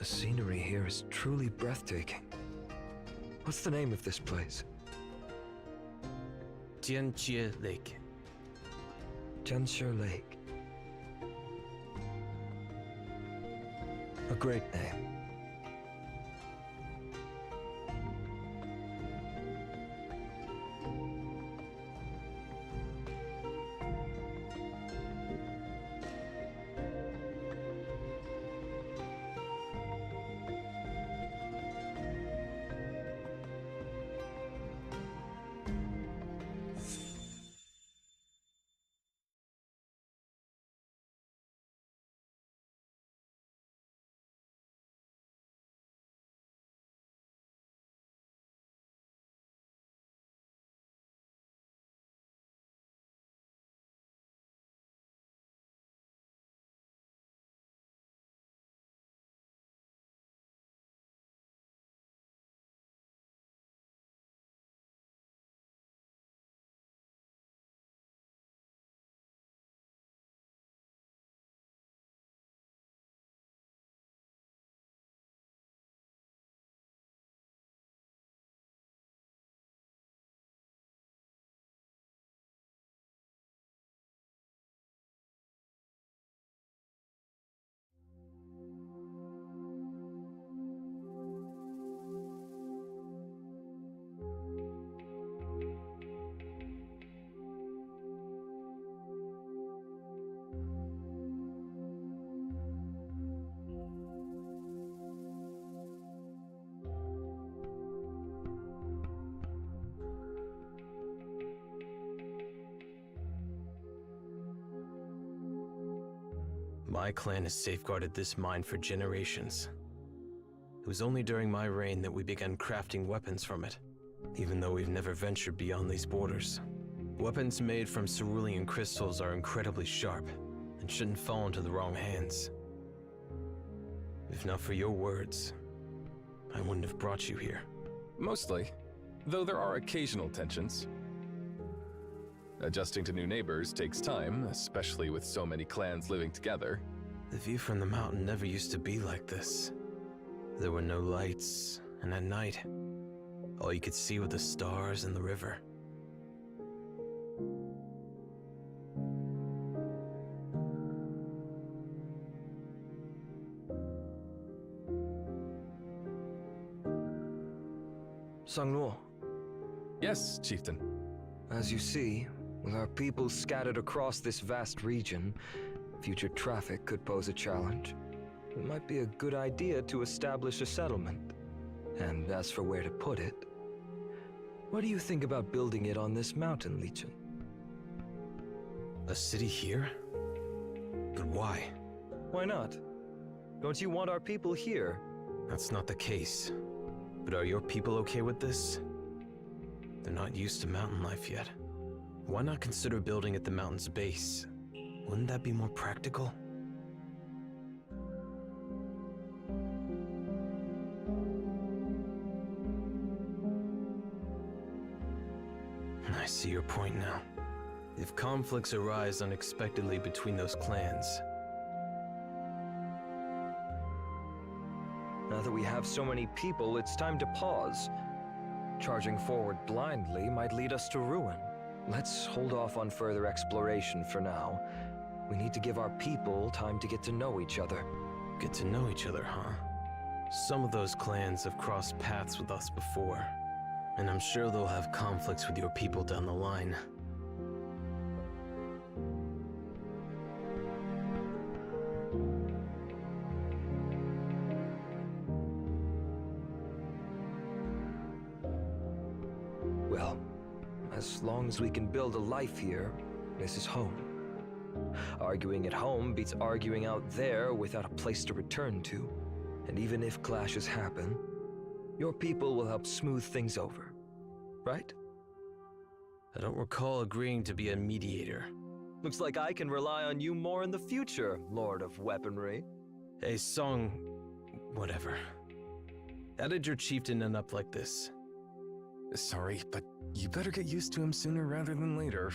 The scenery here is truly breathtaking. What's the name of this place? Jianjie Lake. Jianxie Lake. A great name. My clan has safeguarded this mine for generations. It was only during my reign that we began crafting weapons from it, even though we've never ventured beyond these borders. Weapons made from cerulean crystals are incredibly sharp and shouldn't fall into the wrong hands. If not for your words, I wouldn't have brought you here. Mostly, though there are occasional tensions. Adjusting to new neighbors takes time, especially with so many clans living together. The view from the mountain never used to be like this. There were no lights, and at night, all you could see were the stars and the river. Sangluo. Yes, Chieftain. As you see, with our people scattered across this vast region, future traffic could pose a challenge. It might be a good idea to establish a settlement. And as for where to put it, what do you think about building it on this mountain, Legion? A city here? But why? Why not? Don't you want our people here? That's not the case. But are your people okay with this? They're not used to mountain life yet. Why not consider building at the mountain's base? Wouldn't that be more practical? I see your point now. If conflicts arise unexpectedly between those clans... Now that we have so many people, it's time to pause. Charging forward blindly might lead us to ruin. Let's hold off on further exploration for now. We need to give our people time to get to know each other. Get to know each other, huh? Some of those clans have crossed paths with us before, and I'm sure they'll have conflicts with your people down the line. Well, as long as we can build a life here, this is home. Arguing at home beats arguing out there without a place to return to. And even if clashes happen, your people will help smooth things over, right? I don't recall agreeing to be a mediator. Looks like I can rely on you more in the future, Lord of Weaponry. Hey, Song... whatever. How did your chieftain end up like this? Sorry, but you better get used to him sooner rather than later.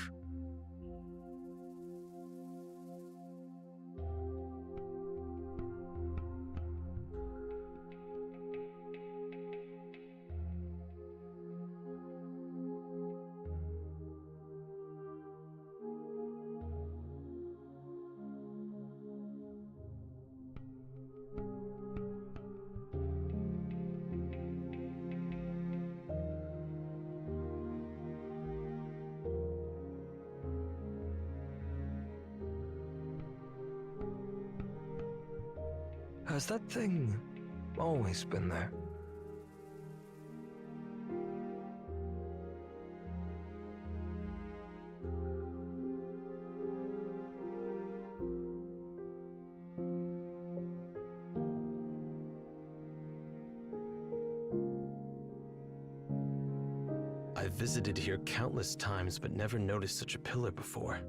Has that thing always been there? I've visited here countless times, but never noticed such a pillar before.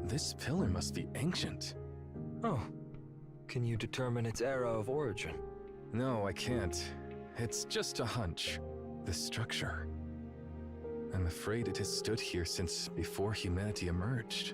This pillar must be ancient. Oh. Can you determine its era of origin? No, I can't. It's just a hunch. The structure. I'm afraid it has stood here since before humanity emerged.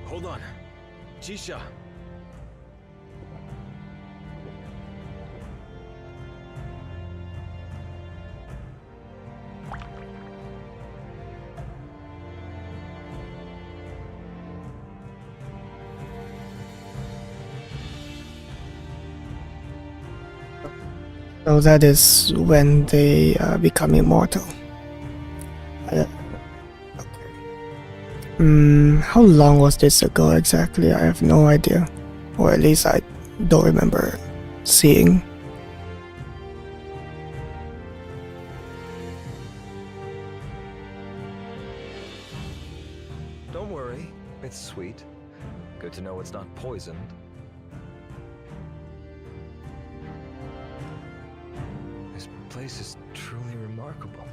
Hold on. Jisha. So that is when they become immortal. How long was this ago exactly? I have no idea. Or at least I don't remember seeing. Don't worry, it's sweet. Good to know it's not poisoned. This place is truly remarkable.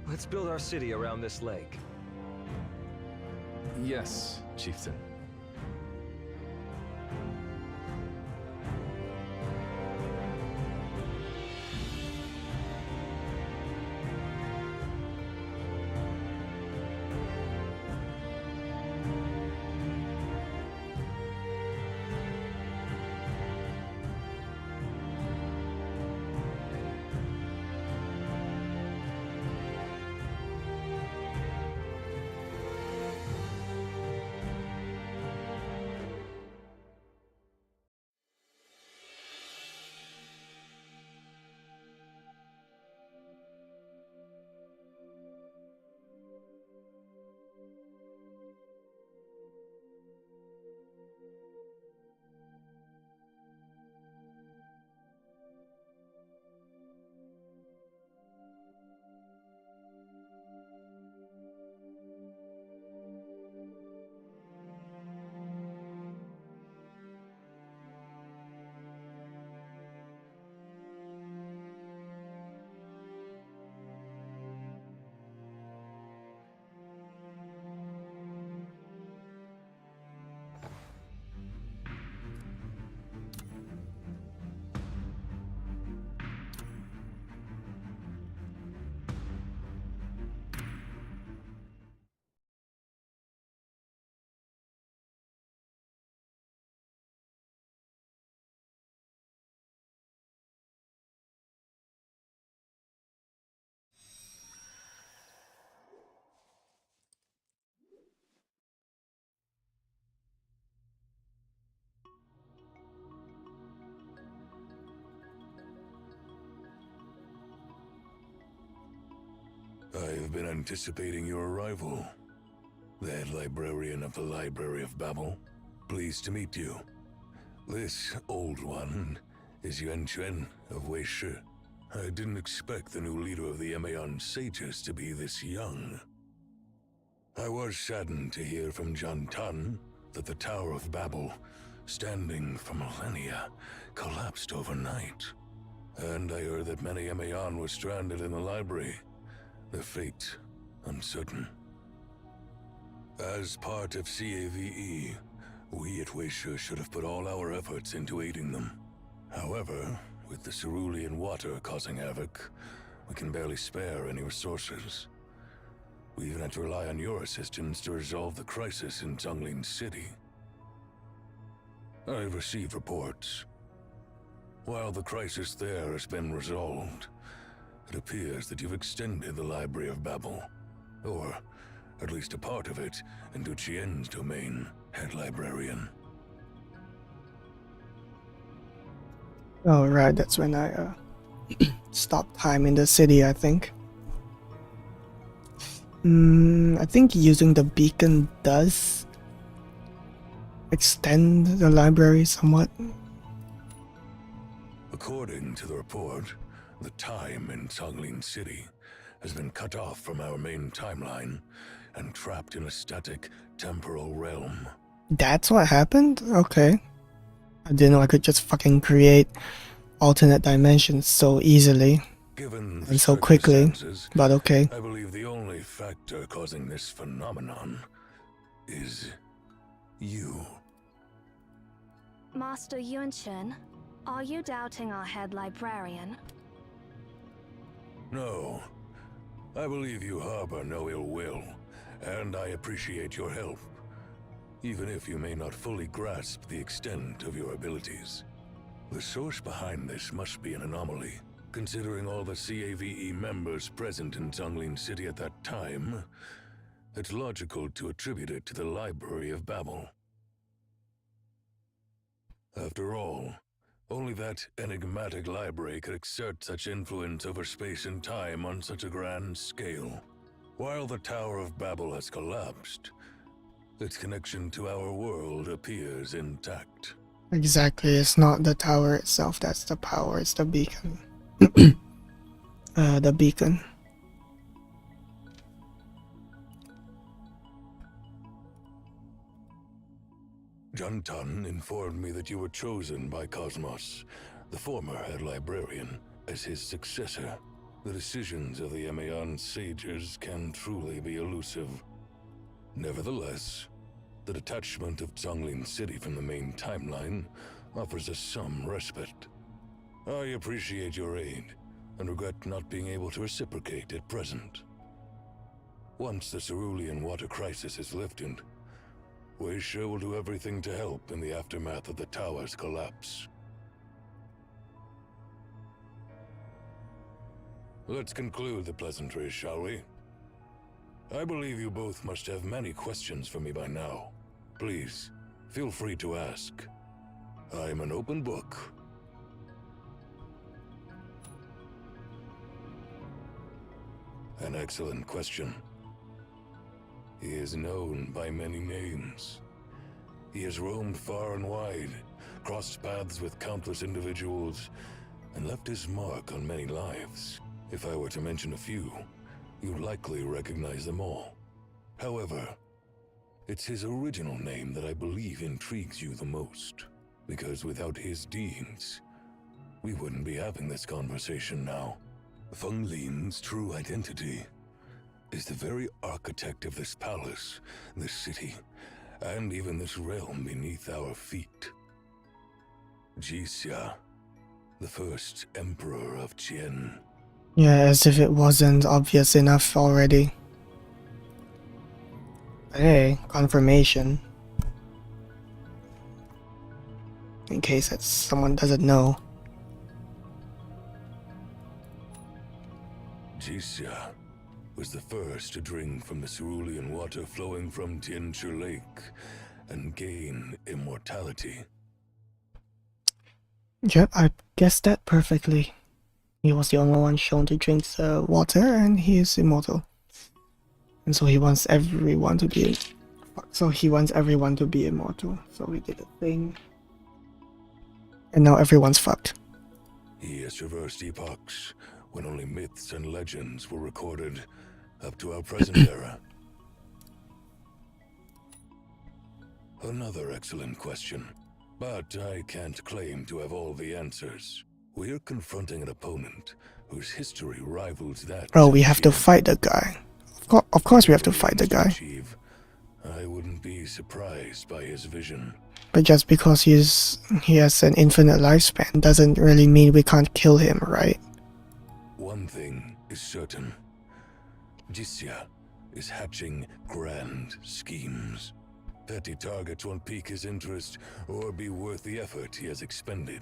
Let's build our city around this lake. Yes, Chieftain. I have been anticipating your arrival. The head librarian of the Library of Babel. Pleased to meet you. This old one is Yuan Chuan of Wei Shi. I didn't expect the new leader of the Emaon sages to be this young. I was saddened to hear from Jantan that the Tower of Babel, standing for millennia, collapsed overnight. And I heard that many Emaon were stranded in the library, their fate uncertain. As part of CAVE, we at Weisha should have put all our efforts into aiding them. However, with the cerulean water causing havoc, we can barely spare any resources. We even had to rely on your assistance to resolve the crisis in Zhonglin City. I've received reports. While the crisis there has been resolved, it appears that you've extended the Library of Babel, or at least a part of it, into Qian's domain, head librarian. Oh, right, that's when I stopped time in the city, I think. I think using the beacon does extend the library somewhat. According to the report, the time in Zhonglin City has been cut off from our main timeline and trapped in a static temporal realm. That's what happened? Okay. I didn't know I could just fucking create alternate dimensions so easily Given and so quickly, but okay. I believe the only factor causing this phenomenon is you. Master Yuanchen, are you doubting our head librarian? No. I believe you harbor no ill will, and I appreciate your help, even if you may not fully grasp the extent of your abilities. The source behind this must be an anomaly. Considering all the CAVE members present in Zhonglin City at that time, it's logical to attribute it to the Library of Babel. After all, only that enigmatic library could exert such influence over space and time on such a grand scale. While the Tower of Babel has collapsed, its connection to our world appears intact. Exactly, it's not the tower itself that's the power, it's the beacon. The beacon. Jantan informed me that you were chosen by Cosmos, the former head librarian, as his successor. The decisions of the Emaon sages can truly be elusive. Nevertheless, the detachment of Zhonglin City from the main timeline offers us some respite. I appreciate your aid, and regret not being able to reciprocate at present. Once the cerulean water crisis is lifted, Weisha will do everything to help in the aftermath of the tower's collapse. Let's conclude the pleasantries, shall we? I believe you both must have many questions for me by now. Please, feel free to ask. I'm an open book. An excellent question. He is known by many names. He has roamed far and wide, crossed paths with countless individuals, and left his mark on many lives. If I were to mention a few, you'd likely recognize them all. However, it's his original name that I believe intrigues you the most, because without his deeds, we wouldn't be having this conversation now. Feng Lin's true identity is the very architect of this palace, this city, and even this realm beneath our feet. Jixia, the first emperor of Qian. Yeah, as if it wasn't obvious enough already. Hey, confirmation. In case that someone doesn't know. Jixia was the first to drink from the cerulean water flowing from Tianchi Lake and gain immortality. Yep, I guessed that perfectly. He was the only one shown to drink the water, and he is immortal. And so he wants everyone to be immortal. So we did a thing. And now everyone's fucked. He has traversed epochs when only myths and legends were recorded, up to our present era. Another excellent question, but I can't claim to have all the answers. We're confronting an opponent whose history rivals that. Oh, we have to fight the guy. Of course we have to fight the guy. I wouldn't be surprised by his vision. But just because he has an infinite lifespan doesn't really mean we can't kill him, right? One thing is certain. Jisya is hatching grand schemes. Petty targets won't pique his interest or be worth the effort he has expended.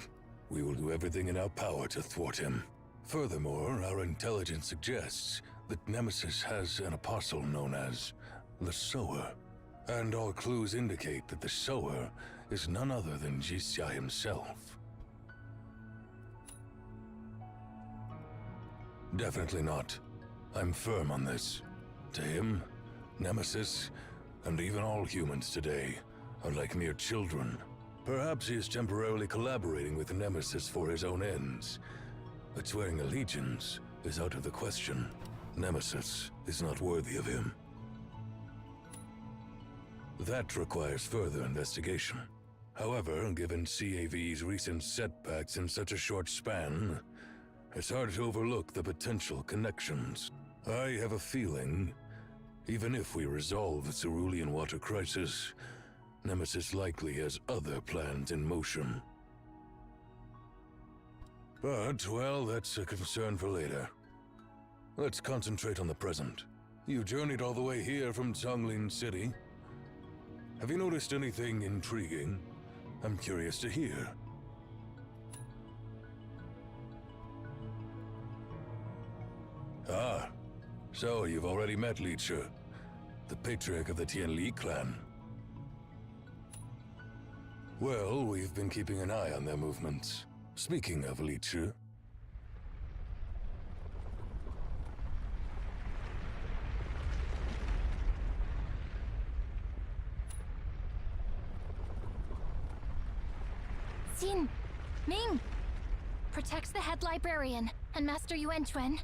We will do everything in our power to thwart him. Furthermore, our intelligence suggests that Nemesis has an apostle known as the Sower. And all clues indicate that the Sower is none other than Jisya himself. Definitely not. I'm firm on this. To him, Nemesis, and even all humans today, are like mere children. Perhaps he is temporarily collaborating with Nemesis for his own ends, but swearing allegiance is out of the question. Nemesis is not worthy of him. That requires further investigation. However, given CAV's recent setbacks in such a short span, it's hard to overlook the potential connections. I have a feeling, even if we resolve the Cerulean water crisis, Nemesis likely has other plans in motion. But, well, that's a concern for later. Let's concentrate on the present. You journeyed all the way here from Songlin City. Have you noticed anything intriguing? I'm curious to hear. Ah, so you've already met Li Chi, the patriarch of the Tianli clan. Well, we've been keeping an eye on their movements. Speaking of Li Chi, Xin, Ming, protect the head librarian and Master Yuan Chuan.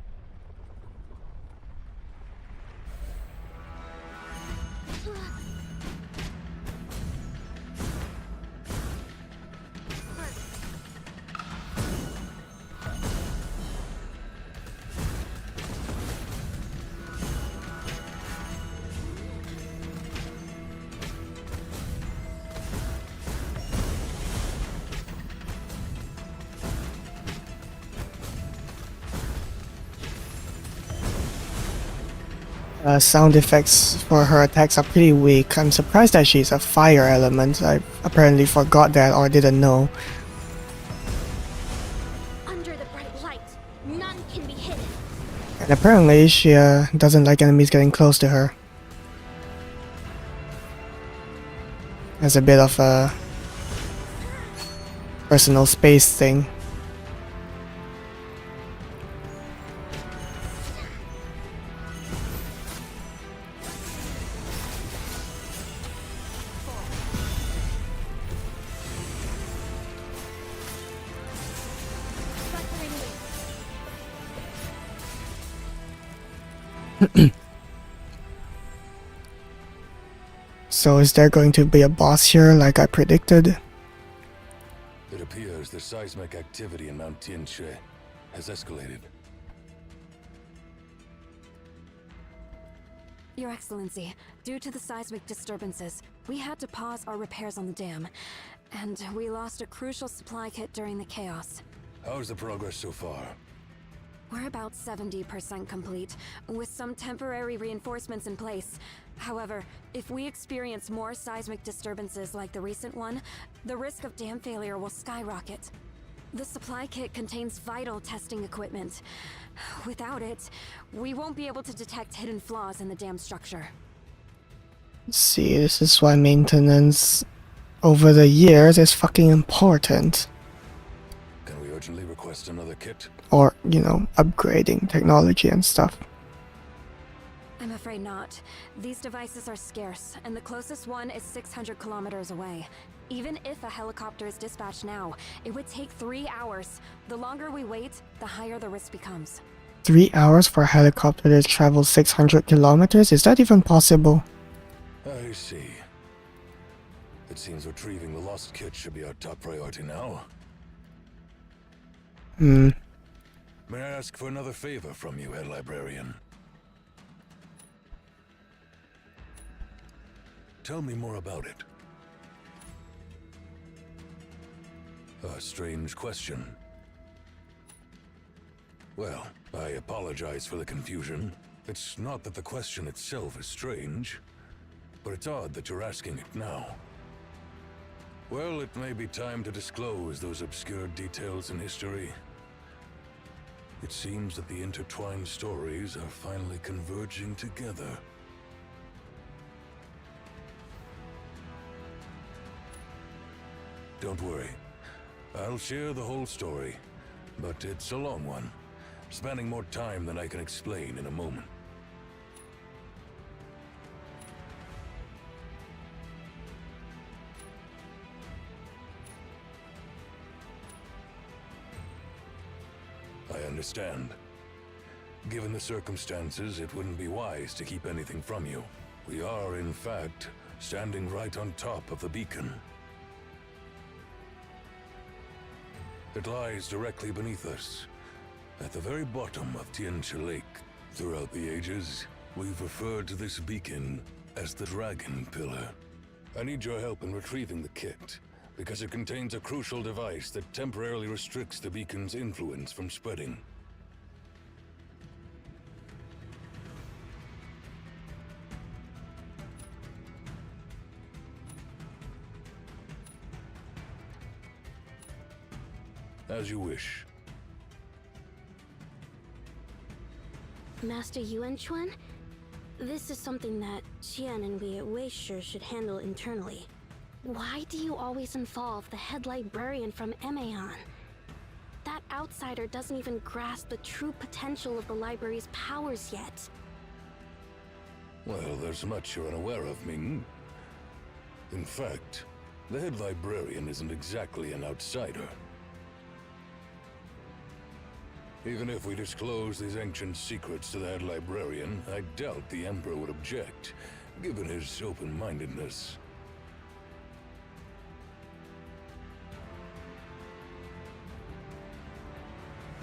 Sound effects for her attacks are pretty weak. I'm surprised that she's a fire element. I apparently forgot that or didn't know. Under the bright light, none can be hidden. And apparently she doesn't like enemies getting close to her. As a bit of a personal space thing. So is there going to be a boss here like I predicted? it appears the seismic activity in Mount Tianche has escalated. Your Excellency, due to the seismic disturbances, we had to pause our repairs on the dam, and we lost a crucial supply kit during the chaos. How's the progress so far? We're about 70% complete, with some temporary reinforcements in place. However, if we experience more seismic disturbances like the recent one, the risk of dam failure will skyrocket. The supply kit contains vital testing equipment. Without it, we won't be able to detect hidden flaws in the dam structure. See, this is why maintenance over the years is fucking important. Can we urgently request another kit? Or, you know, upgrading technology and stuff. I'm afraid afraid not. These devices are scarce, and the closest one is 600 kilometers away. Even if a helicopter is dispatched now, it would take 3 hours. The longer we wait, the higher the risk becomes. 3 hours for a helicopter to travel 600 kilometers? Is that even possible? I see. It seems retrieving the lost kit should be our top priority now. May I ask for another favor from you, Head Librarian? Tell me more about it. A strange question. Well, I apologize for the confusion. It's not that the question itself is strange, but it's odd that you're asking it now. Well, it may be time to disclose those obscure details in history. It seems that the intertwined stories are finally converging together. Don't worry. I'll share the whole story, but it's a long one, spanning more time than I can explain in a moment. I understand. Given the circumstances, it wouldn't be wise to keep anything from you. We are, in fact, standing right on top of the beacon. It lies directly beneath us, at the very bottom of Tianchi Lake. Throughout the ages, we've referred to this beacon as the Dragon Pillar. I need your help in retrieving the kit, because it contains a crucial device that temporarily restricts the beacon's influence from spreading. As you wish. Master Yuan Chuan? This is something that Qian and we at Weisha should handle internally. Why do you always involve the head librarian from Emaon? That outsider doesn't even grasp the true potential of the library's powers yet. Well, there's much you're unaware of, Ming. In fact, the head librarian isn't exactly an outsider. Even if we disclose these ancient secrets to the head librarian, I doubt the Emperor would object, given his open-mindedness.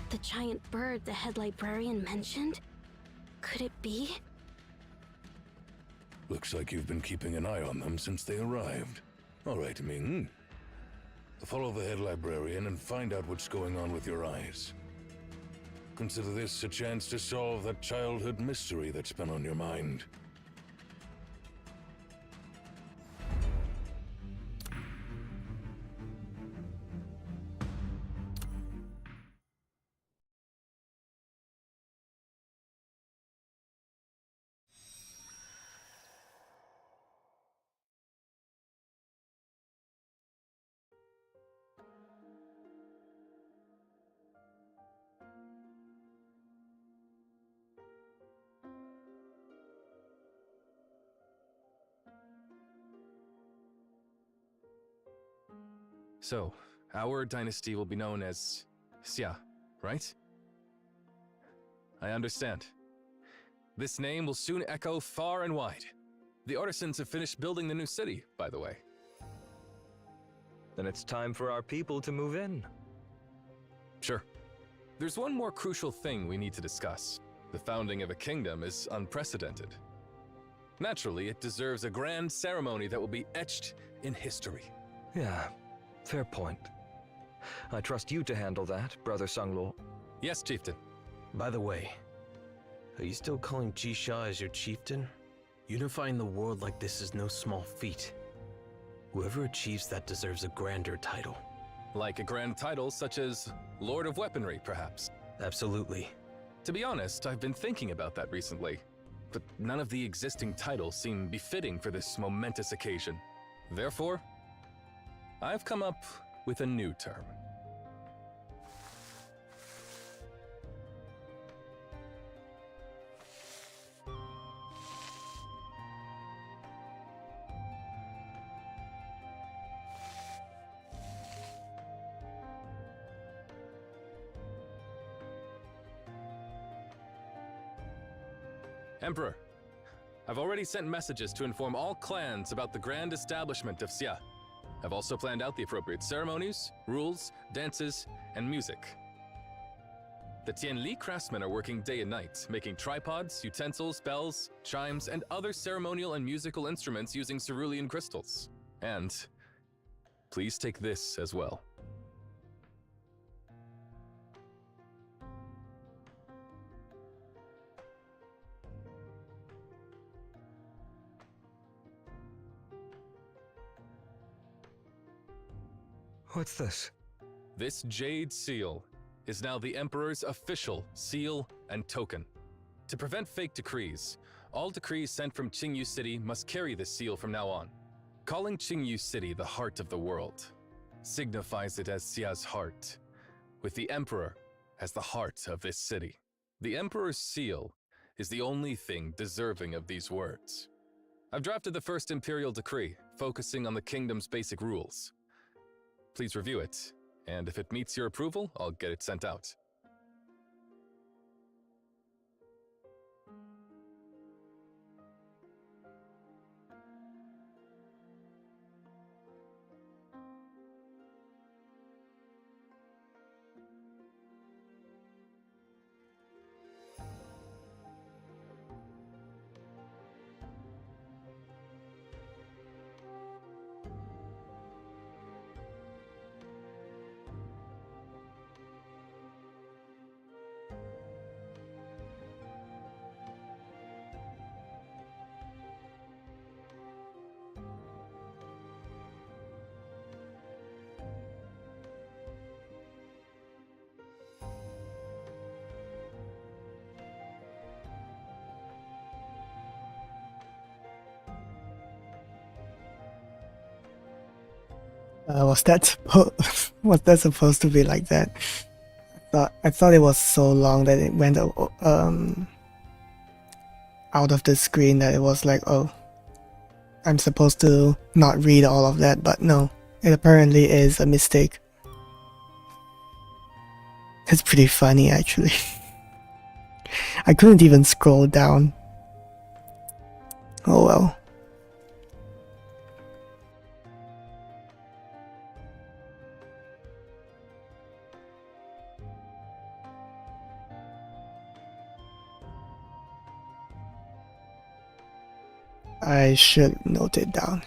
The giant bird the head librarian mentioned? Could it be? Looks like you've been keeping an eye on them since they arrived. All right, Ming. Follow the head librarian and find out what's going on with your eyes. Consider this a chance to solve that childhood mystery that's been on your mind. So, our dynasty will be known as Xia, right? I understand. This name will soon echo far and wide. The artisans have finished building the new city, by the way. Then it's time for our people to move in. Sure. There's one more crucial thing we need to discuss. The founding of a kingdom is unprecedented. Naturally, it deserves a grand ceremony that will be etched in history. Yeah, fair point. I trust you to handle that, Brother Sunglo. Yes, Chieftain. By the way, are you still calling Jisha as your chieftain? Unifying the world like this is no small feat. Whoever achieves that deserves a grander title. Like a grand title such as Lord of Weaponry, perhaps? Absolutely. To be honest, I've been thinking about that recently, but none of the existing titles seem befitting for this momentous occasion. Therefore, I've come up with a new term. Emperor, I've already sent messages to inform all clans about the grand establishment of Xia. I've also planned out the appropriate ceremonies, rules, dances, and music. The Tianli craftsmen are working day and night, making tripods, utensils, bells, chimes, and other ceremonial and musical instruments using cerulean crystals. And please take this as well. What's this? This jade seal is now the Emperor's official seal and token. To prevent fake decrees, all decrees sent from Qingyu City must carry this seal from now on. Calling Qingyu City the heart of the world signifies it as Xia's heart, with the Emperor as the heart of this city. The Emperor's seal is the only thing deserving of these words. I've drafted the first Imperial Decree, focusing on the kingdom's basic rules. Please review it, and if it meets your approval, I'll get it sent out. Was that supposed to be like that? I thought it was so long that it went out of the screen that it was like, oh, I'm supposed to not read all of that, but no, it apparently is a mistake. It's pretty funny actually. I couldn't even scroll down. Oh well. I should note it down.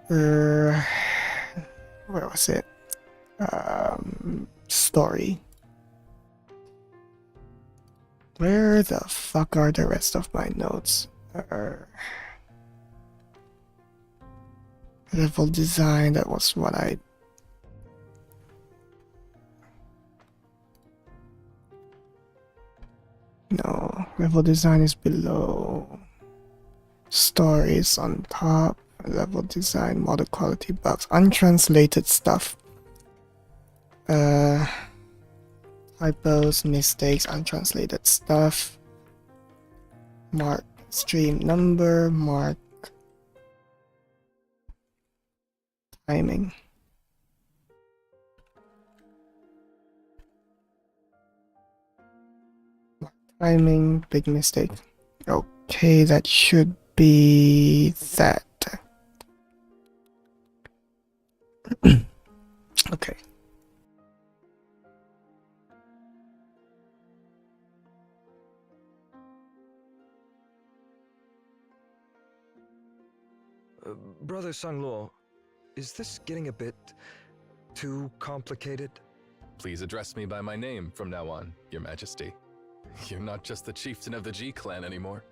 Where was it? Story. Where the fuck are the rest of my notes? Level design, that was what I... No, level design is below. Stories on top, level design, model quality bugs, untranslated stuff. Typos, mistakes, untranslated stuff. Mark stream number, mark timing. Mark timing, big mistake. Okay, that should be that. Okay. Brother Sangluo, is this getting a bit too complicated? Please address me by my name from now on, Your Majesty. You're not just the chieftain of the G clan anymore.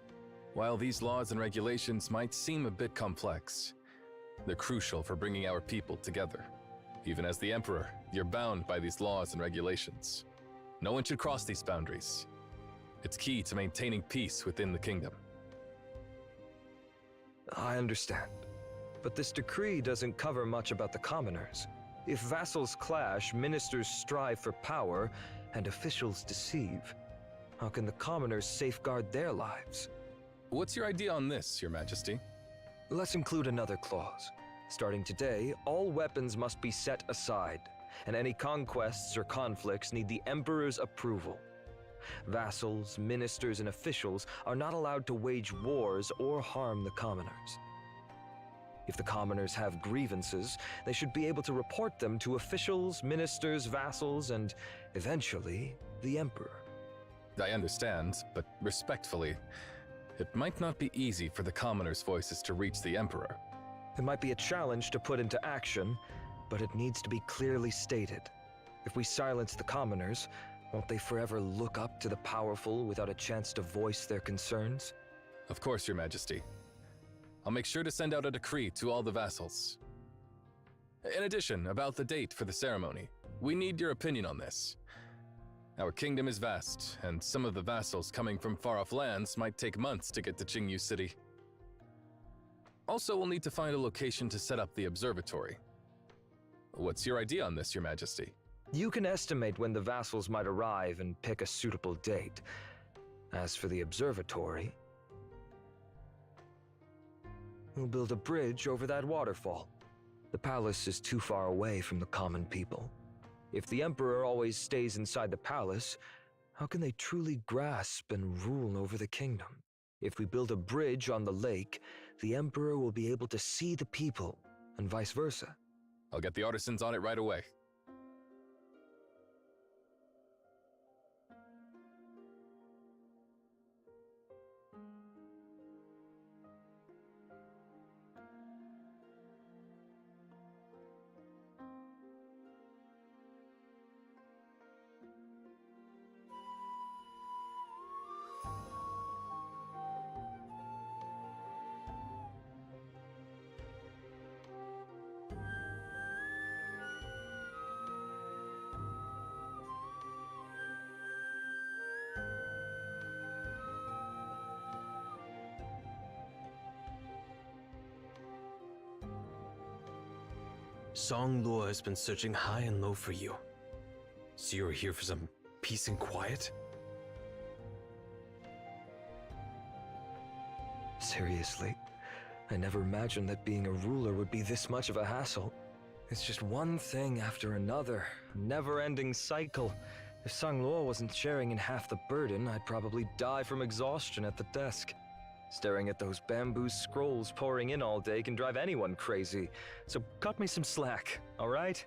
While these laws and regulations might seem a bit complex, they're crucial for bringing our people together. Even as the Emperor, you're bound by these laws and regulations. No one should cross these boundaries. It's key to maintaining peace within the kingdom. I understand. But this decree doesn't cover much about the commoners. If vassals clash, ministers strive for power, and officials deceive, how can the commoners safeguard their lives? What's your idea on this, Your Majesty? Let's include another clause. Starting today, all weapons must be set aside, and any conquests or conflicts need the Emperor's approval. Vassals, ministers, and officials are not allowed to wage wars or harm the commoners. If the commoners have grievances, they should be able to report them to officials, ministers, vassals, and eventually, the emperor. I understand, but respectfully, it might not be easy for the commoners' voices to reach the emperor. It might be a challenge to put into action, but it needs to be clearly stated. If we silence the commoners, won't they forever look up to the powerful without a chance to voice their concerns? Of course, Your Majesty. I'll make sure to send out a decree to all the vassals. In addition, about the date for the ceremony, we need your opinion on this. Our kingdom is vast, and some of the vassals coming from far-off lands might take months to get to Qingyu City. Also, we'll need to find a location to set up the observatory. What's your idea on this, Your Majesty? You can estimate when the vassals might arrive and pick a suitable date. As for the observatory, we'll build a bridge over that waterfall. The palace is too far away from the common people. If the emperor always stays inside the palace, how can they truly grasp and rule over the kingdom? If we build a bridge on the lake, the emperor will be able to see the people, and vice versa. I'll get the artisans on it right away. Song Luo has been searching high and low for you. So you're here for some peace and quiet? Seriously, I never imagined that being a ruler would be this much of a hassle. It's just one thing after another, a never-ending cycle. If Sang Luo wasn't sharing in half the burden, I'd probably die from exhaustion at the desk. Staring at those bamboo scrolls pouring in all day can drive anyone crazy, so cut me some slack, all right?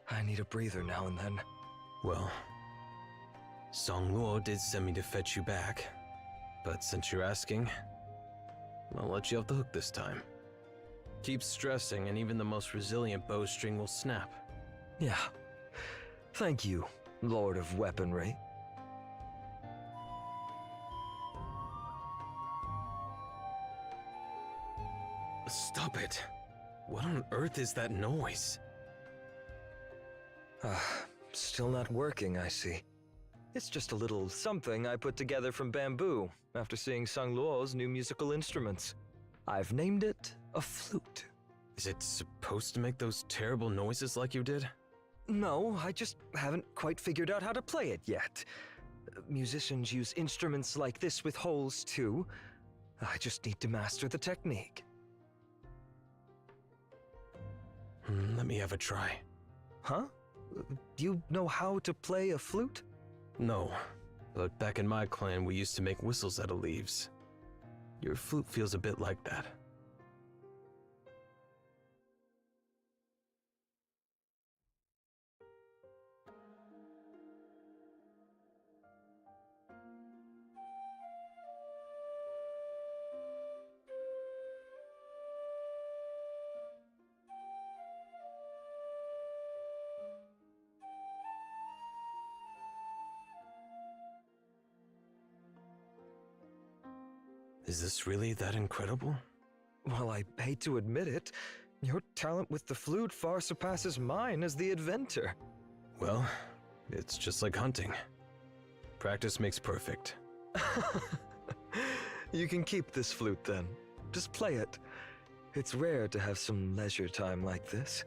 I need a breather now and then. Well, Song Luo did send me to fetch you back, but since you're asking, I'll let you off the hook this time. Keep stressing and even the most resilient bowstring will snap. Yeah. Thank you, Lord of Weaponry. Stop it. What on earth is that noise? Still not working, I see. It's just a little something I put together from bamboo after seeing Sang Luo's new musical instruments. I've named it a flute. Is it supposed to make those terrible noises like you did? No, I just haven't quite figured out how to play it yet. Musicians use instruments like this with holes too. I just need to master the technique. Let me have a try. Huh? Do you know how to play a flute? No, but back in my clan we used to make whistles out of leaves. Your flute feels a bit like that. Is this really that incredible? Well, I hate to admit it. Your talent with the flute far surpasses mine as the inventor. Well, it's just like hunting. Practice makes perfect. You can keep this flute then. Just play it. It's rare to have some leisure time like this.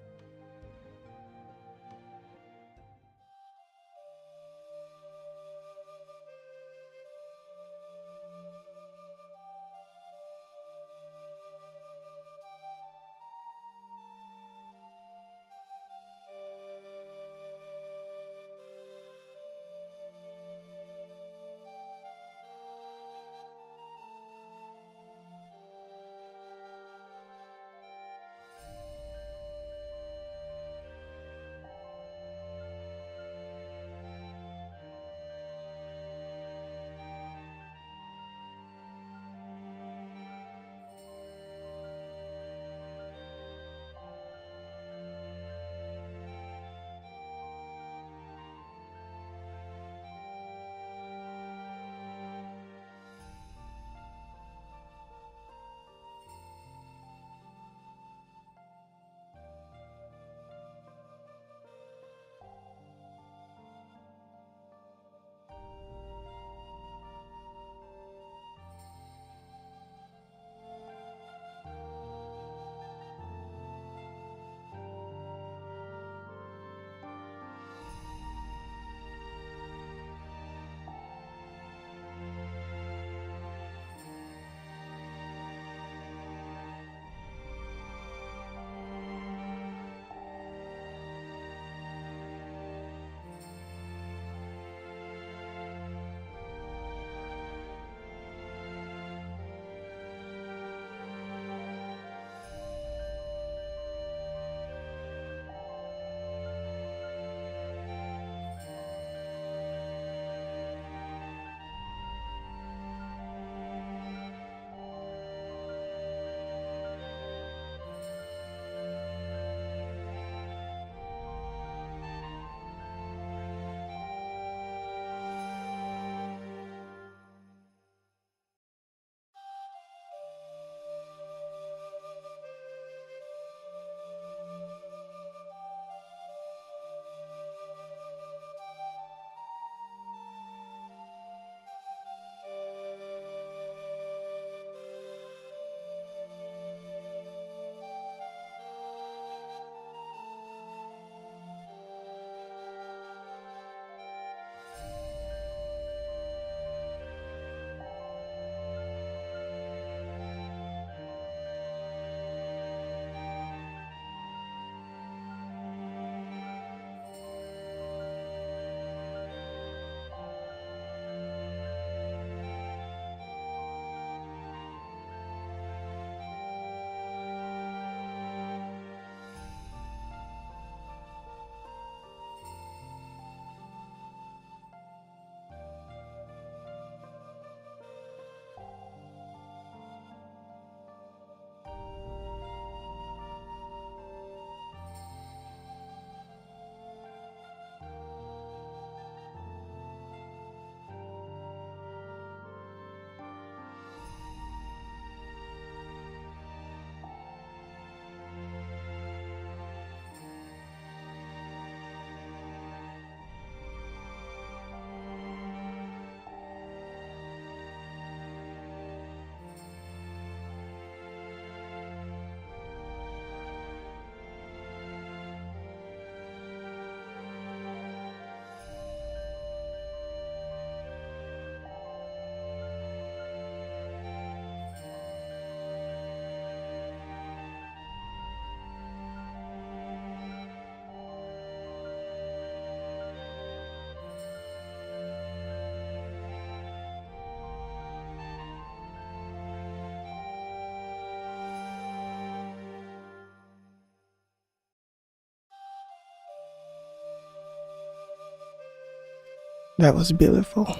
That was beautiful.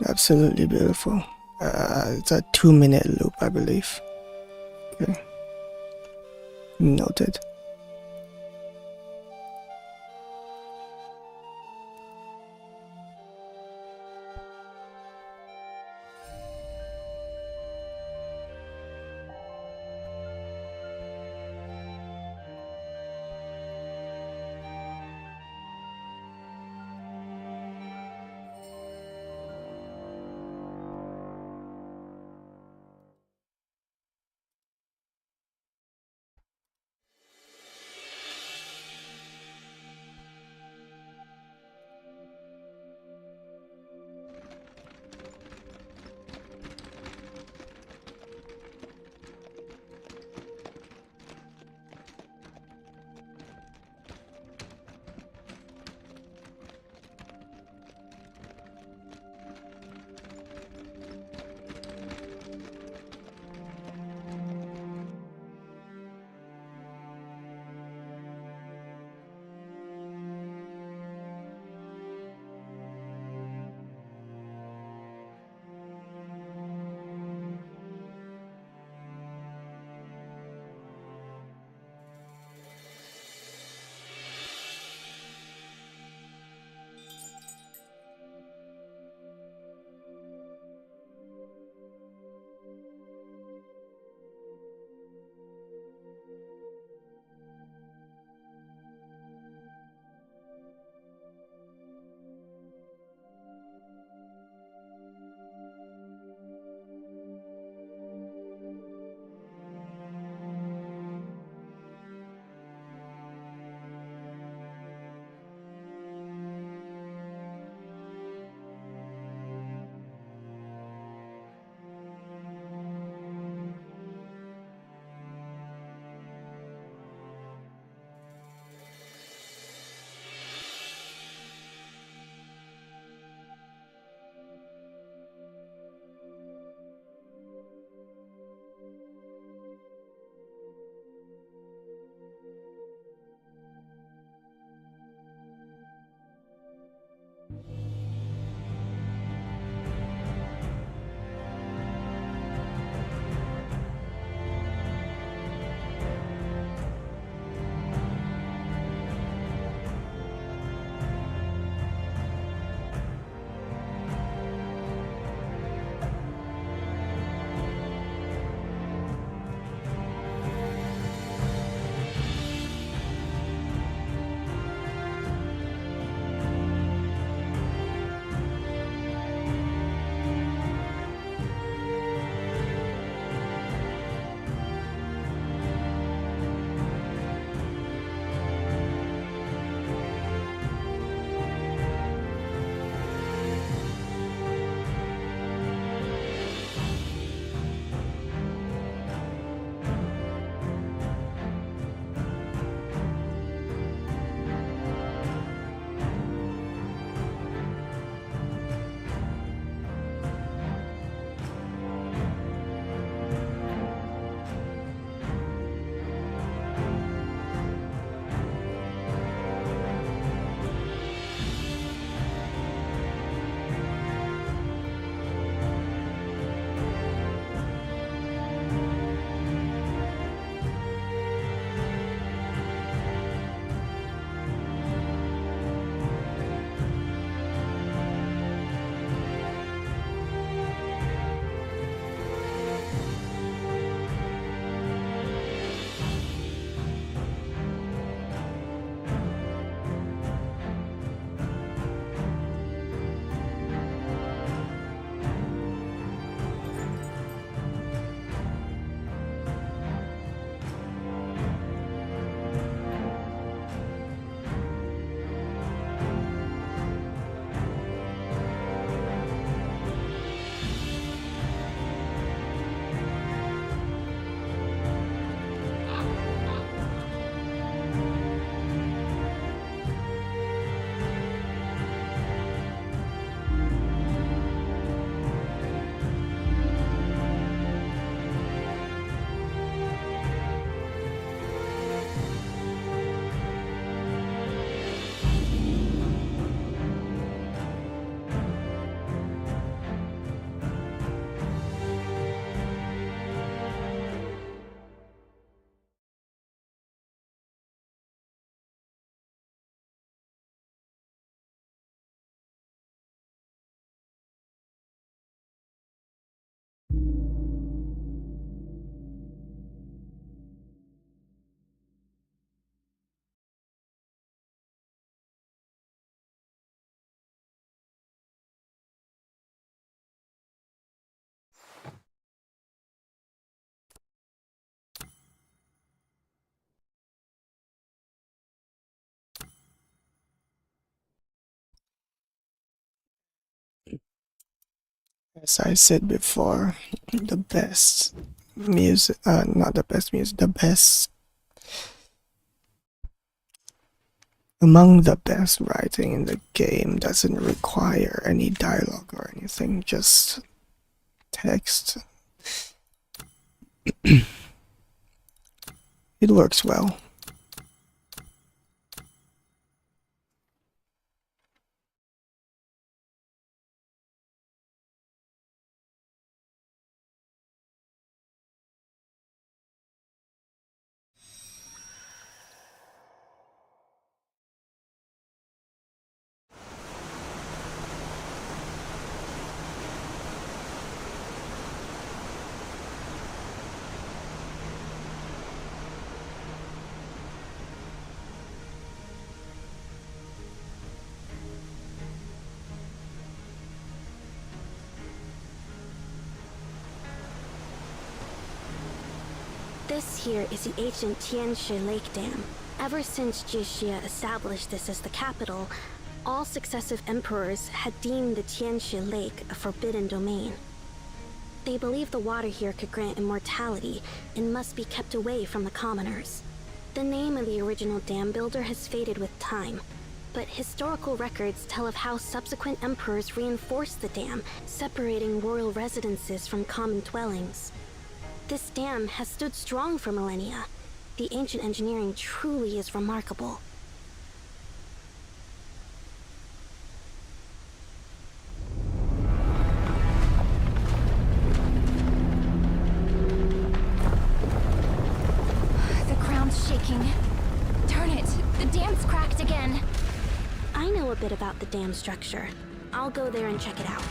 Absolutely beautiful. It's a 2-minute loop, I believe. Okay. Noted. As I said before, the best music, not the best music, the best, among the best writing in the game doesn't require any dialogue or anything, just text. It works well. This here is the ancient Tianxi Lake Dam. Ever since Jixia established this as the capital, all successive emperors had deemed the Tianxi Lake a forbidden domain. They believed the water here could grant immortality and must be kept away from the commoners. The name of the original dam builder has faded with time, but historical records tell of how subsequent emperors reinforced the dam, separating royal residences from common dwellings. This dam has stood strong for millennia. The ancient engineering truly is remarkable. The ground's shaking. Darn it, the dam's cracked again. I know a bit about the dam structure. I'll go there and check it out.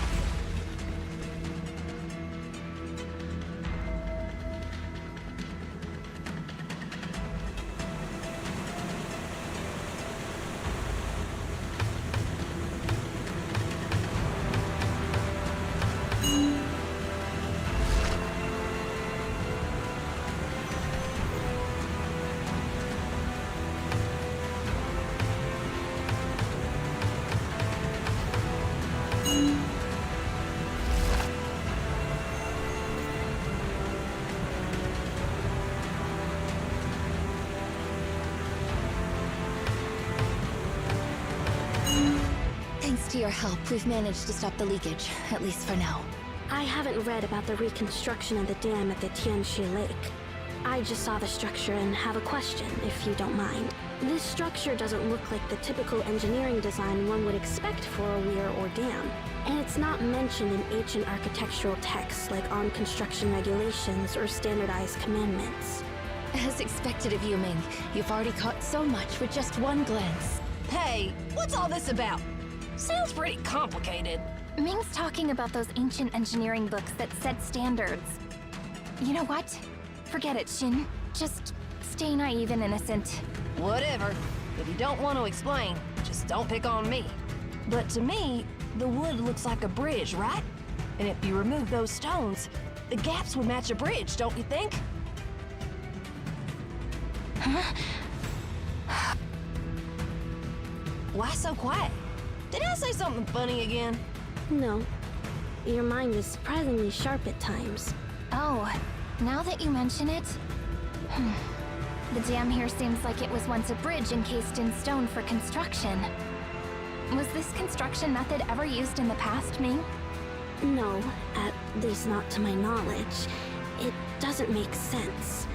Thanks to your help, we've managed to stop the leakage, at least for now. I haven't read about the reconstruction of the dam at the Tianxi Lake. I just saw the structure and have a question, if you don't mind. This structure doesn't look like the typical engineering design one would expect for a weir or dam. And it's not mentioned in ancient architectural texts like on construction regulations or standardized commandments. As expected of you, Ming, you've already caught so much with just one glance. Hey, what's all this about? Sounds pretty complicated. Ming's talking about those ancient engineering books that set standards. You know what? Forget it, Shin. Just stay naive and innocent. Whatever. If you don't want to explain, just don't pick on me. But to me, the wood looks like a bridge, right? And if you remove those stones, the gaps would match a bridge, don't you think? Huh? Why so quiet? Did I say something funny again? No. Your mind is surprisingly sharp at times. Oh, now that you mention it... The dam here seems like it was once a bridge encased in stone for construction. Was this construction method ever used in the past, Ming? No, at least not to my knowledge. It doesn't make sense.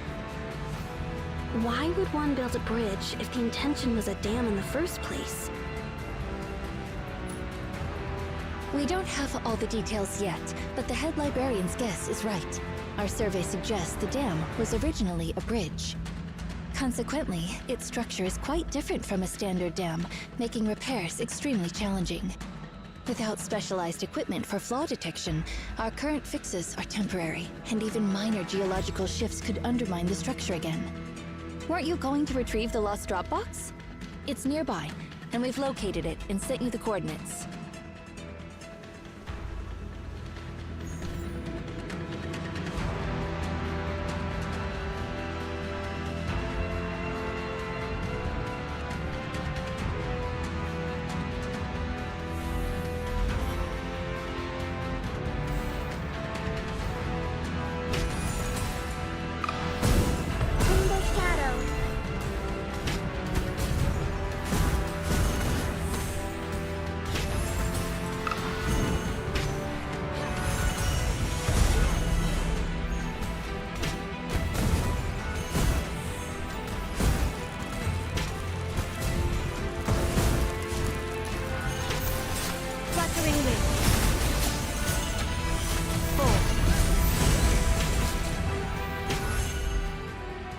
Why would one build a bridge if the intention was a dam in the first place? We don't have all the details yet, but the head librarian's guess is right. Our survey suggests the dam was originally a bridge. Consequently, its structure is quite different from a standard dam, making repairs extremely challenging. Without specialized equipment for flaw detection, our current fixes are temporary, and even minor geological shifts could undermine the structure again. Weren't you going to retrieve the lost Dropbox? It's nearby, and we've located it and sent you the coordinates.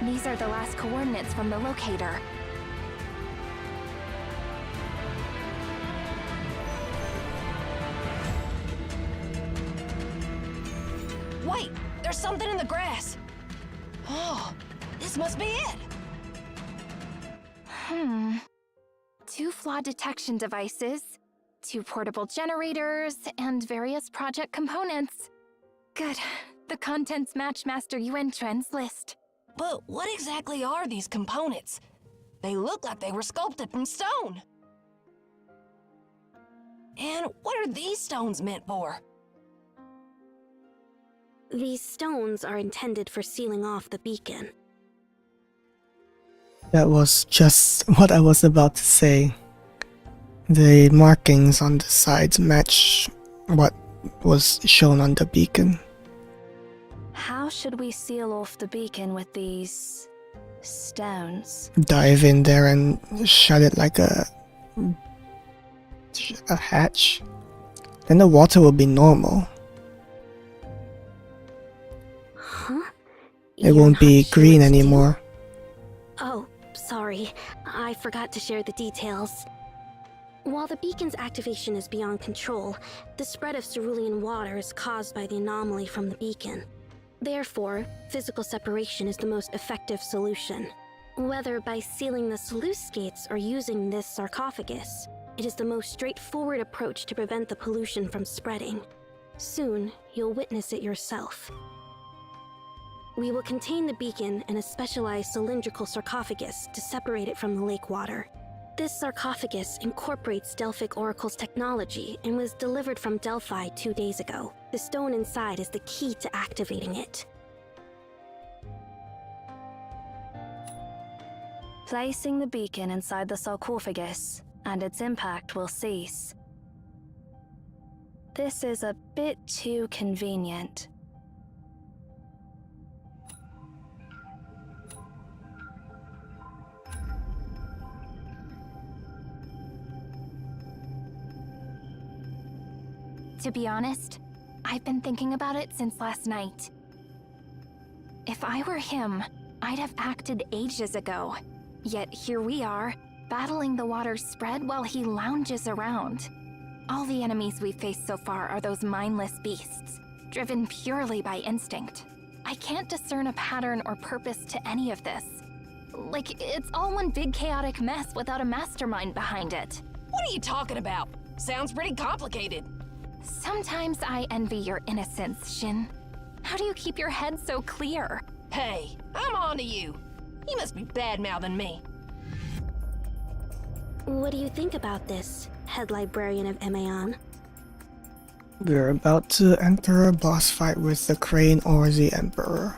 These are the last coordinates from the locator. Wait, there's something in the grass. Oh, this must be it. Two flaw detection devices, 2 portable generators, and various project components. Good. The contents match Master Yuan Chuan's list. But what exactly are these components? They look like they were sculpted from stone. And what are these stones meant for? These stones are intended for sealing off the beacon. That was just what I was about to say. The markings on the sides match what was shown on the beacon. How should we seal off the beacon with these stones? Dive in there and shut it like a hatch. Then the water will be normal. Huh? It won't be green anymore. Oh, sorry. I forgot to share the details. While the beacon's activation is beyond control, the spread of cerulean water is caused by the anomaly from the beacon. Therefore, physical separation is the most effective solution. Whether by sealing the sluice gates or using this sarcophagus, it is the most straightforward approach to prevent the pollution from spreading. Soon, you'll witness it yourself. We will contain the beacon in a specialized cylindrical sarcophagus to separate it from the lake water. This sarcophagus incorporates Delphic Oracle's technology and was delivered from Delphi 2 days ago. The stone inside is the key to activating it. Placing the beacon inside the sarcophagus, and its impact will cease. This is a bit too convenient. To be honest, I've been thinking about it since last night. If I were him, I'd have acted ages ago. Yet here we are, battling the water's spread while he lounges around. All the enemies we've faced so far are those mindless beasts, driven purely by instinct. I can't discern a pattern or purpose to any of this. Like, it's all one big chaotic mess without a mastermind behind it. What are you talking about? Sounds pretty complicated. Sometimes I envy your innocence, Shin. How do you keep your head so clear? Hey, I'm on to you. You must be bad-mouthing me. What do you think about this, head librarian of Emaon? We're about to enter a boss fight with the Crane or the Emperor.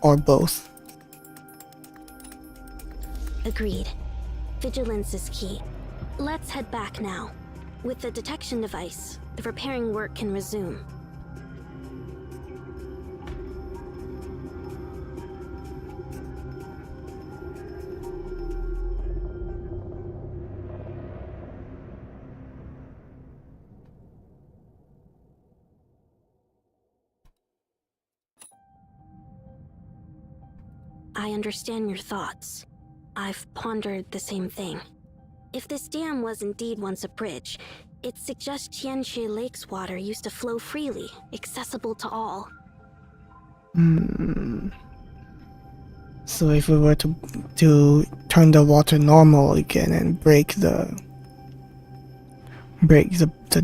Or both. Agreed. Vigilance is key. Let's head back now. With the detection device, the repairing work can resume. I understand your thoughts. I've pondered the same thing. If this dam was indeed once a bridge, it suggests Tianxie Lake's water used to flow freely, accessible to all. So if we were to turn the water normal again and break the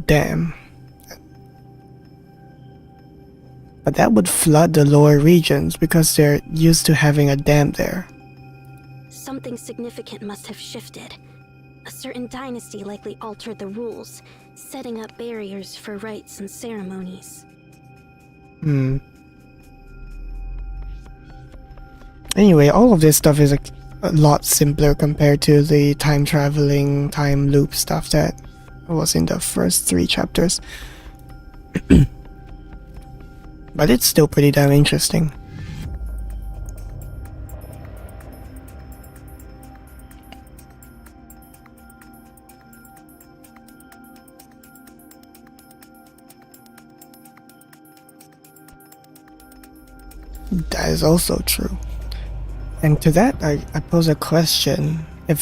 dam, but that would flood the lower regions because they're used to having a dam there. Something significant must have shifted. A certain dynasty likely altered the rules, setting up barriers for rites and ceremonies. Anyway, all of this stuff is a lot simpler compared to the time traveling, time loop stuff that was in the first 3 chapters. But it's still pretty damn interesting. That is also true. And to that, I pose a question. If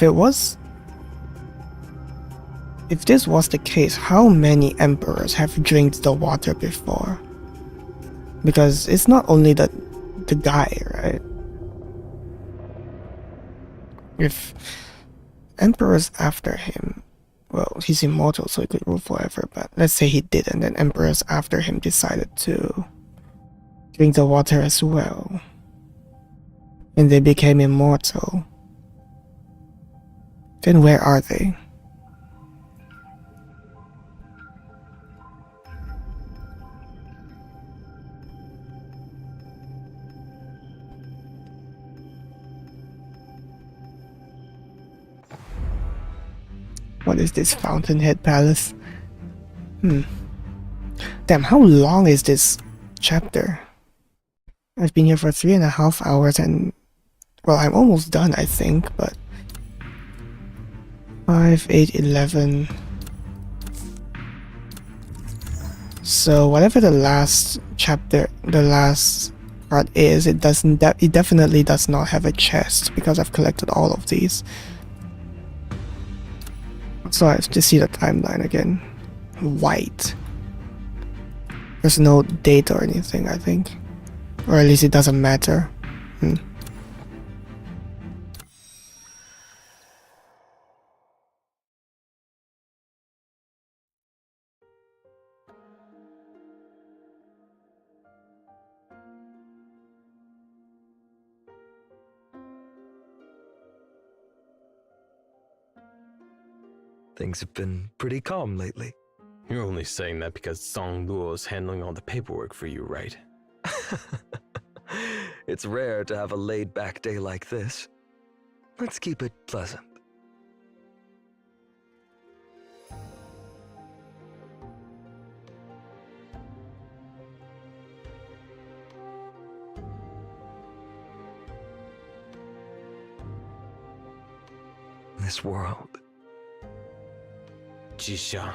this was the case, how many emperors have drank the water before? Because it's not only the guy, right? If emperors after him, well, he's immortal, so he could rule forever, but let's say he did, and then emperors after him decided to drink the water as well, and they became immortal, then where are they? What is this Fountainhead Palace? Damn, how long is this chapter? I've been here for 3.5 hours and... well, I'm almost done, I think, but... 5, 8, 11... So, whatever the last chapter, the last part is, it definitely does not have a chest, because I've collected all of these. So I have to see the timeline again. White. There's no date or anything, I think. Or at least it doesn't matter. Things have been pretty calm lately. You're only saying that because Song Luo is handling all the paperwork for you, right? It's rare to have a laid-back day like this. Let's keep it pleasant. This world. Jixia.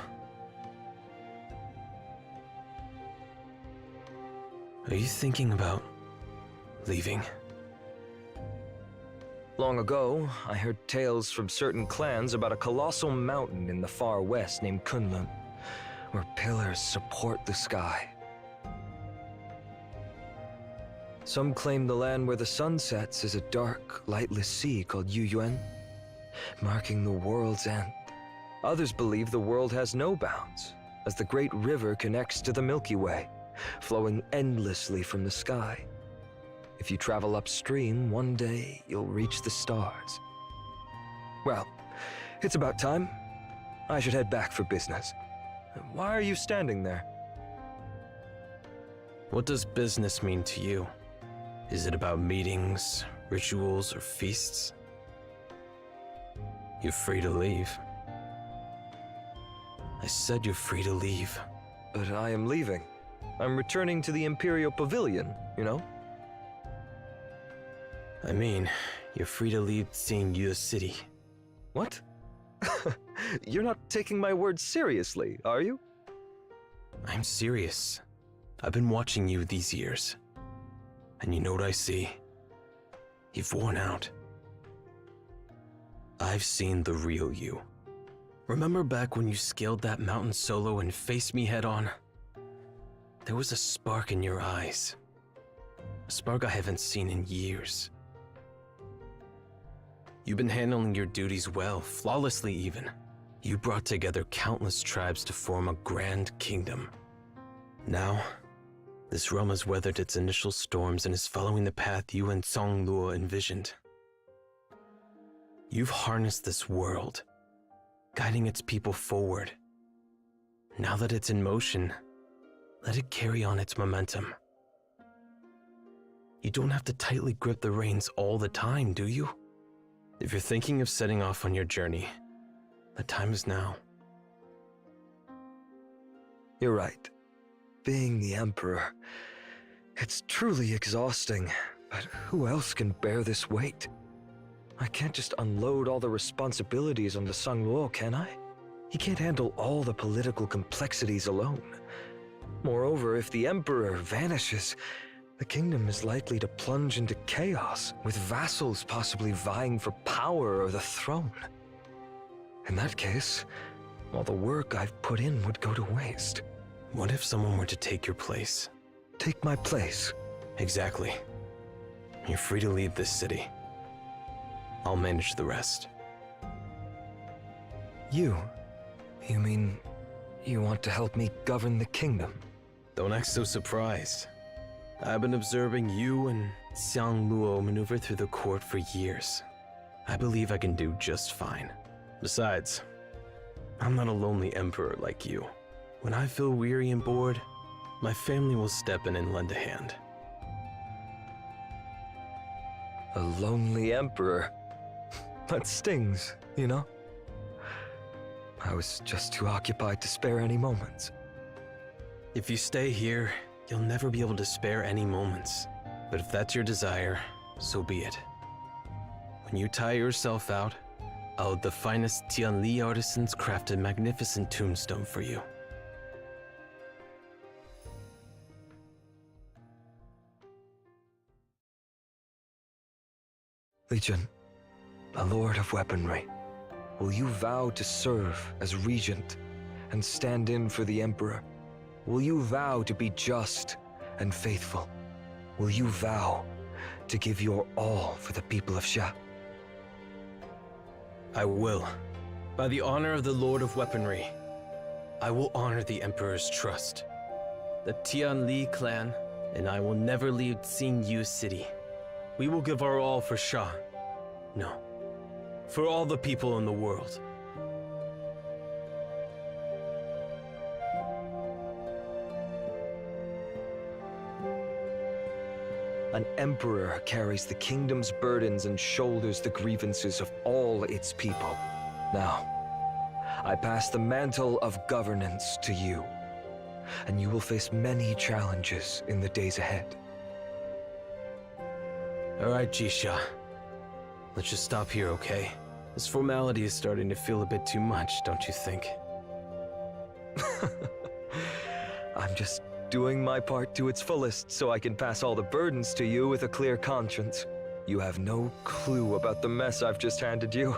Are you thinking about leaving? Long ago, I heard tales from certain clans about a colossal mountain in the far west named Kunlun, where pillars support the sky. Some claim the land where the sun sets is a dark, lightless sea called Yuyuan, marking the world's end. Others believe the world has no bounds, as the great river connects to the Milky Way, flowing endlessly from the sky. If you travel upstream, one day you'll reach the stars. Well, it's about time. I should head back for business. Why are you standing there? What does business mean to you? Is it about meetings, rituals, or feasts? You're free to leave. I said you're free to leave. But I am leaving. I'm returning to the Imperial Pavilion, you know? I mean, you're free to leave seeing Yu City. What? You're not taking my words seriously, are you? I'm serious. I've been watching you these years. And you know what I see? You've worn out. I've seen the real you. Remember back when you scaled that mountain solo and faced me head on? There was a spark in your eyes. A spark I haven't seen in years. You've been handling your duties well, flawlessly even. You brought together countless tribes to form a grand kingdom. Now, this realm has weathered its initial storms and is following the path you and Song Luo envisioned. You've harnessed this world, guiding its people forward. Now that it's in motion, let it carry on its momentum. You don't have to tightly grip the reins all the time, do you? If you're thinking of setting off on your journey, the time is now. You're right. Being the Emperor, it's truly exhausting, but who else can bear this weight? I can't just unload all the responsibilities onto Song Luo, can I? He can't handle all the political complexities alone. Moreover, if the Emperor vanishes, the kingdom is likely to plunge into chaos, with vassals possibly vying for power or the throne. In that case, all the work I've put in would go to waste. What if someone were to take your place? Take my place? Exactly. You're free to leave this city. I'll manage the rest. You mean you want to help me govern the kingdom? Don't act so surprised. I've been observing you and Xiang Luo maneuver through the court for years. I believe I can do just fine. Besides, I'm not a lonely emperor like you. When I feel weary and bored, my family will step in and lend a hand. A lonely emperor? That stings, you know? I was just too occupied to spare any moments. If you stay here, you'll never be able to spare any moments. But if that's your desire, so be it. When you tire yourself out, I'll have the finest Tianli artisans craft a magnificent tombstone for you. Legion, a lord of weaponry, will you vow to serve as regent and stand in for the emperor? Will you vow to be just and faithful? Will you vow to give your all for the people of Xia? I will. By the honor of the Lord of Weaponry, I will honor the Emperor's trust. The Tianli clan and I will never leave Xingyu City. We will give our all for Xia. No, for all the people in the world. An emperor carries the kingdom's burdens and shoulders the grievances of all its people. Now, I pass the mantle of governance to you, and you will face many challenges in the days ahead. All right, Jixia. Let's just stop here, okay? This formality is starting to feel a bit too much, don't you think? I'm just doing my part to its fullest so I can pass all the burdens to you with a clear conscience. You have no clue about the mess I've just handed you.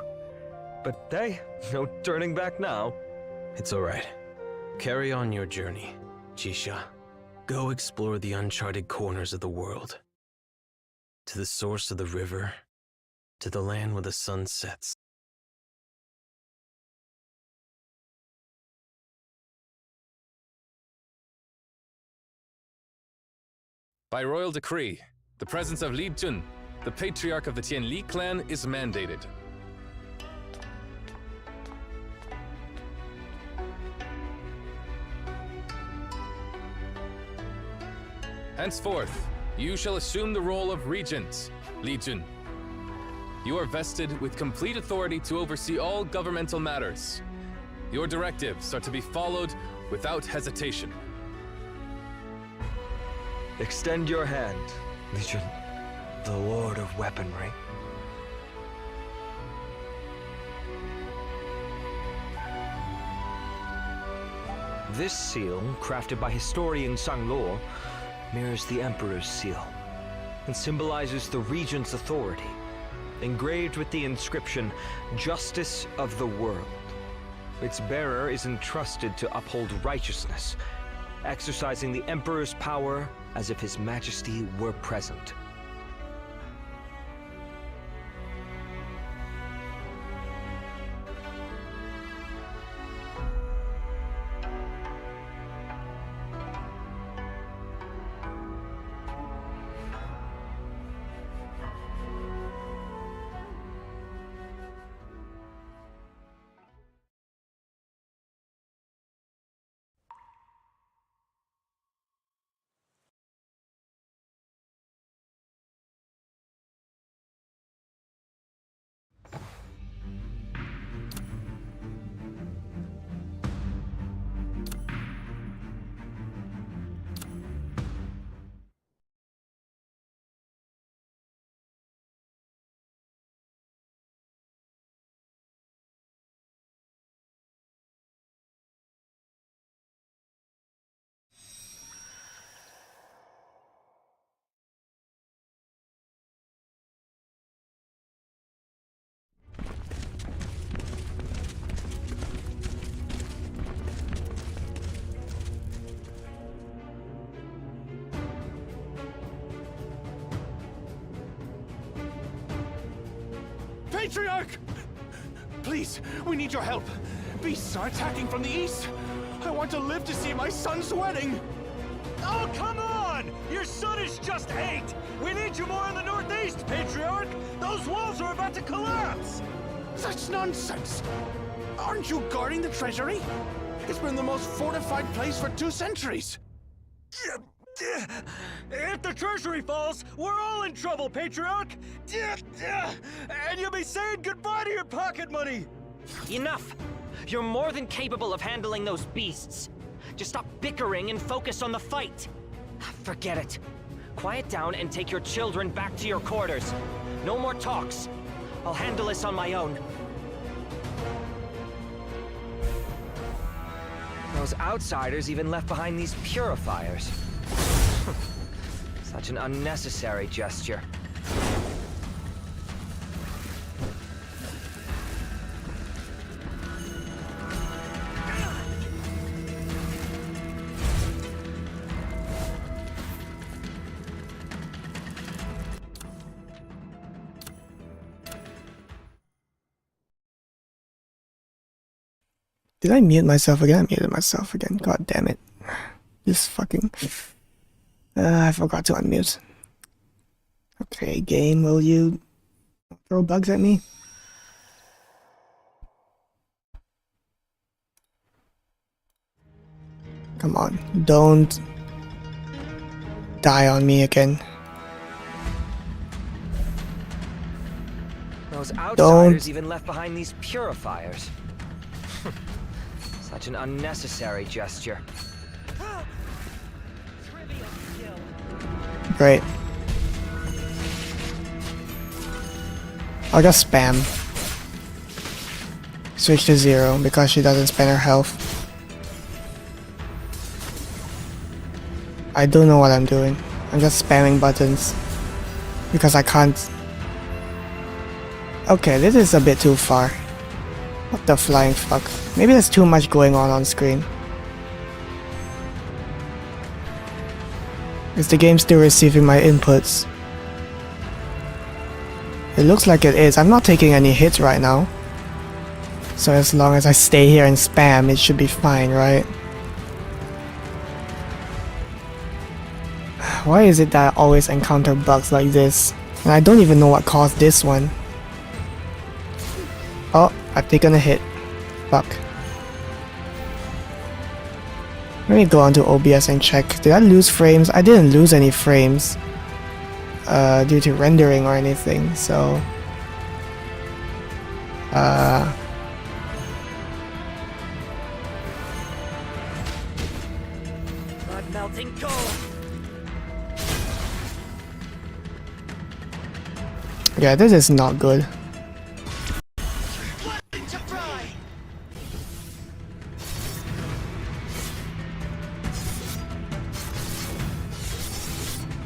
But hey, no turning back now. It's all right. Carry on your journey, Jixia. Go explore the uncharted corners of the world. To the source of the river, to the land where the sun sets. By royal decree, the presence of Li Jun, the patriarch of the Tianli clan, is mandated. Henceforth, you shall assume the role of regent, Li Jun. You are vested with complete authority to oversee all governmental matters. Your directives are to be followed without hesitation. Extend your hand, Legion, the Lord of Weaponry. This seal, crafted by historian Sang Luo, mirrors the Emperor's seal and symbolizes the Regent's authority, engraved with the inscription, Justice of the World. Its bearer is entrusted to uphold righteousness, exercising the Emperor's power as if His Majesty were present. Patriarch! Please, we need your help. Beasts are attacking from the east. I want to live to see my son's wedding. Oh, come on! Your son is just 8! We need you more in the northeast, Patriarch! Those walls are about to collapse! Such nonsense! Aren't you guarding the treasury? It's been the most fortified place for 2 centuries. If the treasury falls, we're all in trouble, Patriarch! And you'll be saying goodbye to your pocket money! Enough! You're more than capable of handling those beasts. Just stop bickering and focus on the fight. Forget it. Quiet down and take your children back to your quarters. No more talks. I'll handle this on my own. Those outsiders even left behind these purifiers. Such an unnecessary gesture. Did I mute myself again? I muted myself again. God damn it. This fucking... I forgot to unmute. Okay, game, will you throw bugs at me? Come on, don't die on me again. Those outsiders even left behind these purifiers. Such an unnecessary gesture. Great. I'll just spam. Switch to 0 because she doesn't spend her health. I don't know what I'm doing. I'm just spamming buttons because I can't. Okay, this is a bit too far. What the flying fuck? Maybe there's too much going on screen. Is the game still receiving my inputs? It looks like it is. I'm not taking any hits right now. So as long as I stay here and spam, it should be fine, right? Why is it that I always encounter bugs like this? And I don't even know what caused this one. Oh, I've taken a hit. Fuck. Let me go onto OBS and check. Did I lose frames? I didn't lose any frames due to rendering or anything, so Blood melting gold. yeah, this is not good.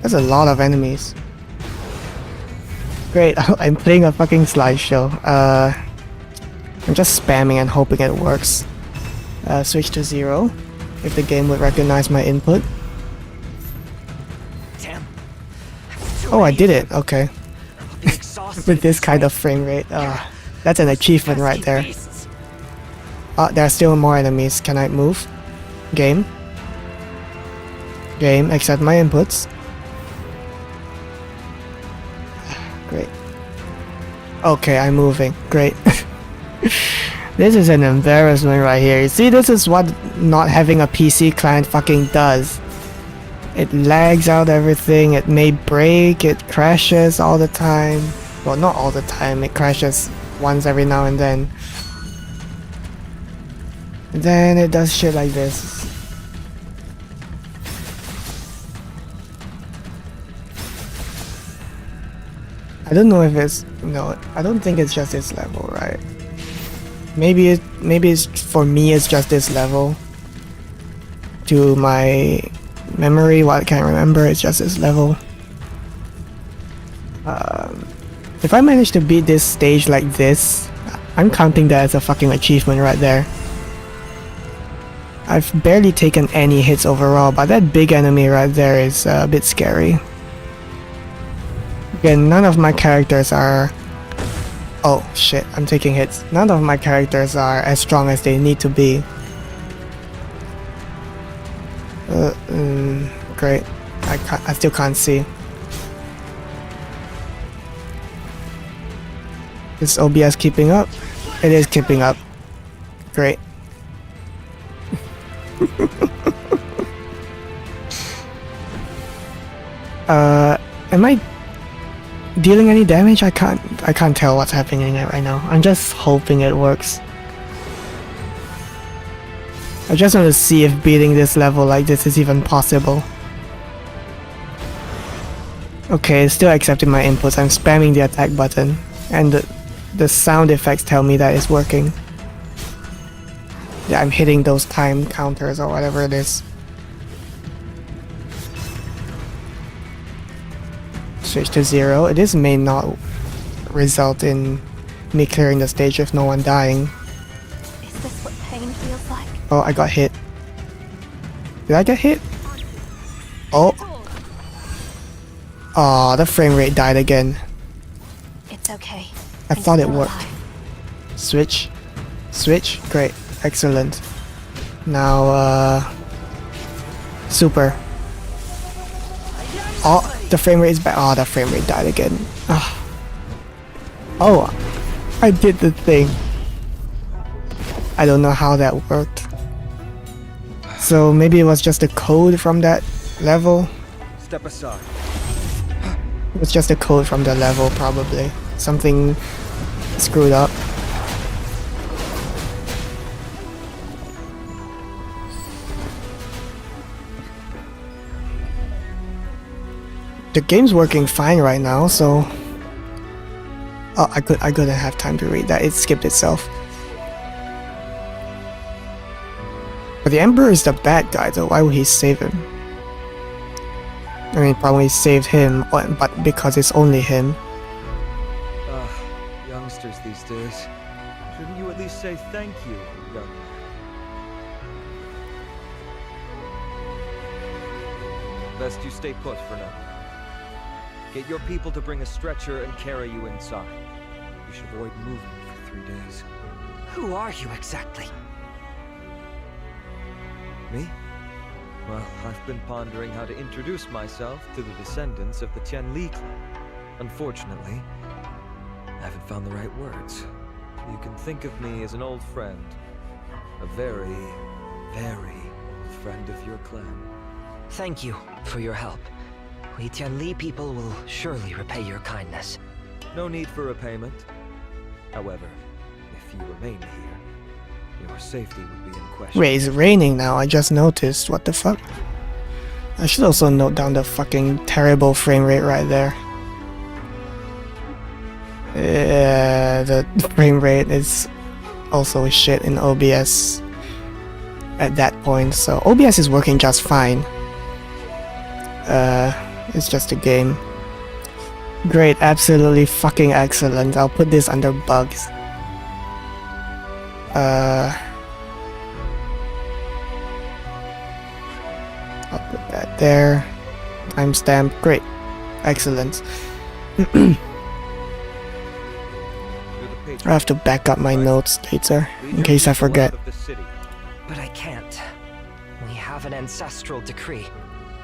There's a lot of enemies. Great, I'm playing a fucking slideshow. I'm just spamming and hoping it works. Switch to 0 if the game would recognize my input. Damn. Oh, I did it. Okay. With this kind of frame rate. That's an achievement right there. There are still more enemies. Can I move? Game. Game, accept my inputs. Great. Okay, I'm moving. Great. This is an embarrassment right here. You see, this is what not having a PC client fucking does. It lags out everything, it may break, it crashes all the time. Well, not all the time, it crashes once every now and then. And then it does shit like this. I don't know if it's... no, I don't think it's just this level, right? Maybe it's for me it's just this level. To my memory, what I can't remember, it's just this level. If I manage to beat this stage like this, I'm counting that as a fucking achievement right there. I've barely taken any hits overall, but that big enemy right there is a bit scary. Again, none of my characters are Oh shit, I'm taking hits. None of my characters are as strong as they need to be. Great. I still can't see. Is OBS keeping up? It is keeping up. Great. Am I dealing any damage? I can't tell what's happening right now. I'm just hoping it works. I just want to see if beating this level like this is even possible. Okay, it's still accepting my inputs. I'm spamming the attack button, and the sound effects tell me that it's working. Yeah, I'm hitting those time counters or whatever it is. Switch to 0. This may not result in me clearing the stage with no one dying. Is this what pain feels like? Oh, I got hit. Did I get hit? Oh. Aw, the frame rate died again. It's okay. I thought it worked. Switch. Switch. Great. Excellent. Now, super. Oh, the frame rate is back. Oh, the frame rate died again. Oh, I did the thing. I don't know how that worked. So maybe it was just a code from that level. Step aside. It was just a code from the level, probably. Something screwed up. The game's working fine right now, so... Oh, I couldn't have time to read that. It skipped itself. But the Emperor is the bad guy, though. Why would he save him? I mean, probably saved him, but because it's only him. Youngsters these days. Shouldn't you at least say thank you, young man? Best you stay put for now. Get your people to bring a stretcher and carry you inside. You should avoid moving for 3 days. Who are you exactly? Me? Well, I've been pondering how to introduce myself to the descendants of the Tianli clan. Unfortunately, I haven't found the right words. You can think of me as an old friend. A very, very old friend of your clan. Thank you for your help. We Tianli people will surely repay your kindness. No need for repayment. However, if you remain here, your safety would be in question. Wait, it's raining now. I just noticed. What the fuck? I should also note down the fucking terrible frame rate right there. Yeah, the frame rate is also shit in OBS at that point. So OBS is working just fine. It's just a game. Great, absolutely fucking excellent. I'll put this under bugs. I'll put that there. Timestamp. Great. Excellent. I have to back up my notes later, in case I forget. But I can't. We have an ancestral decree.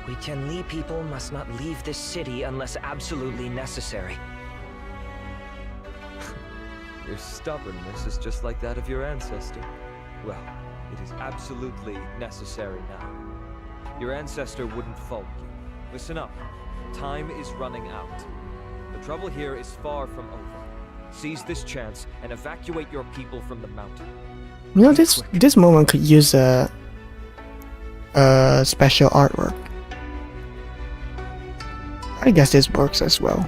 We Tianli people must not leave this city unless absolutely necessary. Your stubbornness is just like that of your ancestor. Well, it is absolutely necessary now. Your ancestor wouldn't fault you. Listen up. Time is running out. The trouble here is far from over. Seize this chance and evacuate your people from the mountain. You know, this moment could use a special artwork. I guess this works as well.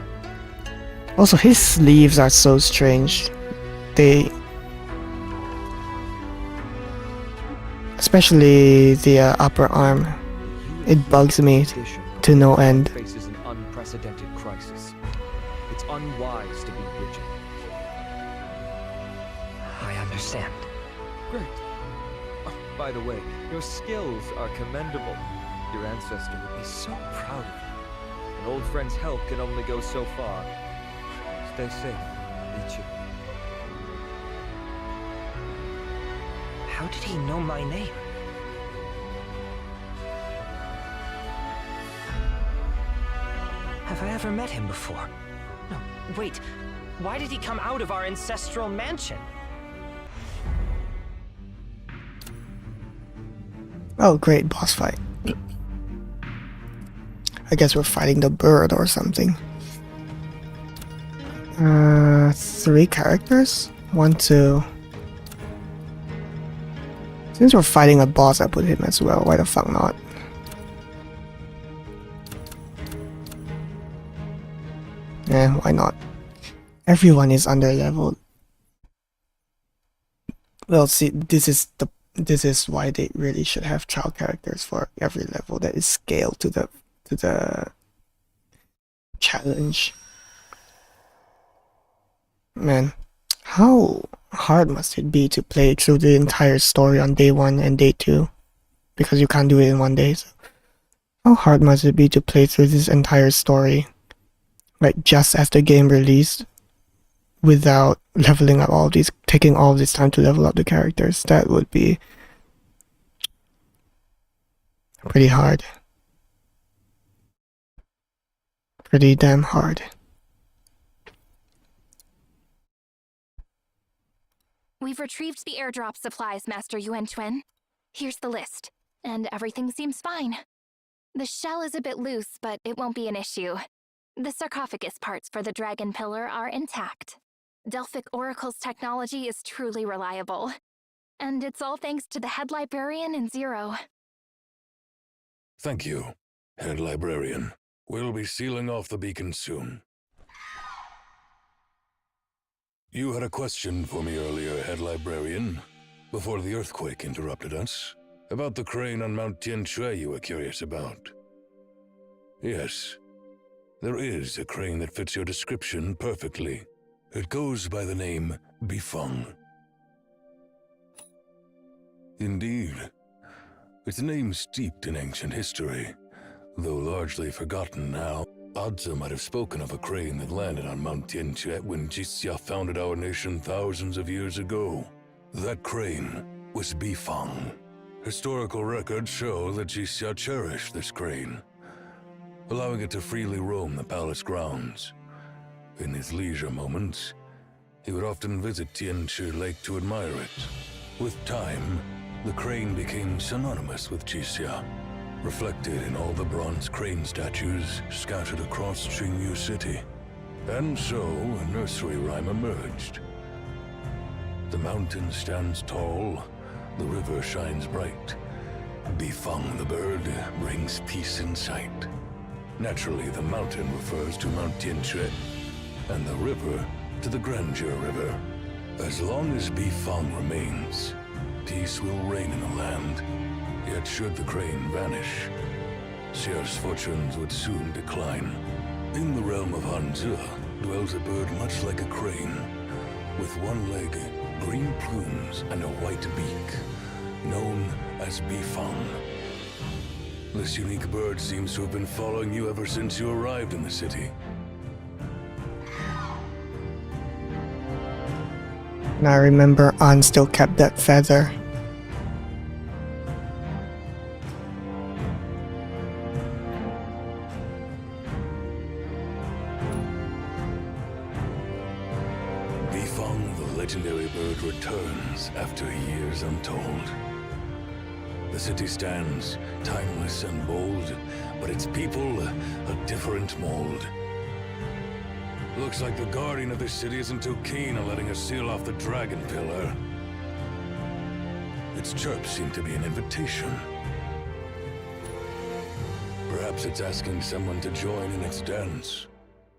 Also, his sleeves are so strange. They... Especially the upper arm. It bugs me to no end. Faces an unprecedented crisis. It's unwise to be rigid. I understand. Great. Oh, by the way, your skills are commendable. Your ancestor would be so proud of you. An old friend's help can only go so far. Stay safe, Lichu. How did he know my name? Have I ever met him before? No, wait. Why did he come out of our ancestral mansion? Oh, great, boss fight. I guess we're fighting the bird or something. 3 characters? 1, 2. Since we're fighting a boss, I put him as well. Why the fuck not? Eh, why not? Everyone is under-leveled. Well, see, this is why they really should have child characters for every level that is scaled to the challenge. Man, how hard must it be to play through the entire story on day 1 and day 2? Because you can't do it in 1 day. So how hard must it be to play through this entire story, like just as the game released, without leveling up all these, taking all this time to level up the characters? That would be pretty hard. Pretty damn hard. We've retrieved the airdrop supplies, Master Yuan Chuen. Here's the list, and everything seems fine. The shell is a bit loose, but it won't be an issue. The sarcophagus parts for the dragon pillar are intact. Delphic Oracle's technology is truly reliable. And it's all thanks to the head librarian in Zero. Thank you, Head Librarian. We'll be sealing off the beacon soon. You had a question for me earlier, Head Librarian, before the earthquake interrupted us, about the crane on Mount Tianxue you were curious about. Yes, there is a crane that fits your description perfectly. It goes by the name Bifeng. Indeed. It's a name steeped in ancient history, though largely forgotten now. Adza might have spoken of a crane that landed on Mount Tianxue when Jixia founded our nation thousands of years ago. That crane was Bifeng. Historical records show that Jixia cherished this crane, allowing it to freely roam the palace grounds. In his leisure moments, he would often visit Tianchi Lake to admire it. With time, the crane became synonymous with Jixia, reflected in all the bronze crane statues scattered across Qingyu City. And so, a nursery rhyme emerged. The mountain stands tall, the river shines bright. Bifeng the bird brings peace in sight. Naturally, the mountain refers to Mount Tianxue, and the river to the Grandeur River. As long as Bifeng remains, peace will reign in the land. Yet should the crane vanish, Xia's fortunes would soon decline. In the realm of Hanzi dwells a bird much like a crane, with one leg, green plumes, and a white beak, known as Bifeng. This unique bird seems to have been following you ever since you arrived in the city. And I remember An still kept that feather. Bifeng, the legendary bird, returns after years untold. The city stands, timeless and bold, but its people, a different mold. Looks like the guardian of this city isn't too keen on letting us seal off the dragon pillar. Its chirps seem to be an invitation. Perhaps it's asking someone to join in its dance.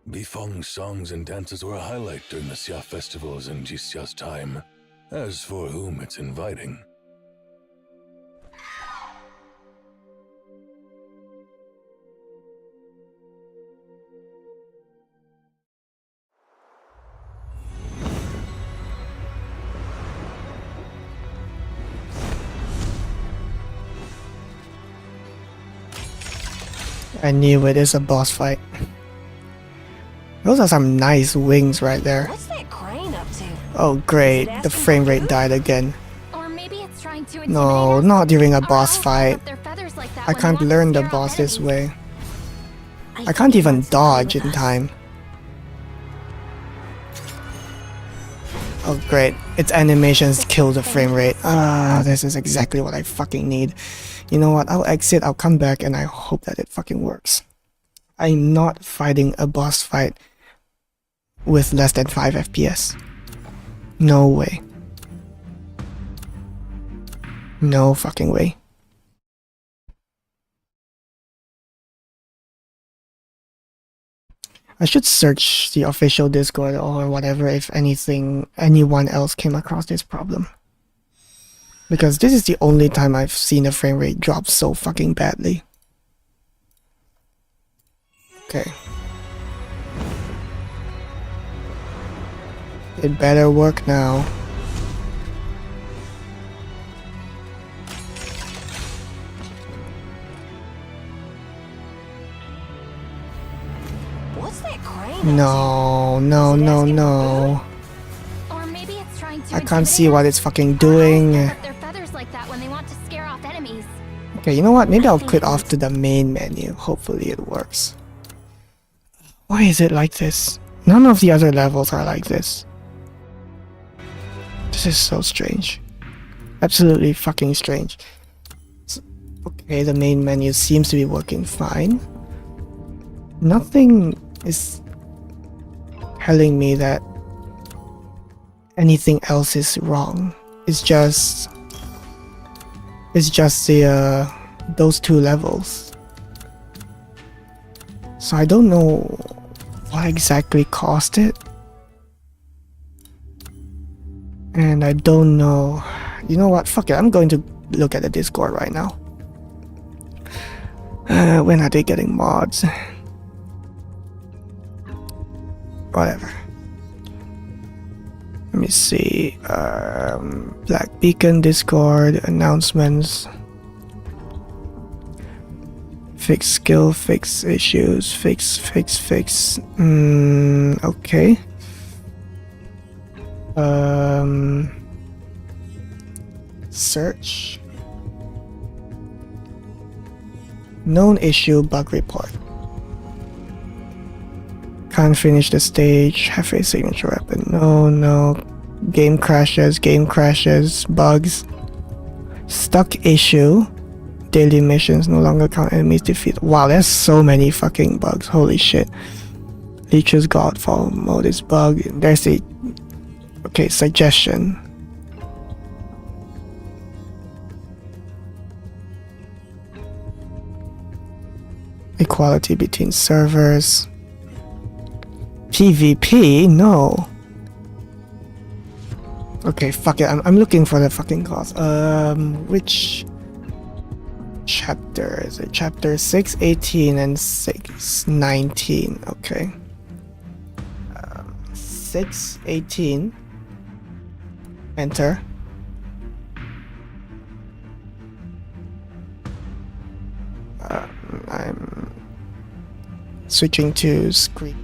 Bifeng's songs and dances were a highlight during the Xia festivals in Jixia's time. As for whom it's inviting. I knew it is a boss fight. Those are some nice wings right there. What's that crane up to? Oh great, the frame rate died again. Or maybe it's trying No, not during a boss fight. I can't learn the boss this way. I can't even dodge in time. Oh great, its animations kill the frame rate. Ah, this is exactly what I fucking need. You know what, I'll exit, I'll come back, and I hope that it fucking works. I'm not fighting a boss fight with less than 5 FPS. No way. No fucking way. I should search the official Discord or whatever if anyone else came across this problem. Because this is the only time I've seen the frame rate drop so fucking badly. Okay. It better work now. What's that crane? No, no, no, no. Or maybe it's trying to I can't see what it's fucking doing. their feathers like that when they want to scare off enemies. Okay, you know what? Maybe I'll quit off to the main menu. Hopefully it works. Why is it like this? None of the other levels are like this. This is so strange. Absolutely fucking strange. Okay, the main menu seems to be working fine. Nothing is telling me that anything else is wrong. It's just the those two levels. So I don't know what exactly caused it. And I don't know. You know what? Fuck it. I'm going to look at the Discord right now. When are they getting mods? Whatever. Let me see. Black Beacon Discord announcements. Fix skill, fix issues, fix. Okay. Search. Known issue bug report. Can't finish the stage. Have a signature weapon. No. Game crashes, bugs. Stuck issue. Daily missions no longer count enemies defeat. Wow, there's so many fucking bugs. Holy shit. Leech's Godfall mode is bug. There's a... Okay, suggestion. Equality between servers. PvP? No. Okay, fuck it. I'm looking for the fucking cause. Which chapter is it? Chapter 6:18 and 6:19. Okay. 6:18. Enter. I'm switching to screen.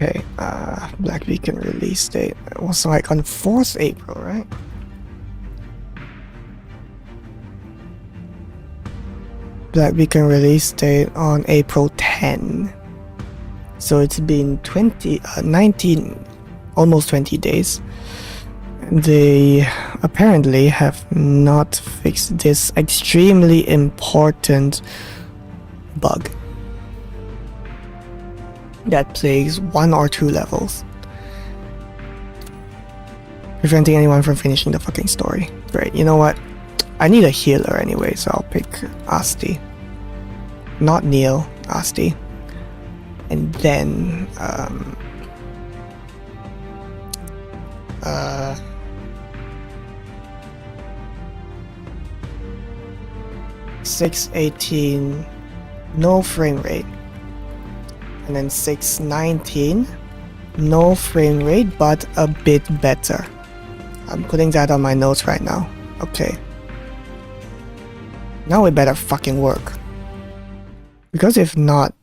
Okay, Black Beacon release date. It was like on 4th April, right? Black Beacon release date on April 10. So it's been 19, almost 20 days. They apparently have not fixed this extremely important bug that plagues 1 or 2 levels, preventing anyone from finishing the fucking story. Great, you know what? I need a healer anyway, so I'll pick Asti. Not Neil, Asti. And then, 618, no frame rate. And then 619, no frame rate, but a bit better. I'm putting that on my notes right now. Okay. Now it better fucking work. Because if not,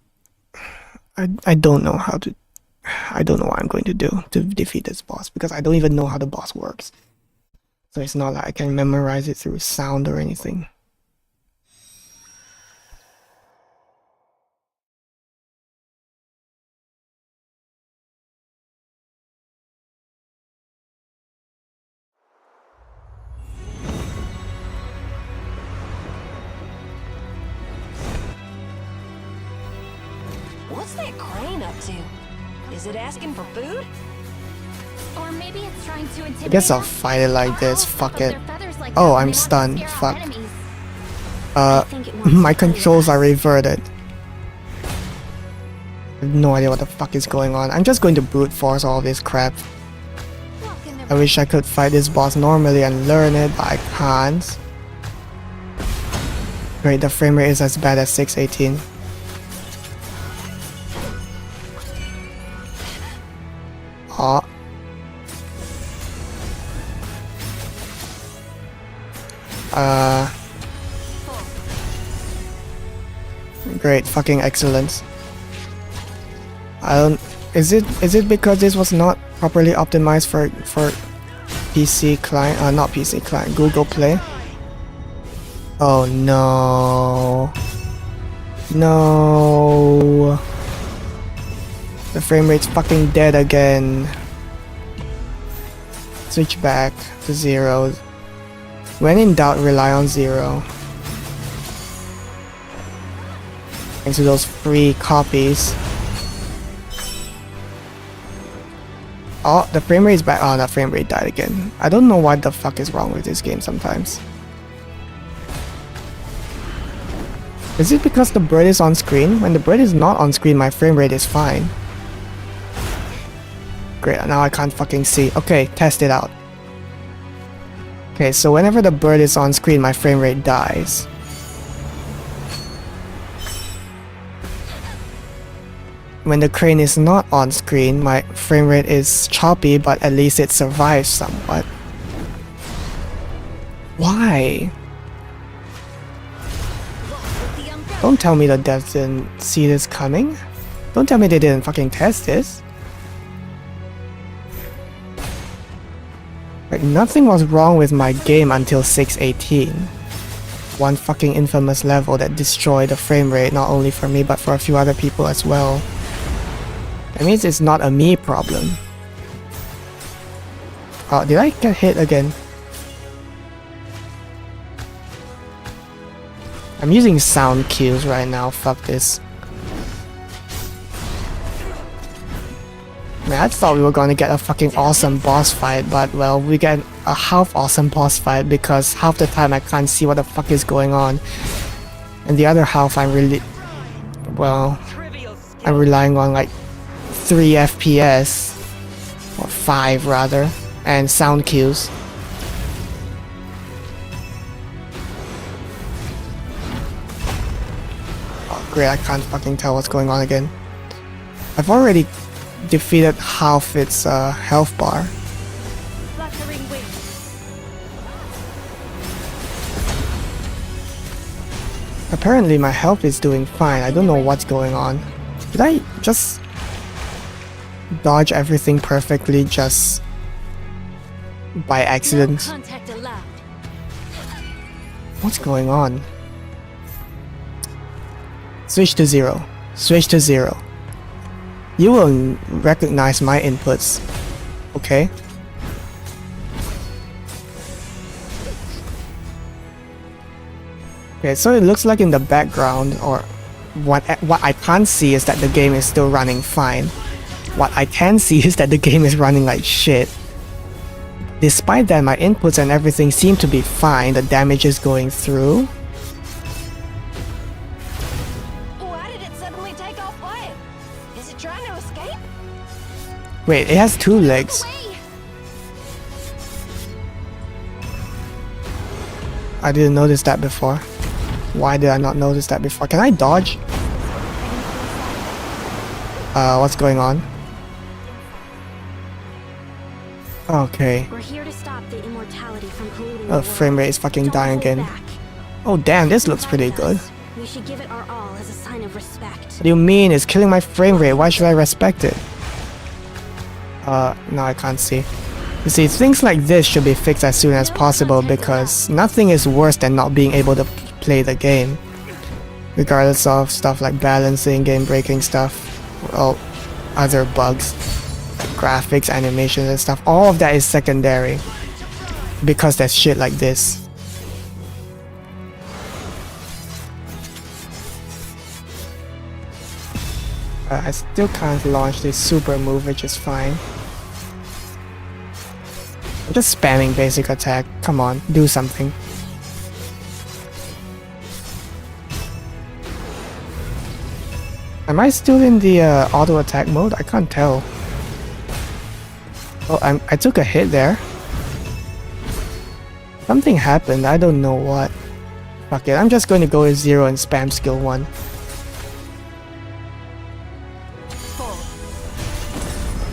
I don't know how to... I don't know what I'm going to do to defeat this boss, because I don't even know how the boss works. So it's not like I can memorize it through sound or anything. What's that crane up to? Is it asking for food? Or maybe it's trying to intimidate I guess I'll us? fight it like this, fuck it. Like Oh, I'm stunned, fuck. My controls are reverted. I have no idea what the fuck is going on. I'm just going to brute force all this crap. I wish I could fight this boss normally and learn it, but I can't. Great, the frame rate is as bad as 618. Oh. Great, fucking excellence. I don't... Is it because this was not properly optimized for PC client? Not PC client, Google Play? Oh no. No. The frame rate's fucking dead again. Switch back to 0. When in doubt, rely on 0. Thanks to those free copies. Oh, the frame rate is back. Oh, the frame rate died again. I don't know what the fuck is wrong with this game sometimes. Is it because the bird is on screen? When the bird is not on screen, my frame rate is fine. Great, now I can't fucking see. Okay, test it out. Okay, so whenever the bird is on screen, my frame rate dies. When the crane is not on screen, my frame rate is choppy, but at least it survives somewhat. Why? Don't tell me the devs didn't see this coming. Don't tell me they didn't fucking test this. Like, nothing was wrong with my game until 618. One fucking infamous level that destroyed the frame rate, not only for me but for a few other people as well. That means it's not a me problem. Oh, did I get hit again? I'm using sound cues right now, fuck this. Man, I thought we were gonna get a fucking awesome boss fight, but well, we get a half awesome boss fight because half the time I can't see what the fuck is going on. And the other half I'm really... well... I'm relying on like 3 FPS, or 5 rather, and sound cues. Oh great, I can't fucking tell what's going on again. I've already defeated half its health bar. Apparently my health is doing fine, I don't know what's going on. Did I just... dodge everything perfectly just by accident. Contact allowed. What's going on? Switch to 0. Switch to 0. You will recognize my inputs. Okay? Okay, so it looks like in the background, or what I can't see is that the game is still running fine. What I can see is that the game is running like shit. Despite that, my inputs and everything seem to be fine. The damage is going through. Why did it suddenly take off flying? Is it trying to escape? Wait, it has 2 legs. I didn't notice that before. Why did I not notice that before? Can I dodge? What's going on? Okay. We're here to stop the immortality from polluting Oh, frame rate is fucking dying again. Oh damn, this looks pretty good. We should give it our all as a sign of respect. What do you mean? It's killing my frame rate. Why should I respect it? No, I can't see. You see, things like this should be fixed as soon as possible because nothing is worse than not being able to play the game. Regardless of stuff like balancing, game breaking stuff, well, other bugs, like graphics, animations and stuff, all of that is secondary because there's shit like this. I still can't launch this super move, which is fine. I'm just spamming basic attack. Come on, do something. Am I still in the auto attack mode? I can't tell. Oh, I took a hit there. Something happened, I don't know what. Fuck it, I'm just going to go with 0 and spam skill 1.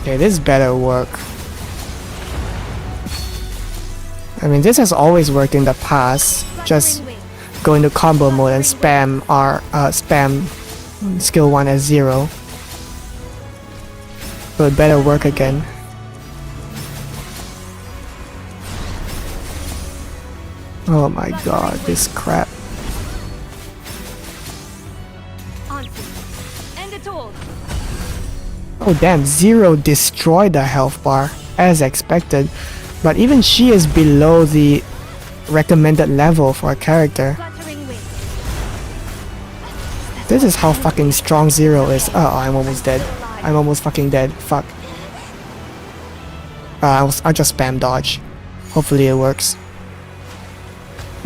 Okay, this better work. I mean, this has always worked in the past. Just go into combo mode and spam spam skill 1 as 0. So it better work again. Oh my god, this crap. Oh damn, 0 destroyed the health bar, as expected. But even she is below the recommended level for a character. This is how fucking strong 0 is. Oh, I'm almost dead. I'm almost fucking dead. Fuck. I'll just spam dodge. Hopefully it works.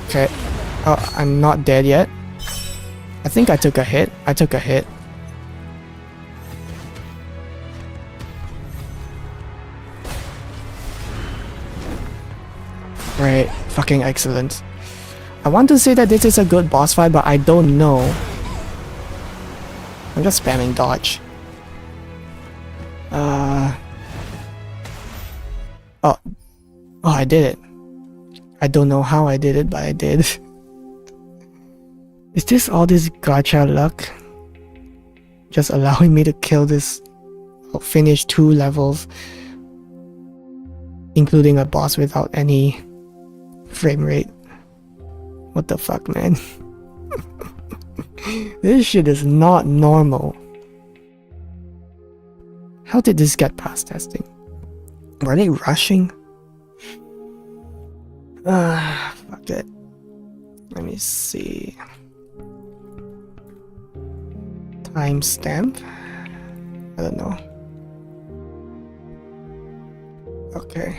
Okay. Oh, I'm not dead yet. I think I took a hit. I took a hit. Right, fucking excellent. I want to say that this is a good boss fight, but I don't know. I'm just spamming dodge. Oh, I did it. I don't know how I did it, but I did. Is this all this gacha luck? Just allowing me to kill this, finish 2 levels, including a boss without any frame rate. What the fuck, man? This shit is not normal. How did this get past testing? Were they rushing? Fuck it. Let me see. Timestamp? I don't know. Okay.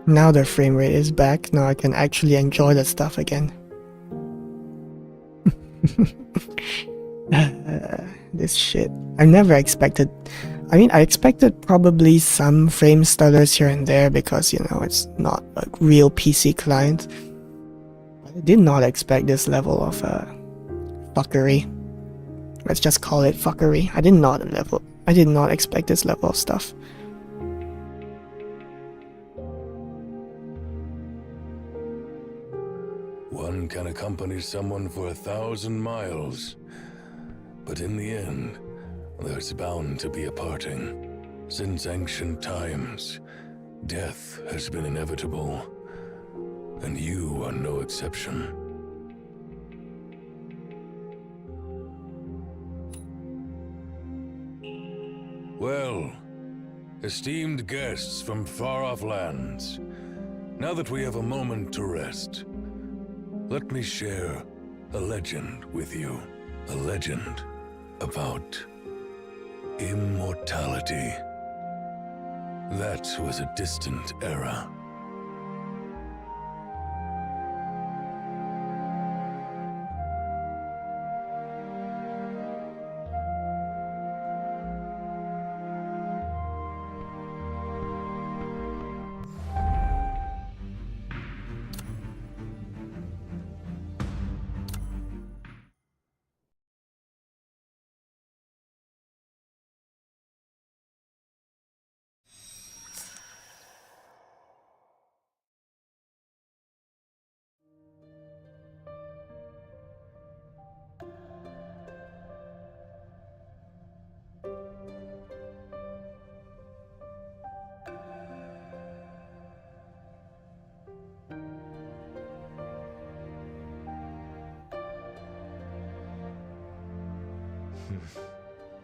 Now the frame rate is back. Now I can actually enjoy the stuff again. This shit. I never expected. I mean, I expected probably some frame stutters here and there because, you know, it's not a real PC client. But I did not expect this level of fuckery. Let's just call it fuckery. I did not I did not expect this level of stuff. One can accompany someone for 1,000 miles, but in the end, there's bound to be a parting. Since ancient times, death has been inevitable, and you are no exception. Well, esteemed guests from far-off lands, now that we have a moment to rest, let me share a legend with you. A legend about immortality. That was a distant era.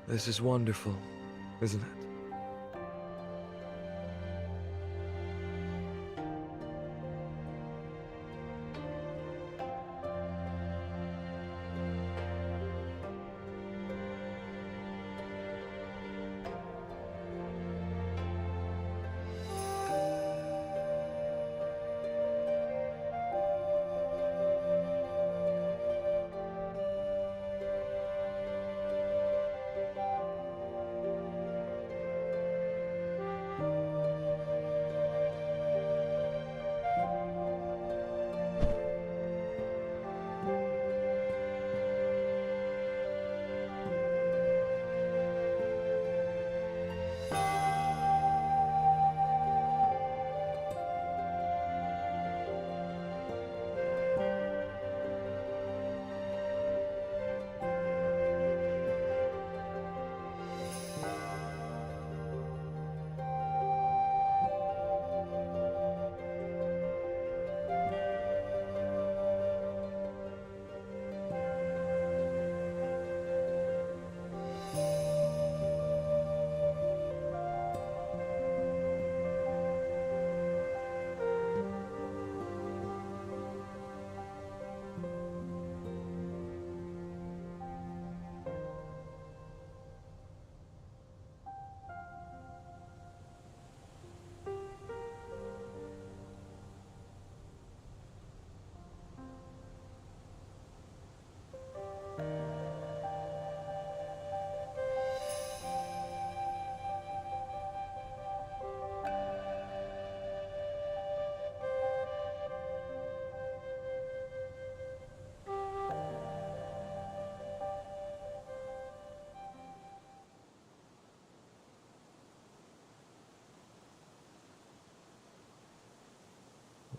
This is wonderful, isn't it?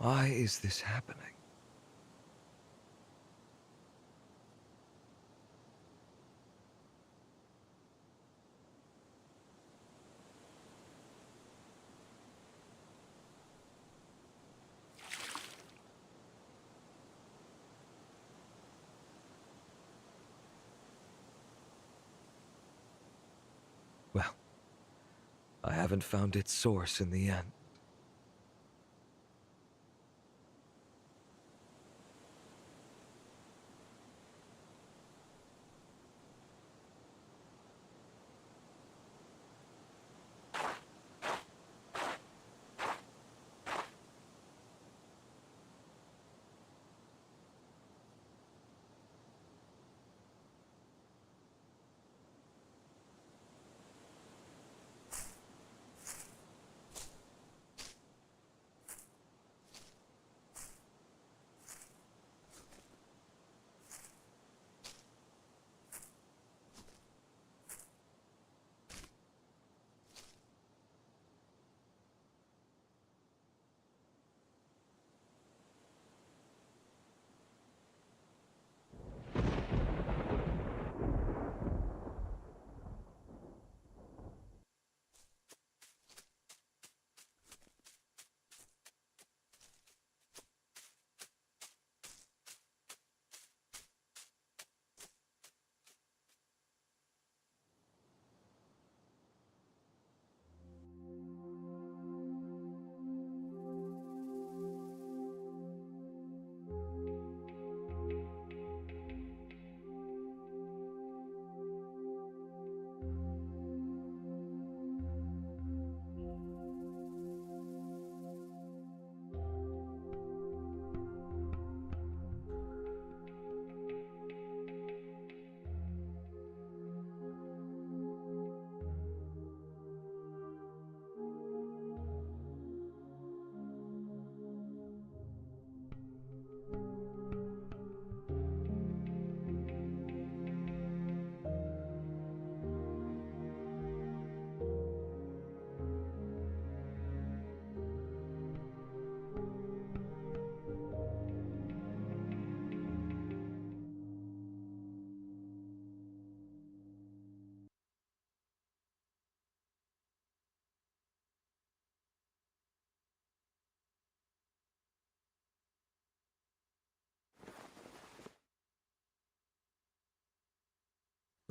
Why is this happening? Well, I haven't found its source in the end.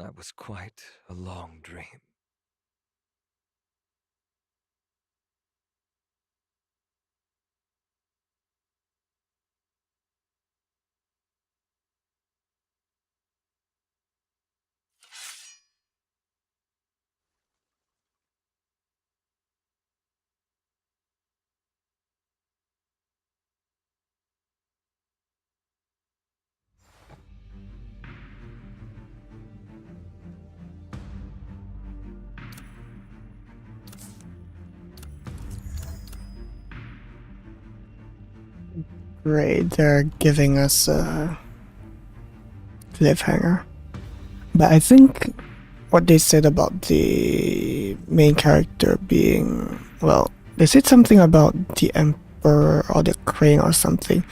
That was quite a long dream. Great, they're giving us a cliffhanger. But I think what they said about the main character being, well, they said something about the Emperor or the Crane or something.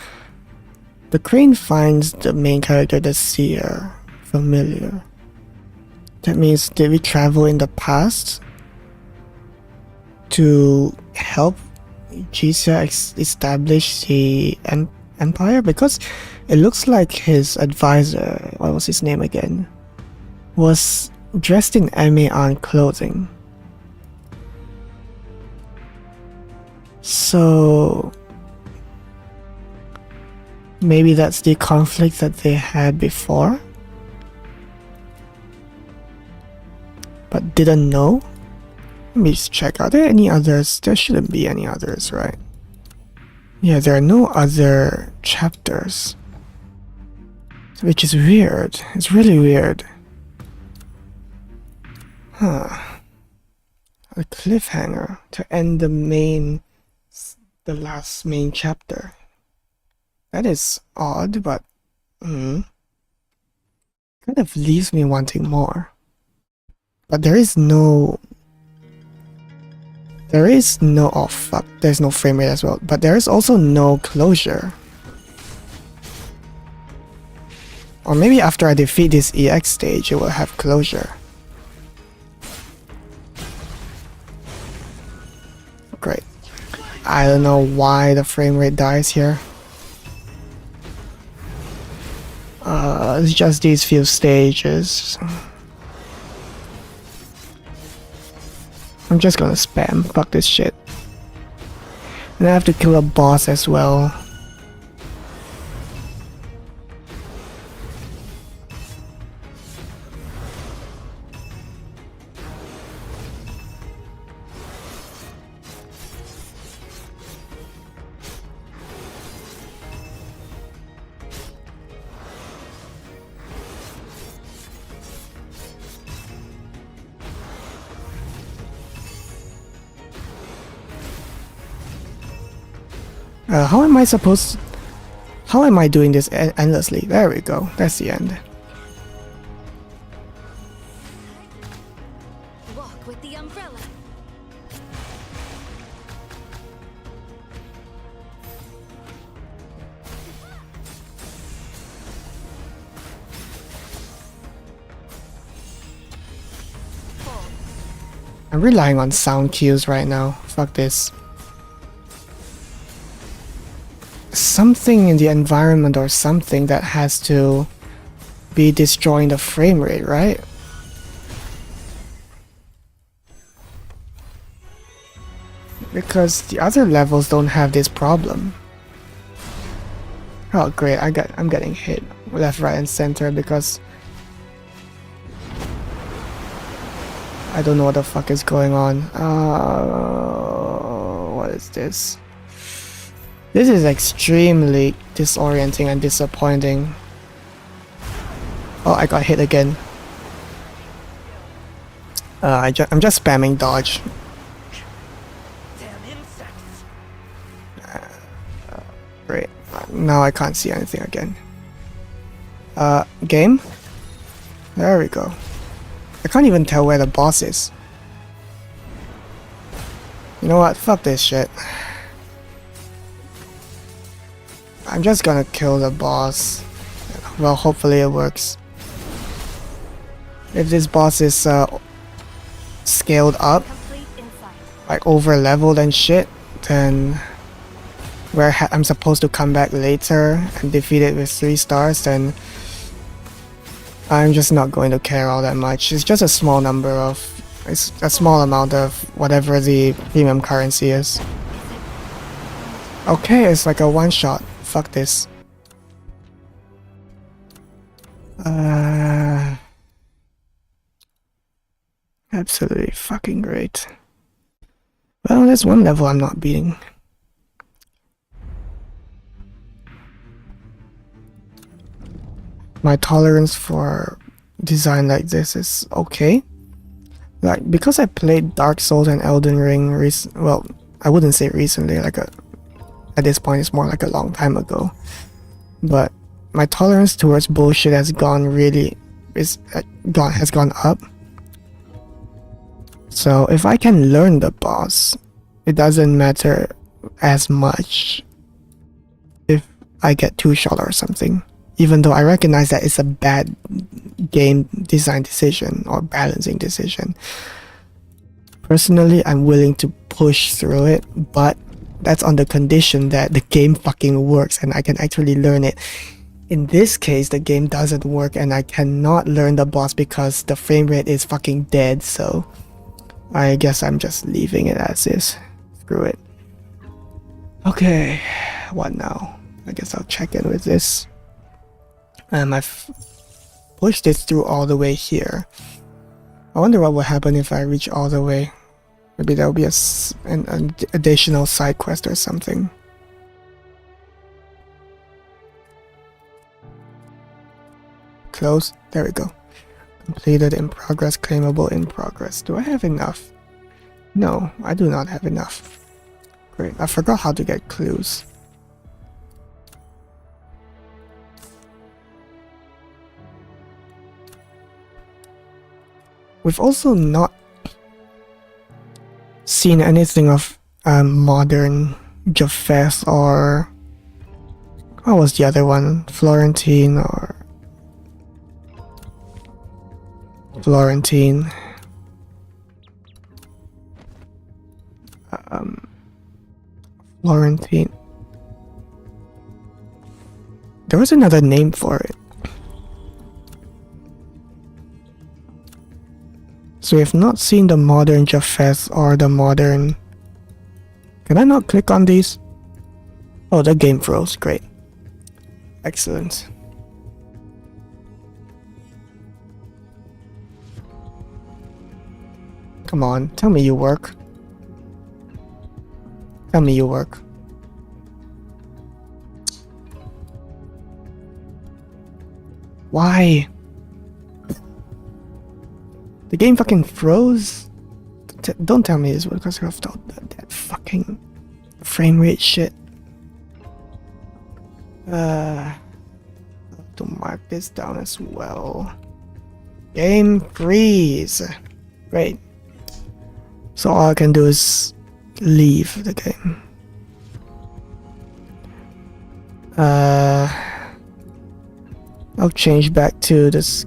The Crane finds the main character, the Seer, familiar. That means, did we travel in the past to help Jisia establish the empire? Because it looks like his advisor, what was his name again, was dressed in MAN clothing. So maybe that's the conflict that they had before, but didn't know. Let me just check. Are there any others? There shouldn't be any others, right? Yeah, there are no other chapters, which is weird. It's really weird. Huh. A cliffhanger to end the last main chapter. That is odd, but kind of leaves me wanting more. But there is no, oh fuck, there's no frame rate as well, but there is also no closure. Or maybe after I defeat this EX stage, it will have closure. Great. I don't know why the frame rate dies here. It's just these few stages. I'm just gonna spam. Fuck this shit. And I have to kill a boss as well. How am I doing this endlessly? There we go. That's the end. Walk with the umbrella. I'm relying on sound cues right now. Fuck this. Something in the environment or something that has to be destroying the frame rate, right? Because the other levels don't have this problem. Oh great, I'm getting hit left, right and center because I don't know what the fuck is going on. What is this? This is extremely disorienting and disappointing. Oh, I got hit again. I'm just spamming dodge. Great. Now I can't see anything again. Game? There we go. I can't even tell where the boss is. You know what? Fuck this shit. I'm just gonna kill the boss. Well, hopefully it works. If this boss is scaled up, like over leveled and shit, then where I'm supposed to come back later and defeat it with 3 stars, then I'm just not going to care all that much. It's just a small number of... It's a small amount of whatever the premium currency is. Okay, it's like a one-shot. Fuck this. Absolutely fucking great. Well, there's one level I'm not beating. My tolerance for design like this is okay. Like, because I played Dark Souls and Elden Ring well, I wouldn't say recently, like at this point it's more like a long time ago. But my tolerance towards bullshit has gone has gone up. So if I can learn the boss, it doesn't matter as much if I get 2-shot or something. Even though I recognize that it's a bad game design decision or balancing decision. Personally, I'm willing to push through it, but that's on the condition that the game fucking works and I can actually learn it. In this case, the game doesn't work and I cannot learn the boss because the frame rate is fucking dead, so I guess I'm just leaving it as is. Screw it. Okay, what now? I guess I'll check in with this. I've pushed this through all the way here. I wonder what will happen if I reach all the way. Maybe there'll be an additional side quest or something. Close. There we go. Completed in progress, claimable in progress. Do I have enough? No, I do not have enough. Great. I forgot how to get clues. We've also not seen anything of modern Japheth or what was the other one? Florentine. Florentine. There was another name for it. So we have not seen the modern Japheth or the modern... Can I not click on these? Oh, the game froze. Great. Excellent. Come on, tell me you work. Tell me you work. Why? The game fucking froze? Don't tell me it's because of that fucking frame rate shit. I'll have to mark this down as well. Game freeze. Great. So all I can do is leave the game. I'll change back to this.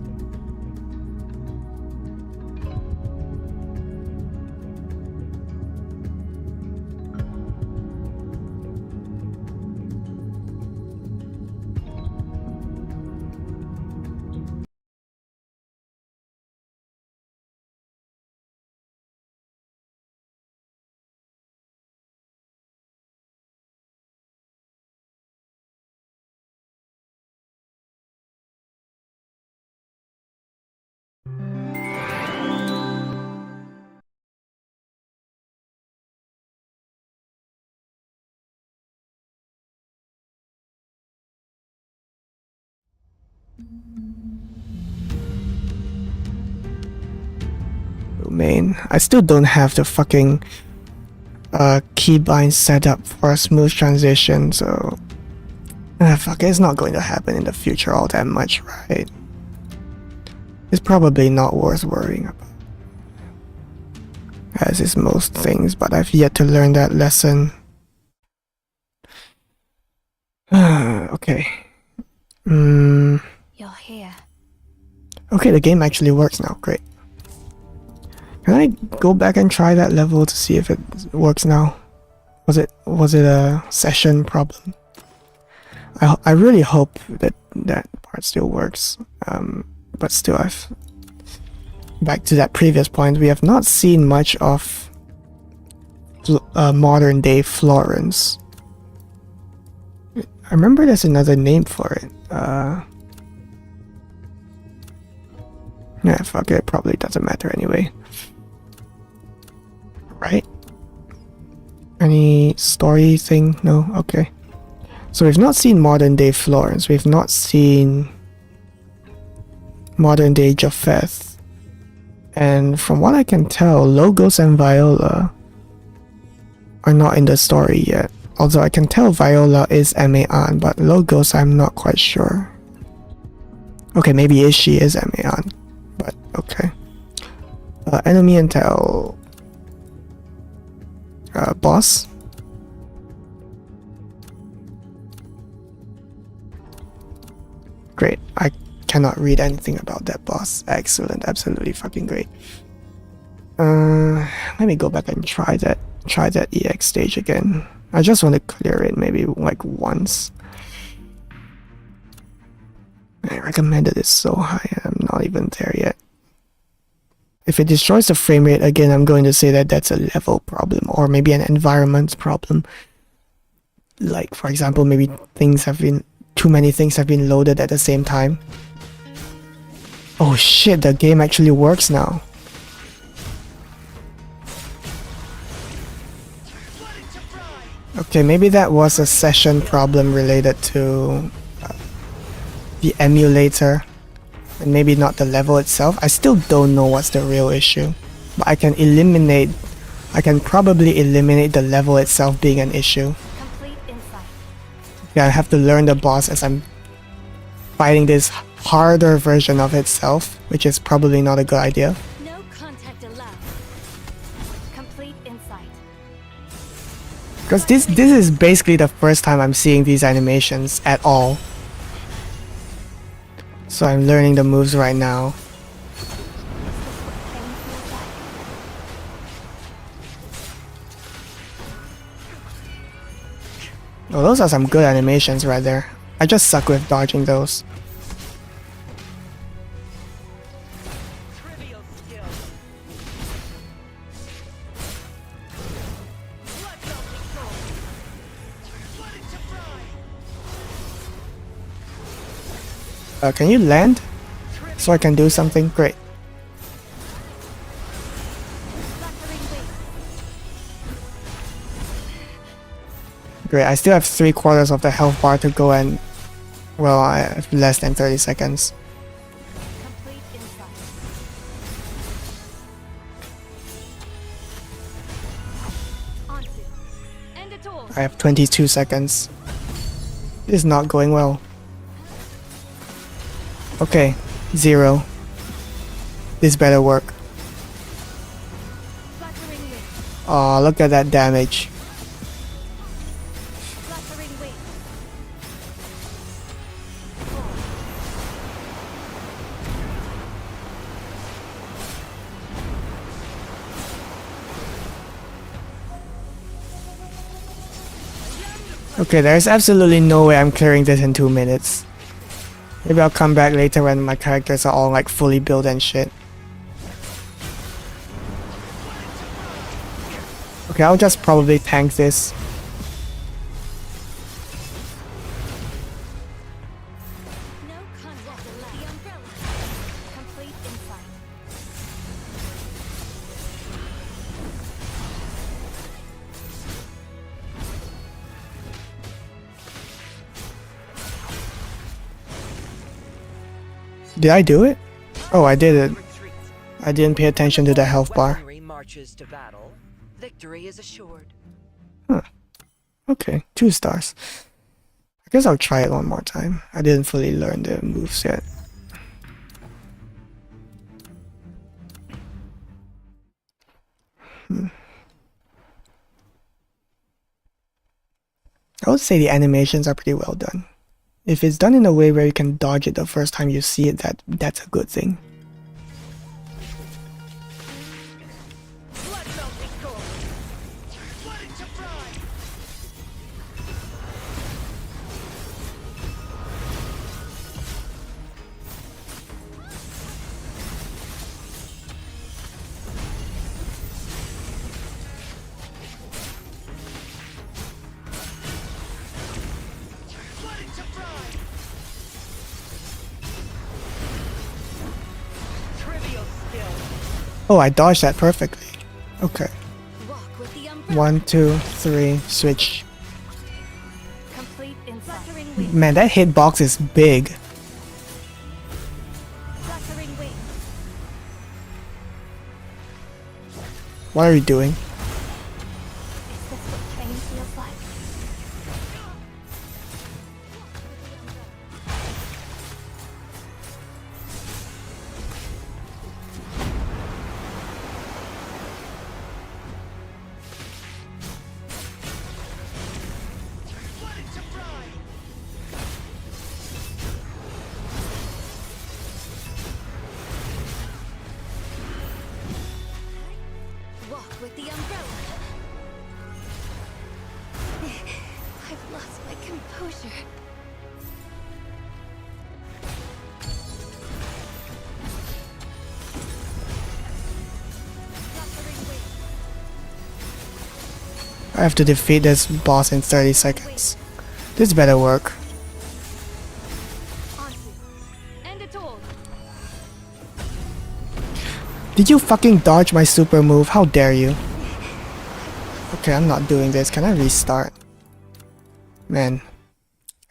Main. I still don't have the fucking keybind set up for a smooth transition, so fuck, it's not going to happen in the future all that much, right? It's probably not worth worrying about, as is most things, but I've yet to learn that lesson. Okay. You're here. Okay, the game actually works now. Great. Can I go back and try that level to see if it works now? Was it a session problem? I really hope that part still works. but still, back to that previous point, we have not seen much of modern day Florence. I remember there's another name for it. Yeah, fuck it, probably doesn't matter anyway. Right? Any story thing? No? Okay. So we've not seen modern day Florence, we've not seen modern day Japheth. And from what I can tell, Logos and Viola are not in the story yet. Although I can tell Viola is An, but Logos I'm not quite sure. Okay, maybe she is An, but okay. Enemy Intel. Boss. Great. I cannot read anything about that boss. Excellent. Absolutely fucking great. Let me go back and try that EX stage again. I just want to clear it maybe like once. I recommended it so high and I'm not even there yet. If it destroys the frame rate again, I'm going to say that that's a level problem or maybe an environment problem. Like, for example, maybe too many things have been loaded at the same time. Oh shit, the game actually works now. Okay, maybe that was a session problem related to the emulator. And maybe not the level itself. I still don't know what's the real issue. But I can probably eliminate the level itself being an issue. Yeah, I have to learn the boss as I'm fighting this harder version of itself, which is probably not a good idea. No contact allowed. Complete insight. Because this is basically the first time I'm seeing these animations at all. So I'm learning the moves right now. Oh, those are some good animations right there. I just suck with dodging those. Can you land? So I can do something? Great. Great, I still have 3/4 of the health bar to go and... Well, I have less than 30 seconds. I have 22 seconds. This is not going well. Okay, 0. This better work. Aw, look at that damage. Okay, there's absolutely no way I'm clearing this in 2 minutes. Maybe I'll come back later when my characters are all like fully built and shit. Okay, I'll just probably tank this. Did I do it? Oh, I did it. I didn't pay attention to the health bar. Marches to battle, victory is assured. Huh. Okay, 2 stars. I guess I'll try it one more time. I didn't fully learn the moves yet. I would say the animations are pretty well done. If it's done in a way where you can dodge it the first time you see it, that's a good thing. Oh, I dodged that perfectly. Okay. 1, 2, 3, switch. Complete insight. Man, that hitbox is big. Fluttering wing. What are you doing? Is this what pain feels like? Walk with the umbrella. I've lost my composure. I have to defeat this boss in 30 seconds. This better work. End it all. Did you fucking dodge my super move? How dare you? Okay, I'm not doing this. Can I restart? Man.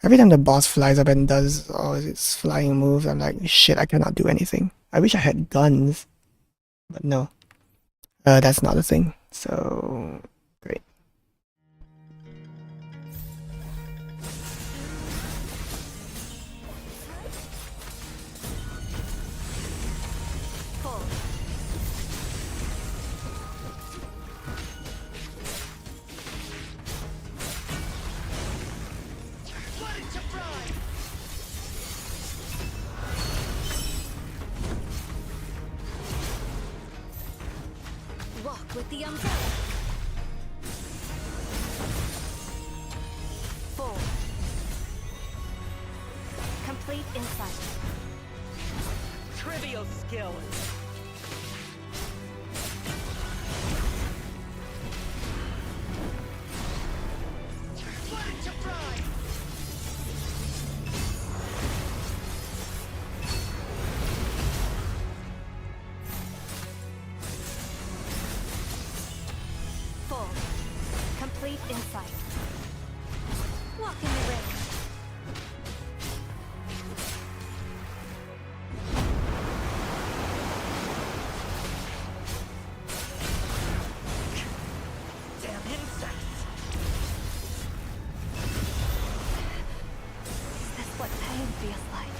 Every time the boss flies up and does all its flying moves, I'm like, shit, I cannot do anything. I wish I had guns. But no. That's not a thing. So, great. Walk with the umbrella. Four. Complete insight. Trivial skill. Four. Complete insight. Walk in the ring. Damn insects. That's what pain feels like.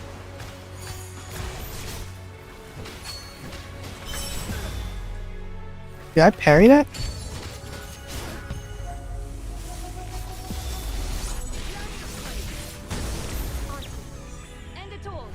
Did I parry that? End it all.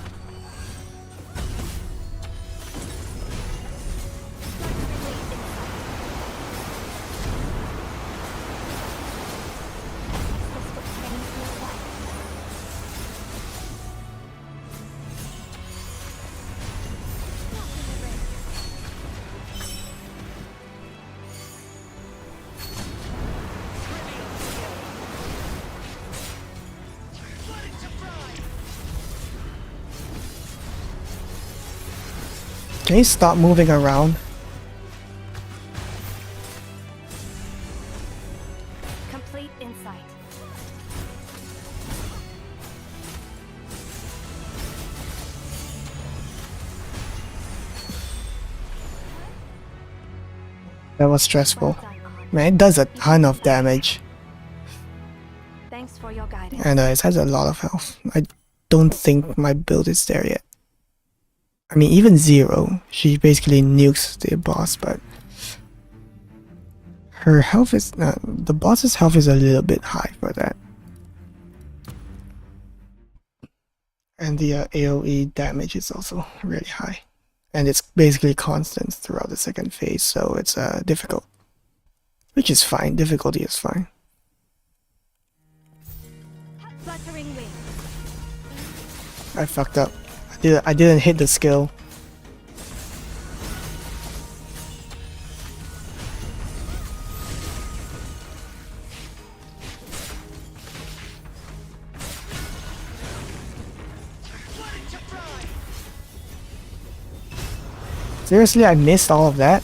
Can you stop moving around? Complete insight. That was stressful. Man, it does a ton of damage. Thanks for your guidance. And it has a lot of health. I don't think my build is there yet. I mean, even Zero, she basically nukes the boss, but her health is the boss's health is a little bit high for that. And the AoE damage is also really high. And it's basically constant throughout the second phase, so it's difficult. Which is fine, difficulty is fine. Fluttering wing. I fucked up. I didn't hit the skill. Seriously, I missed all of that?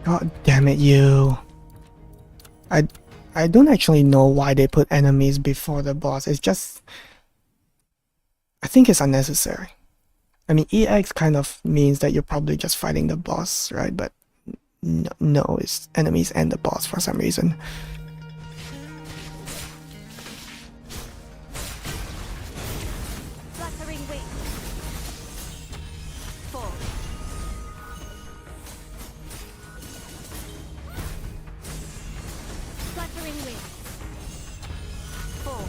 God damn it, you. I don't actually know why they put enemies before the boss. It's just... I think it's unnecessary. I mean, EX kind of means that you're probably just fighting the boss, right? But no, it's enemies and the boss for some reason. Fluttering wing. Fall. Fluttering wing. Fall.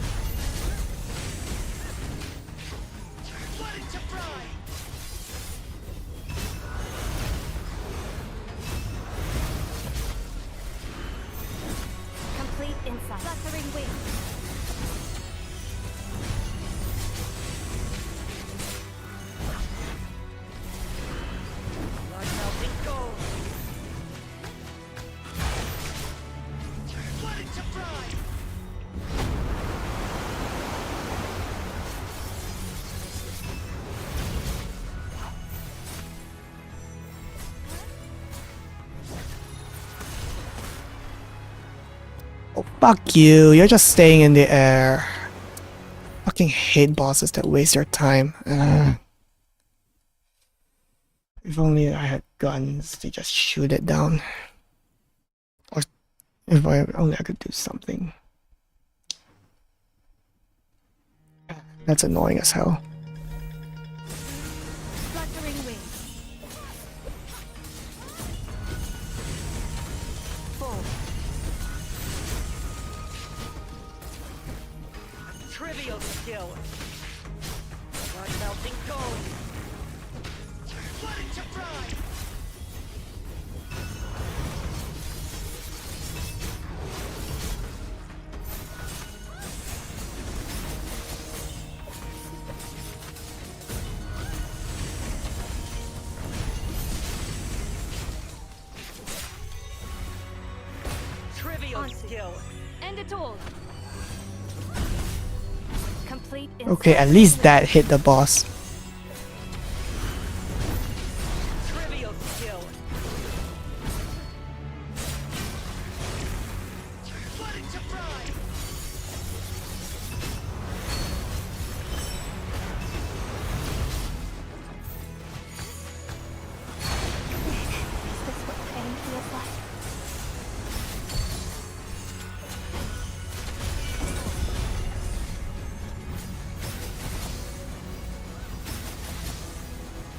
Complete insight. Fluttering wing. Like melting gold. Let it to fry. Oh, fuck you. You're just staying in the air. Fucking hate bosses that waste your time. If only I had guns to just shoot it down. Or if only I could do something. That's annoying as hell. Fluttering wing. Fall. Trivial skill. Like melting gold. Let it to fry. Trivial skill. End it all. Complete insight. Okay, at least that hit the boss. Trivial skill. Let it to fry. Is this what pain feels like?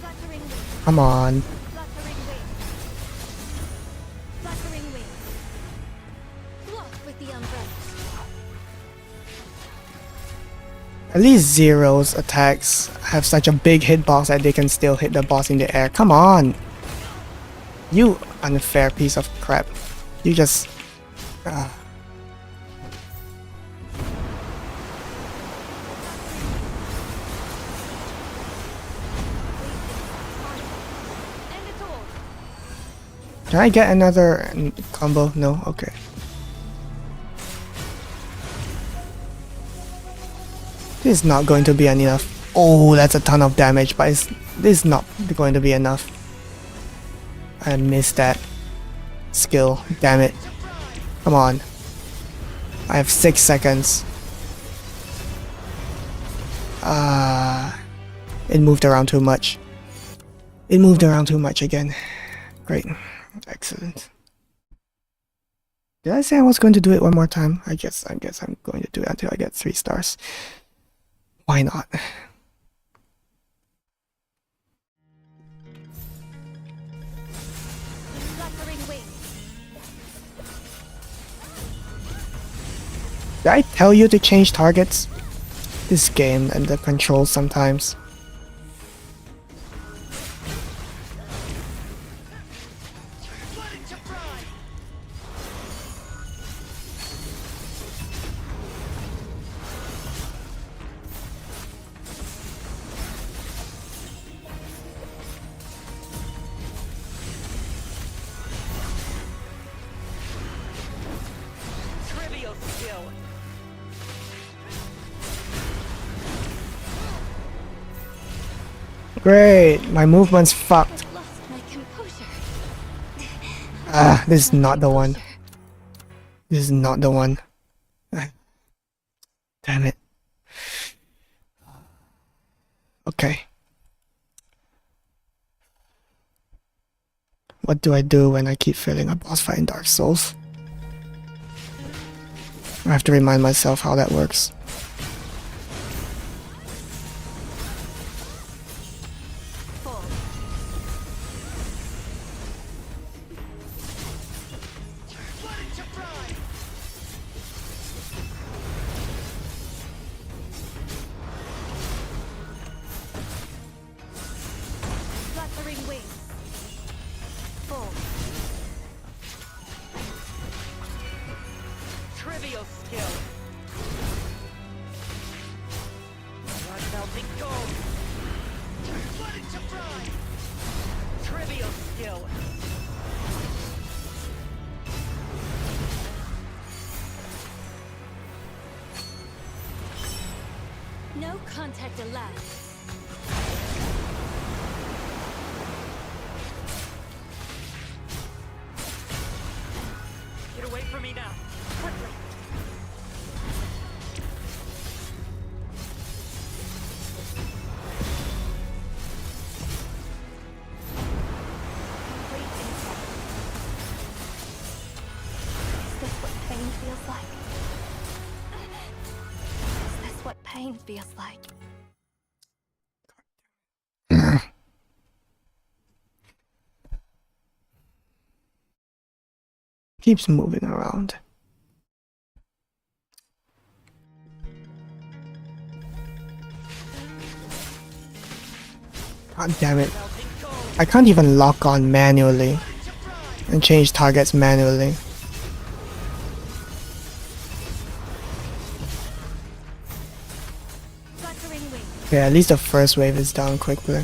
Fluttering wing. Come on. Fluttering wing. Fluttering wing. Block with the umbrella. At least Zero's attacks have such a big hitbox that they can still hit the boss in the air. Come on! You unfair piece of crap. You just... End it all. Can I get another combo? No? Okay. This is not going to be enough. Oh, that's a ton of damage, but this is not going to be enough. I missed that skill. Damn it. Come on. I have 6 seconds. It moved around too much. It moved around too much again. Great. Excellent. Did I say I was going to do it one more time? I guess I'm going to do it until I get 3 stars. Why not? Fluttering wing. Did I tell you to change targets? This game and the controls sometimes. Let it to fry. Trivial skill. Great, my movement's fucked. Lost my composure. Ah, this is not the one. This is not the one. Damn it. Okay. What do I do when I keep failing a boss fight in Dark Souls? I have to remind myself how that works. Fluttering wings. Full. Trivial skill. Blood melting gold. Flooded to fry. Trivial skill. No contact allowed. Get away from me now. Quickly. Is this what pain feels like? Is this what pain feels like? Keeps moving around. God damn it. I can't even lock on manually and change targets manually. Fluttering wings. Okay, at least the first wave is down quickly.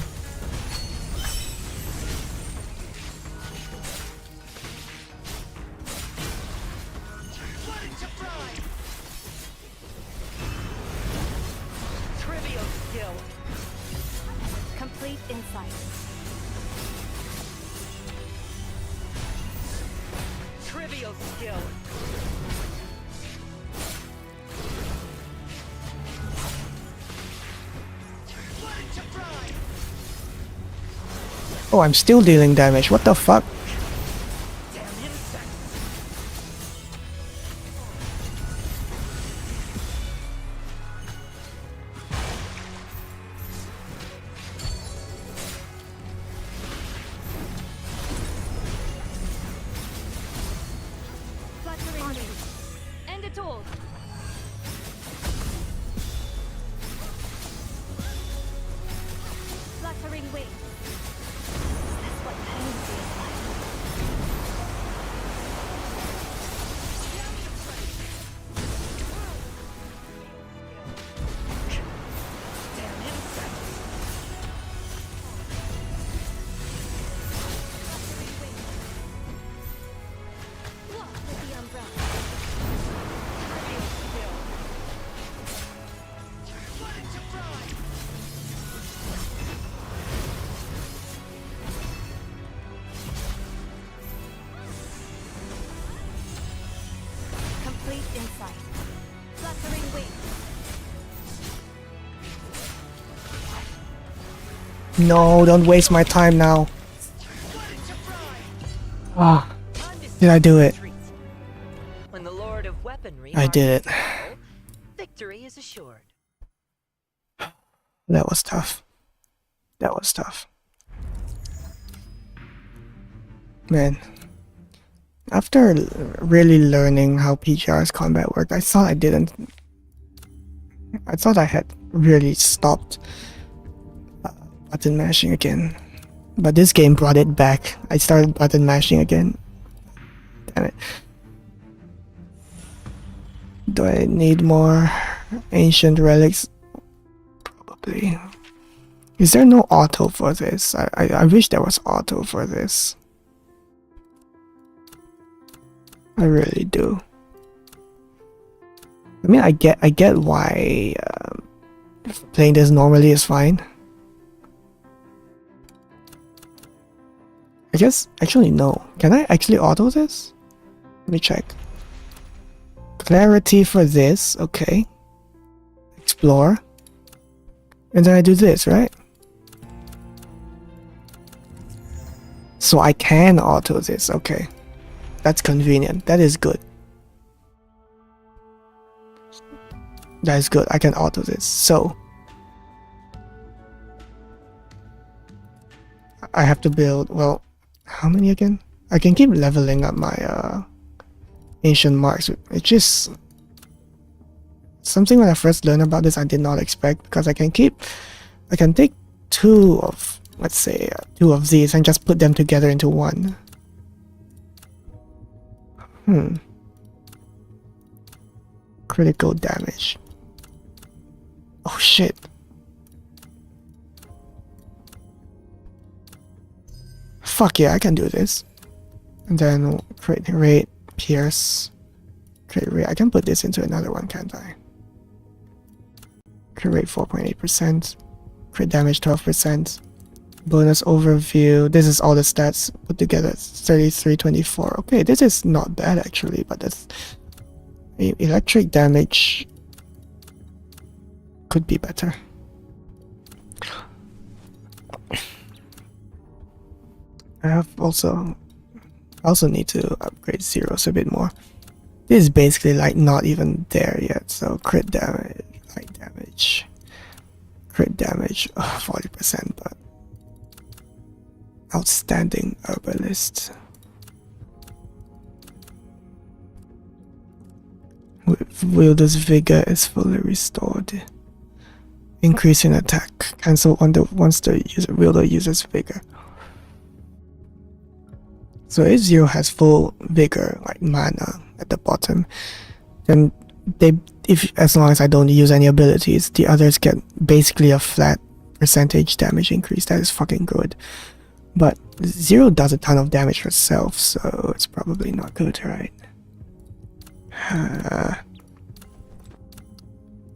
Trivial skill. Complete insight. Trivial skill. Flooded to fry. Oh, I'm still dealing damage. What the fuck? Damn insects. Fluttering wings. End it all. Fluttering wings. That's what pain feels like. Damn insects. Walk with the umbrella. Trivial skill. Flooded to fry. Complete insight. Fluttering wings. No, don't waste my time now. Ah, did I do it? When the Lord of Weaponry I did it. marches the battle, victory is assured. That was tough. That was tough. Man, after really learning how PGR's combat worked, I thought I had really stopped button mashing again. But this game brought it back. I started button mashing again. Damn it. Do I need more ancient relics? Probably. Is there no auto for this? I wish there was auto for this. I really do. I mean, I get why playing this normally is fine. I guess, actually no. Can I actually auto this? Let me check. Clarity for this, okay. Explore. And then I do this, right? So I can auto this, okay. That's convenient, that is good. That is good, I can auto this, so. I have to build, well, how many again? I can keep leveling up my ancient marks. It's just something when I first learned about this I did not expect, because I can take 2 of, let's say, 2 of these and just put them together into one. Critical damage. Oh shit. Fuck yeah, I can do this. And then crit rate, pierce, crit rate. I can put this into another one, can't I? Crit rate 4.8%, crit damage 12%, bonus overview. This is all the stats put together. 3324. Okay, this is not bad actually, but that's electric damage could be better. I also need to upgrade zeros a bit more. This is basically like not even there yet. So crit damage, light damage, crit damage, 40%, but outstanding herbalist. Wielder's vigor is fully restored. Increase in attack. Cancel once the wielder uses vigor. So if zero has full vigor, like mana at the bottom, then as long as I don't use any abilities, the others get basically a flat percentage damage increase. That is fucking good. But zero does a ton of damage herself, so it's probably not good, right?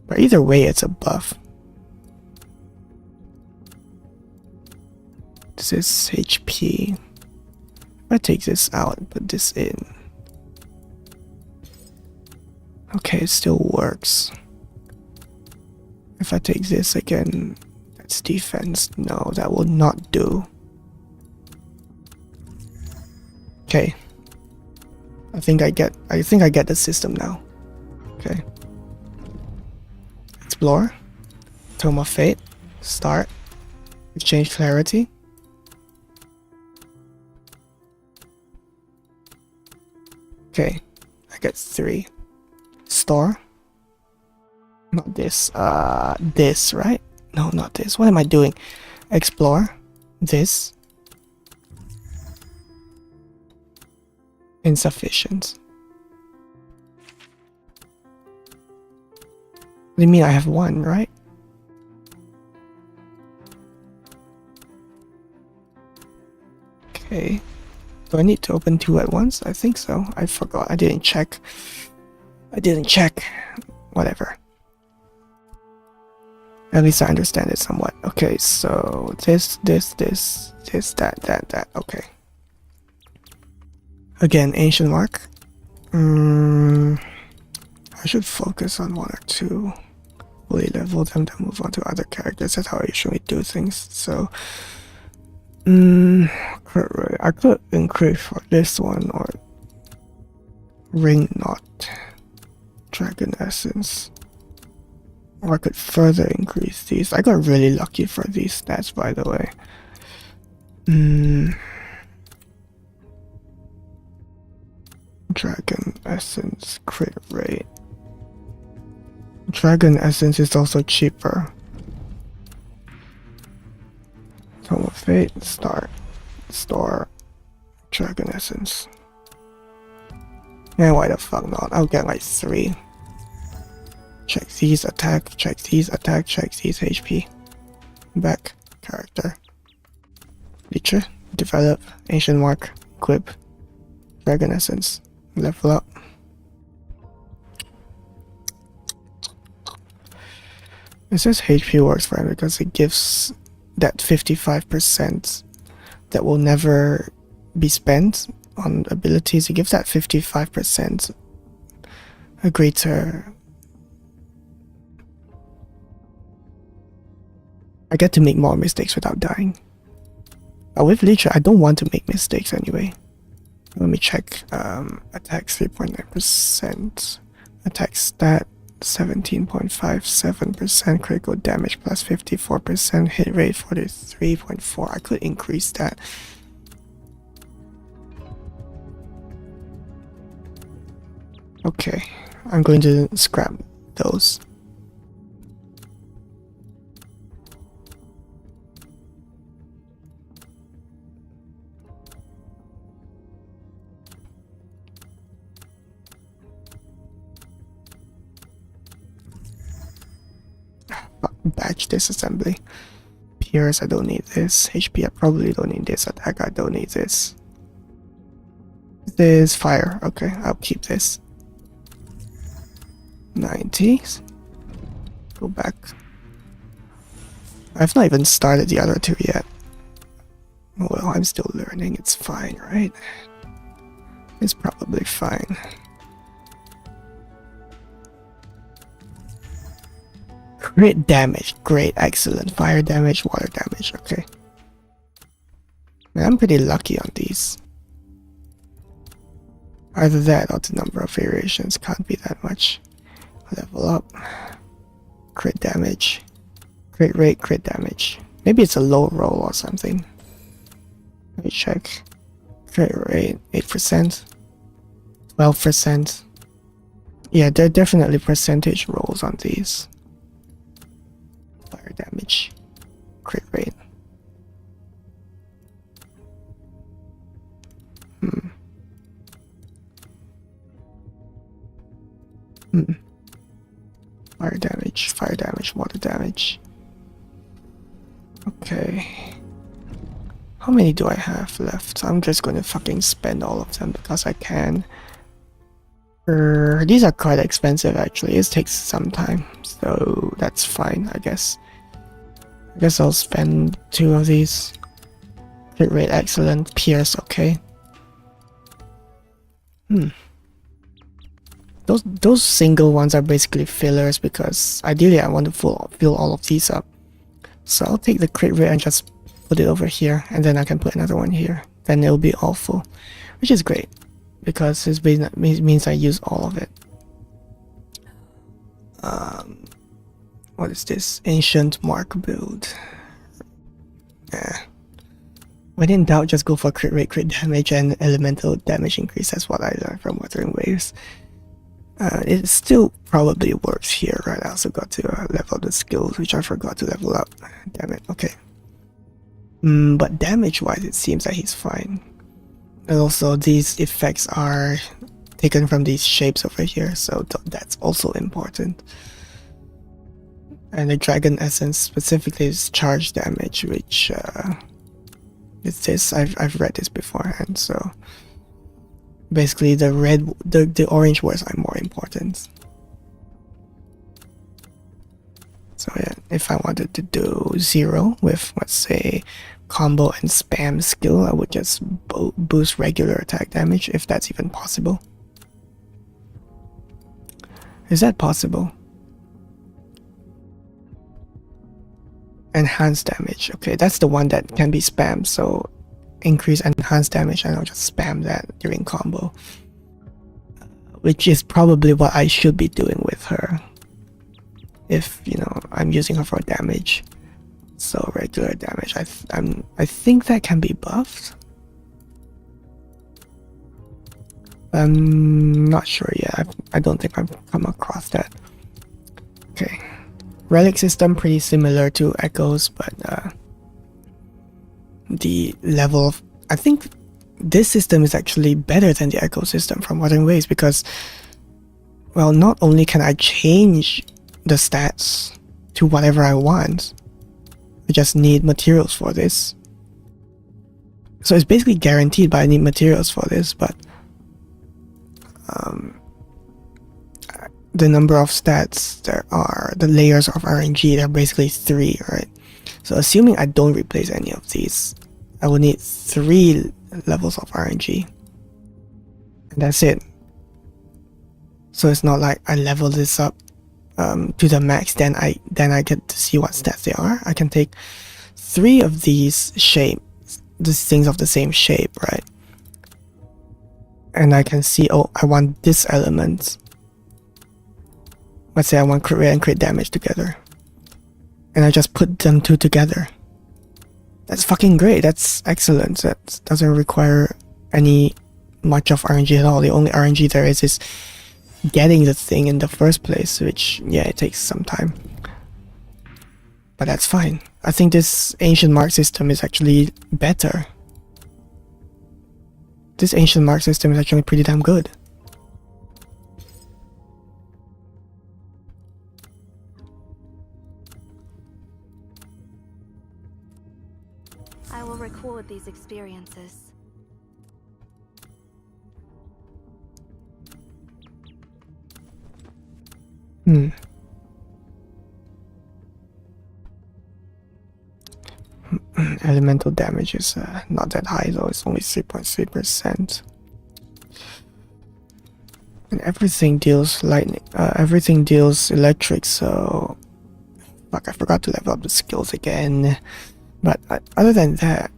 But either way, it's a buff. This is HP. If I take this out and put this in. Okay, it still works. If I take this again, that's defense. No, that will not do. Okay. I think I get the system now. Okay. Explore. Tome of Fate. Start. Exchange clarity. Okay, I get 3. Store. Not this. This, right? No, not this. What am I doing? Explore. This. Insufficient. What do you mean I have 1, right? Okay. Do I need to open 2 at once? I think so. I forgot. I didn't check. Whatever. At least I understand it somewhat. Okay, so this, that. Okay. Again, ancient mark. I should focus on 1 or 2. Fully level them, then move on to other characters. That's how I usually do things. So, I could increase for this one or ring knot, dragon essence, or I could further increase these. I got really lucky for these stats, by the way. Dragon essence, crit rate. Dragon essence is also cheaper. Tome of Fate, start, store, dragon essence. And why the fuck not? I'll get like 3. Check these attack, check these attack, check these HP. Back, character. Feature, develop, ancient mark, equip, dragon essence, level up. It says HP works fine because it gives that 55% that will never be spent on abilities. It gives that 55% a greater. I get to make more mistakes without dying. But with Leecher, I don't want to make mistakes anyway. Let me check. Attack 3.9%. Attack stat 17.57%. Critical damage plus 54%. Hit rate 43.4. I could increase that. Okay, I'm going to scrap those. Batch disassembly. Pierce, I don't need this. HP, I probably don't need this. Attack, I don't need this. This fire. Okay, I'll keep this. 90. Go back. I've not even started the other two yet. Well, I'm still learning. It's fine, right? It's probably fine. Crit damage. Great. Excellent. Fire damage, water damage. Okay. Man, I'm pretty lucky on these. Either that or the number of variations can't be that much. Level up. Crit damage. Crit rate, crit damage. Maybe it's a low roll or something. Let me check. Crit rate 8%. 12%. Yeah, there are definitely percentage rolls on these. Fire damage. Crit rate. Fire damage, water damage. Okay. How many do I have left? I'm just gonna fucking spend all of them because I can. These are quite expensive actually. It takes some time, so that's fine, I guess. I guess I'll spend 2 of these. Hit rate excellent. Pierce, okay. Those single ones are basically fillers because ideally I want to fill all of these up. So I'll take the crit rate and just put it over here, and then I can put another one here. Then it'll be all full, which is great because it means I use all of it. What is this? Ancient Mark build. When in doubt, just go for crit rate, crit damage, and elemental damage increase. That's what I learned from Wuthering Waves. It still probably works here, right? I also got to level the skills, which I forgot to level up. Damn it, okay. But damage-wise, it seems that he's fine. And also, these effects are taken from these shapes over here, so that's also important. And the Dragon Essence specifically is charge damage, which it's this. I've read this beforehand, so basically the orange words are more important. So yeah, if I wanted to do 0 with, let's say, combo and spam skill, I would just boost regular attack damage, if that's even possible. Is that possible? Enhanced damage. Okay, that's the one that can be spammed, so increase enhanced damage and I'll just spam that during combo. Which is probably what I should be doing with her. If, you know, I'm using her for damage. So regular damage. I think that can be buffed. I'm not sure yet. I don't think I've come across that. Okay. Relic system pretty similar to Echoes, but the level of... I think this system is actually better than the Echo system from Wuthering Waves because, well, not only can I change the stats to whatever I want, I just need materials for this. So it's basically guaranteed, but I need materials for this, but the number of stats there are, the layers of RNG, there are basically 3, right? So assuming I don't replace any of these, I will need 3 levels of RNG. And that's it. So it's not like I level this up to the max, then I get to see what stats they are. I can take 3 of these shapes, these things of the same shape, right? And I can see, oh, I want this element. Let's say I want crit rate and crit damage together. And I just put them 2 together. That's fucking great. That's excellent. That doesn't require any much of RNG at all. The only RNG there is getting the thing in the first place, which, yeah, it takes some time. But that's fine. I think this ancient mark system is actually better. This ancient mark system is actually pretty damn good. I will record these experiences. Elemental damage is not that high though, it's only 3.3%. And everything deals lightning, everything deals electric, so... Fuck, I forgot to level up the skills again. But other than that,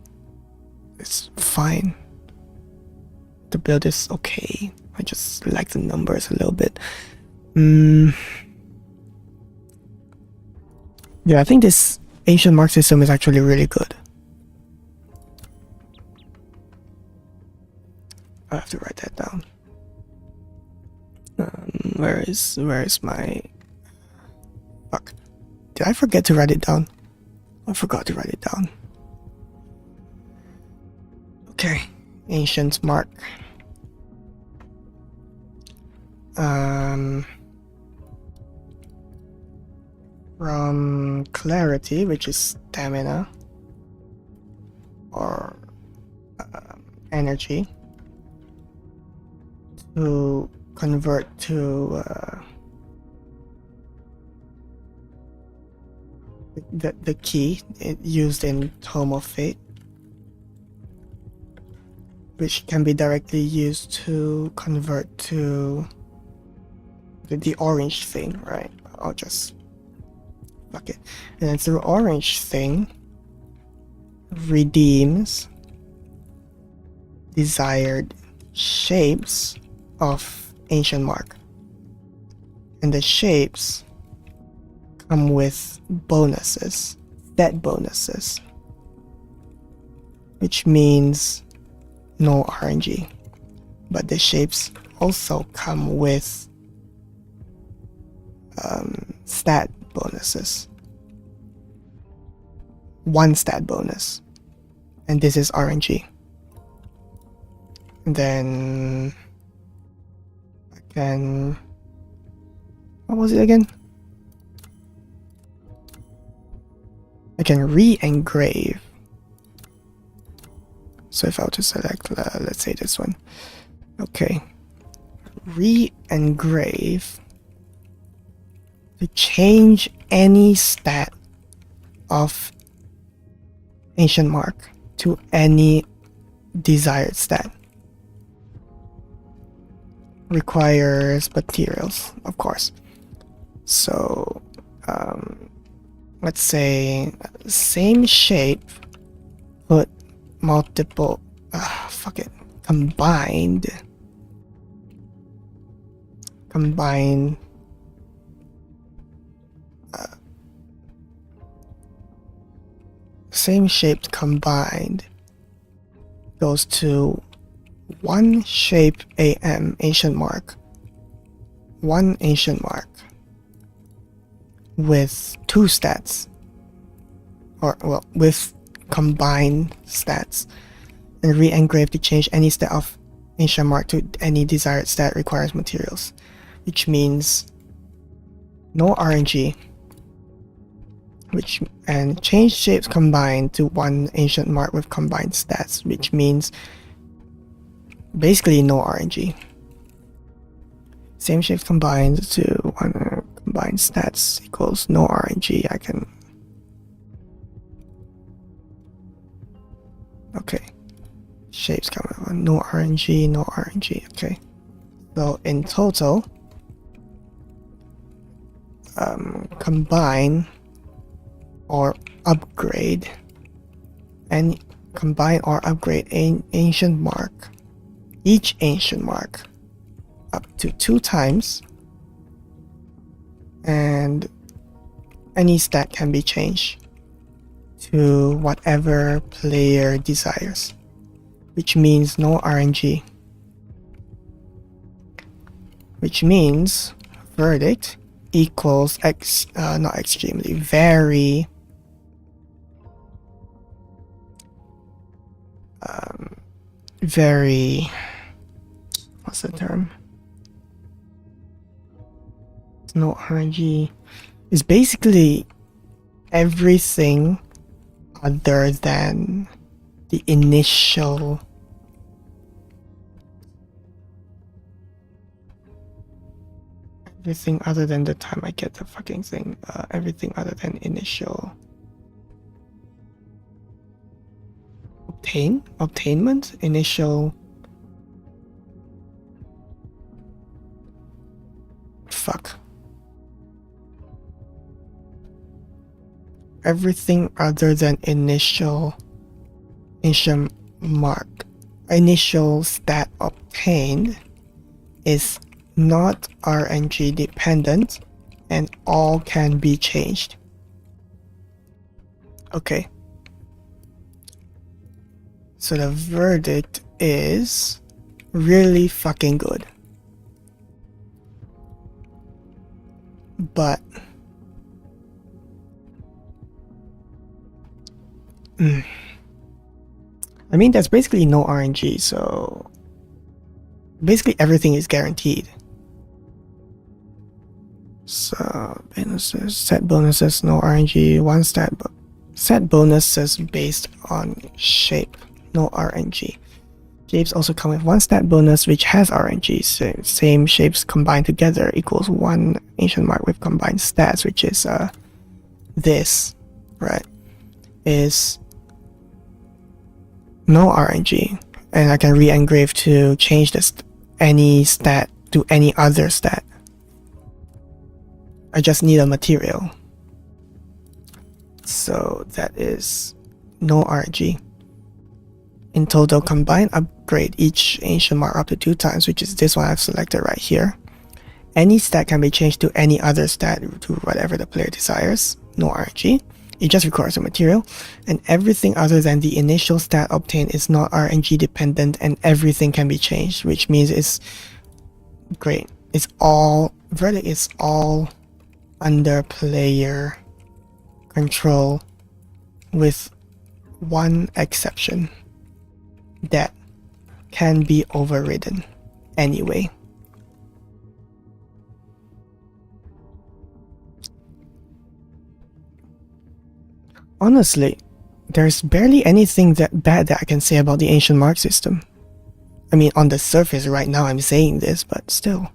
it's fine. The build is okay. I just like the numbers a little bit. Yeah, I think this ancient mark system is actually really good. I have to write that down. Where is my... Fuck. Did I forget to write it down? I forgot to write it down. Okay. Ancient mark. From clarity, which is stamina or energy, to convert to the key used in Tome of Fate, which can be directly used to convert to the orange thing, right? I'll just fuck it. And then the orange thing redeems desired shapes of ancient mark. And the shapes come with bonuses, stat bonuses, which means no RNG. But the shapes also come with stat bonuses. 1 stat bonus. And this is RNG. And then I can... What was it again? I can re-engrave. So if I were to select, let's say this one. Okay. Re-engrave to change any stat of ancient mark to any desired stat. Requires materials, of course. So let's say same shape, but multiple combine same shape combined goes to 1 shape AM ancient mark, 1 ancient mark with 2 stats, or well, with combined stats, and re-engrave to change any stat of ancient mark to any desired stat requires materials, which means no RNG, and change shapes combined to 1 ancient mark with combined stats, which means basically no RNG. Same shapes combined to 1 combined stats equals no RNG. I can... Okay. shapes coming on. No RNG, no RNG. Okay. So in total, combine or upgrade and combine or upgrade an ancient mark, each ancient mark up to 2 times, and any stat can be changed to whatever player desires, which means no RNG, which means verdict equals not extremely, very very, what's the term? No RNG is basically everything other than the initial everything other than the time I get the fucking thing, everything other than initial obtainment, initial fuck. Everything other than initial mark, initial stat obtained is not RNG dependent and all can be changed. Okay. So the verdict is really fucking good. But I mean, that's basically no RNG, so basically everything is guaranteed. So bonuses, set bonuses, no RNG, one stat, but set bonuses based on shape, no RNG. Shapes also come with one stat bonus which has RNG. Same shapes combined together equals one ancient mark with combined stats, which is this, right? Is no RNG, and I can re-engrave to change this any stat to any other stat. I just need a material. So that is no RNG. In total, combine, upgrade each ancient mark up to 2 times, which is this one I've selected right here. Any stat can be changed to any other stat to whatever the player desires. No RNG. It just requires a material, and everything other than the initial stat obtained is not RNG dependent, and everything can be changed, which means it's great. It's all verdict is all under player control, with one exception that can be overridden anyway. Honestly, there's barely anything that bad that I can say about the ancient mark system. I mean, on the surface right now I'm saying this, but still.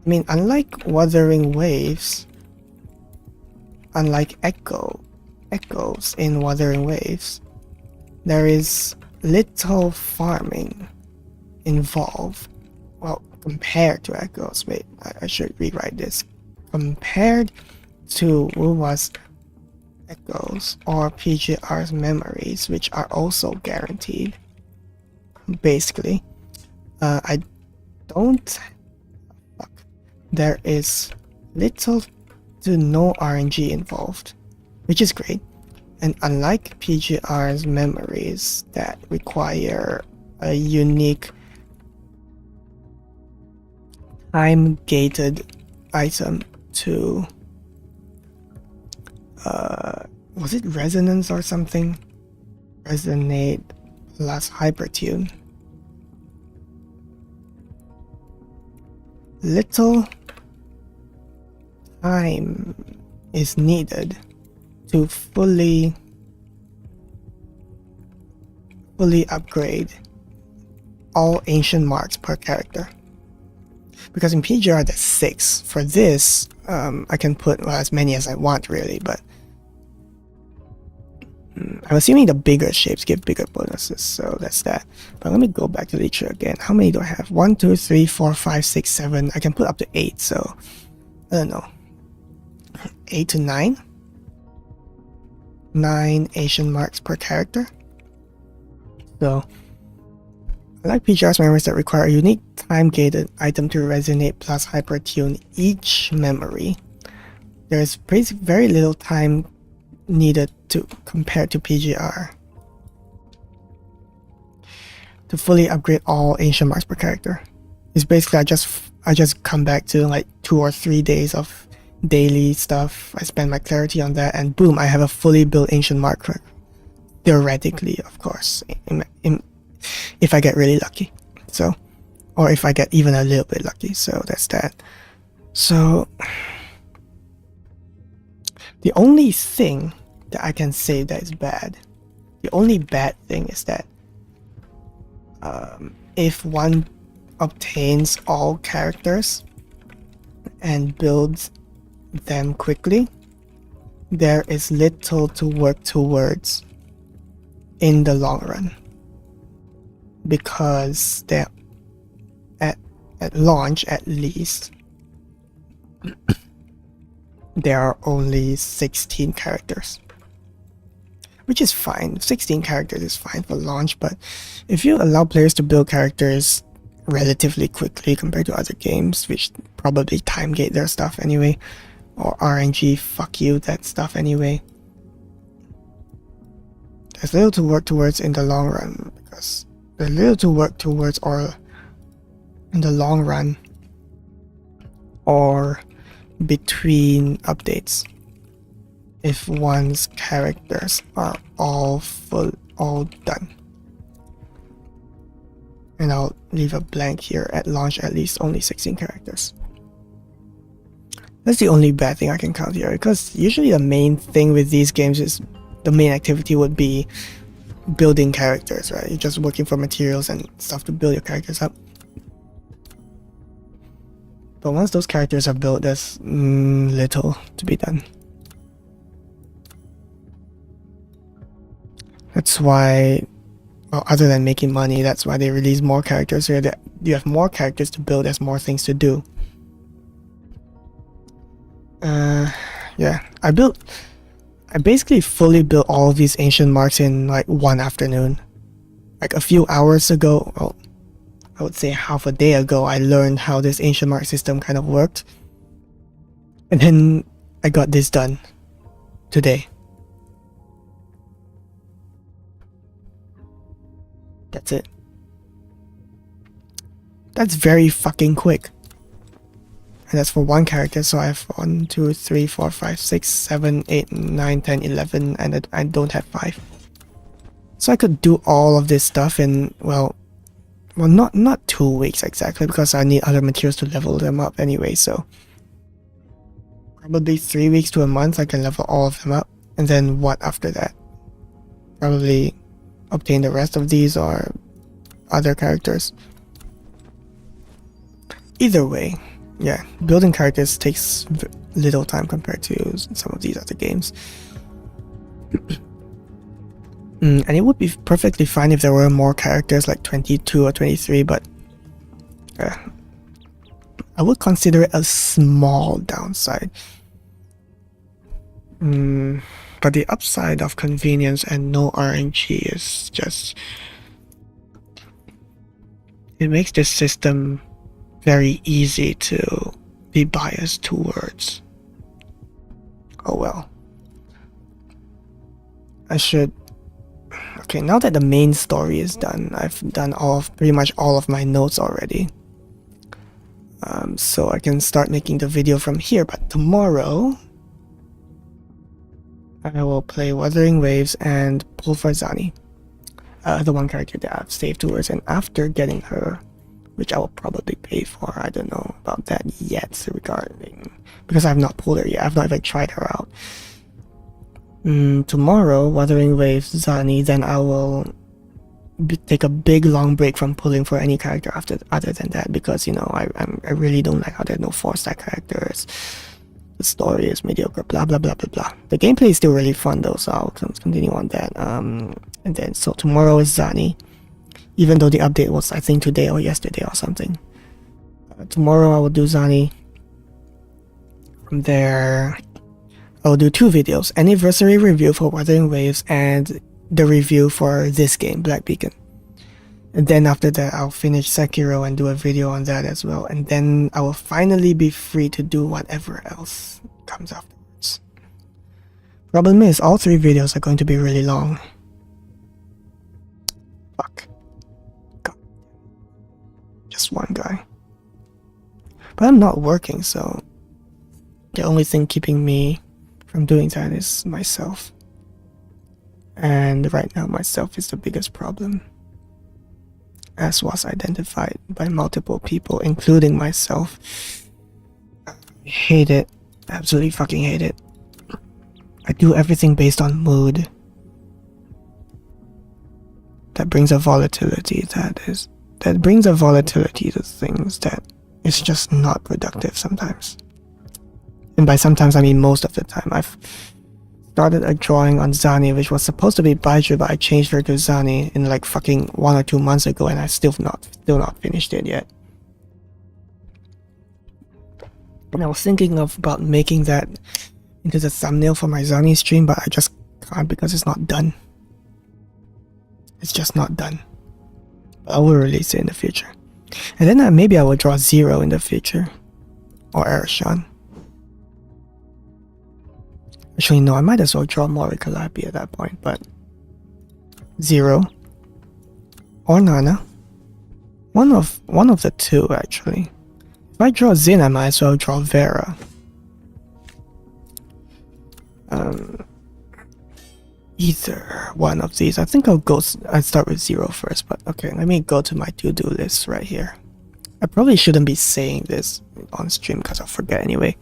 I mean, unlike Wuthering Waves, unlike echoes in Wuthering Waves, there is little farming involved. Well, compared to echoes, wait, I should rewrite this. Compared to Wuwa's echoes or PGR's memories, which are also guaranteed, basically, I don't. There is little to no RNG involved, which is great. And unlike PGR's memories that require a unique time-gated item to was it resonance or something? Resonate plus hypertune. Little time is needed to fully upgrade all ancient marks per character. Because in PGR there's 6. For this, I can put as many as I want really, but I'm assuming the bigger shapes give bigger bonuses, so that's that. But let me go back to Leecher again. How many do I have? 1, 2, 3, 4, 5, 6, 7. I can put up to 8, so I don't know. 8 to 9? 9 Asian marks per character. So I like PGR's memories that require a unique time-gated item to resonate plus hyper-tune each memory. There's very little time needed to compare to PGR to fully upgrade all ancient marks per character. It's basically I just come back to like 2 or 3 days of daily stuff. I spend my clarity on that, and boom, I have a fully built ancient mark. Theoretically, of course, if I get really lucky. So, or if I get even a little bit lucky. So that's that. So the only thing that I can say that is bad, the only bad thing is that if one obtains all characters and builds them quickly, there is little to work towards in the long run, because they're at launch at least there are only 16 characters, which is fine. 16 characters is fine for launch, but if you allow players to build characters relatively quickly compared to other games, which probably time gate their stuff anyway, or RNG, fuck you, that stuff anyway, there's little to work towards in the long run, because there's little to work towards or in the long run or between updates if one's characters are all done. And I'll leave a blank here. At launch, at least only 16 characters. That's the only bad thing I can count here, because usually the main thing with these games is the main activity would be building characters, right? You're just working for materials and stuff to build your characters up. But once those characters are built, there's little to be done. That's why, well, other than making money, that's why they release more characters here. That you have more characters to build, there's more things to do. Yeah, I basically fully built all of these ancient marks in like one afternoon. Like a few hours ago, well, I would say half a day ago, I learned how this ancient mark system kind of worked. And then I got this done today. That's it. That's very fucking quick. And that's for one character, so I have 1, 2, 3, 4, 5, 6, 7, 8, 9, 10, 11, and I don't have 5. So I could do all of this stuff in, well, not 2 weeks exactly, because I need other materials to level them up anyway, so probably 3 weeks to a month I can level all of them up. And then what after that? Probably obtain the rest of these or other characters. Either way, yeah, building characters takes little time compared to some of these other games. And it would be perfectly fine if there were more characters, like 22 or 23, but I would consider it a small downside. But the upside of convenience and no RNG is just, it makes this system very easy to be biased towards. Oh well. Okay, now that the main story is done, I've done pretty much all of my notes already. So I can start making the video from here, but tomorrow I will play Wuthering Waves and pull for Zani, the one character that I've saved towards, and after getting her, which I will probably pay for, I don't know about that yet because I have not pulled her yet, I've not even tried her out. Tomorrow, Wuthering Waves, Zani, then I will take a big long break from pulling for any character after other than that, because you know I really don't like how there's no 4-star characters. The story is mediocre, blah blah blah blah blah. The gameplay is still really fun though, so I'll continue on that. And then so tomorrow is Zani, even though the update was I think today or yesterday or something. Tomorrow I will do Zani. From there I will do 2 videos: anniversary review for Wuthering Waves and the review for this game, Black Beacon. And then after that I'll finish Sekiro and do a video on that as well, and then I will finally be free to do whatever else comes afterwards. Problem is, all 3 videos are going to be really long. Fuck. God. Just one guy. But I'm not working, so the only thing keeping me from doing that is myself. And right now myself is the biggest problem, as was identified by multiple people, including myself. I hate it. Absolutely fucking hate it. I do everything based on mood. That brings a volatility that brings a volatility to things that is just not productive sometimes. And by sometimes I mean most of the time. I've started a drawing on Zani, which was supposed to be Baiju, but I changed her to Zani in like fucking 1 or 2 months ago, and I still not finished it yet. And I was thinking about making that into the thumbnail for my Zani stream, but I just can't because it's not done. It's just not done. But I will release it in the future. And then maybe I will draw Zero in the future. Or Arishan. Actually, no, I might as well draw Morikalapi at that point, but Zero or Nana. One of the 2, actually. If I draw Zin, I might as well draw Vera. Either one of these. I think I'd start with Zero first, but okay, let me go to my to-do list right here. I probably shouldn't be saying this on stream because I'll forget anyway.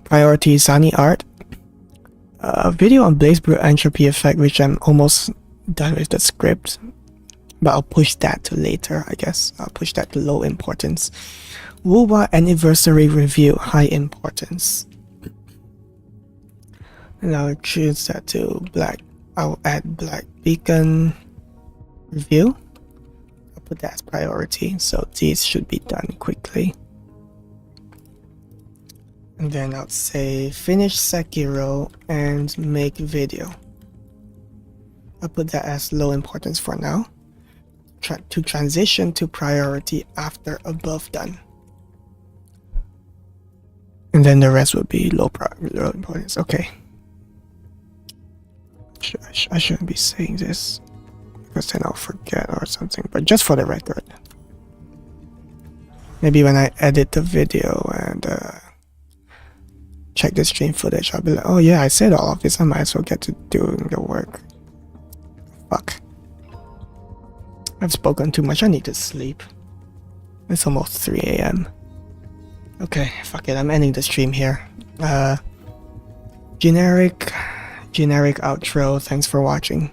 Priority Zani art. A video on Blaze Brew Entropy Effect, which I'm almost done with the script, but I'll push that to later, I guess. I'll push that to low importance. Wuwa Anniversary Review, high importance. And I'll choose that to black. I'll add Black Beacon Review. I'll put that as priority, so these should be done quickly. And then I'll say finish Sekiro and make video. I'll put that as low importance for now. To transition to priority after above done. And then the rest will be low importance. Okay. I shouldn't be saying this because then I'll forget or something, but just for the record. Maybe when I edit the video and check the stream footage, I'll be like, oh yeah, I said all of this, I might as well get to doing the work. Fuck. I've spoken too much, I need to sleep. It's almost 3 AM. Okay, fuck it, I'm ending the stream here. Generic outro, thanks for watching.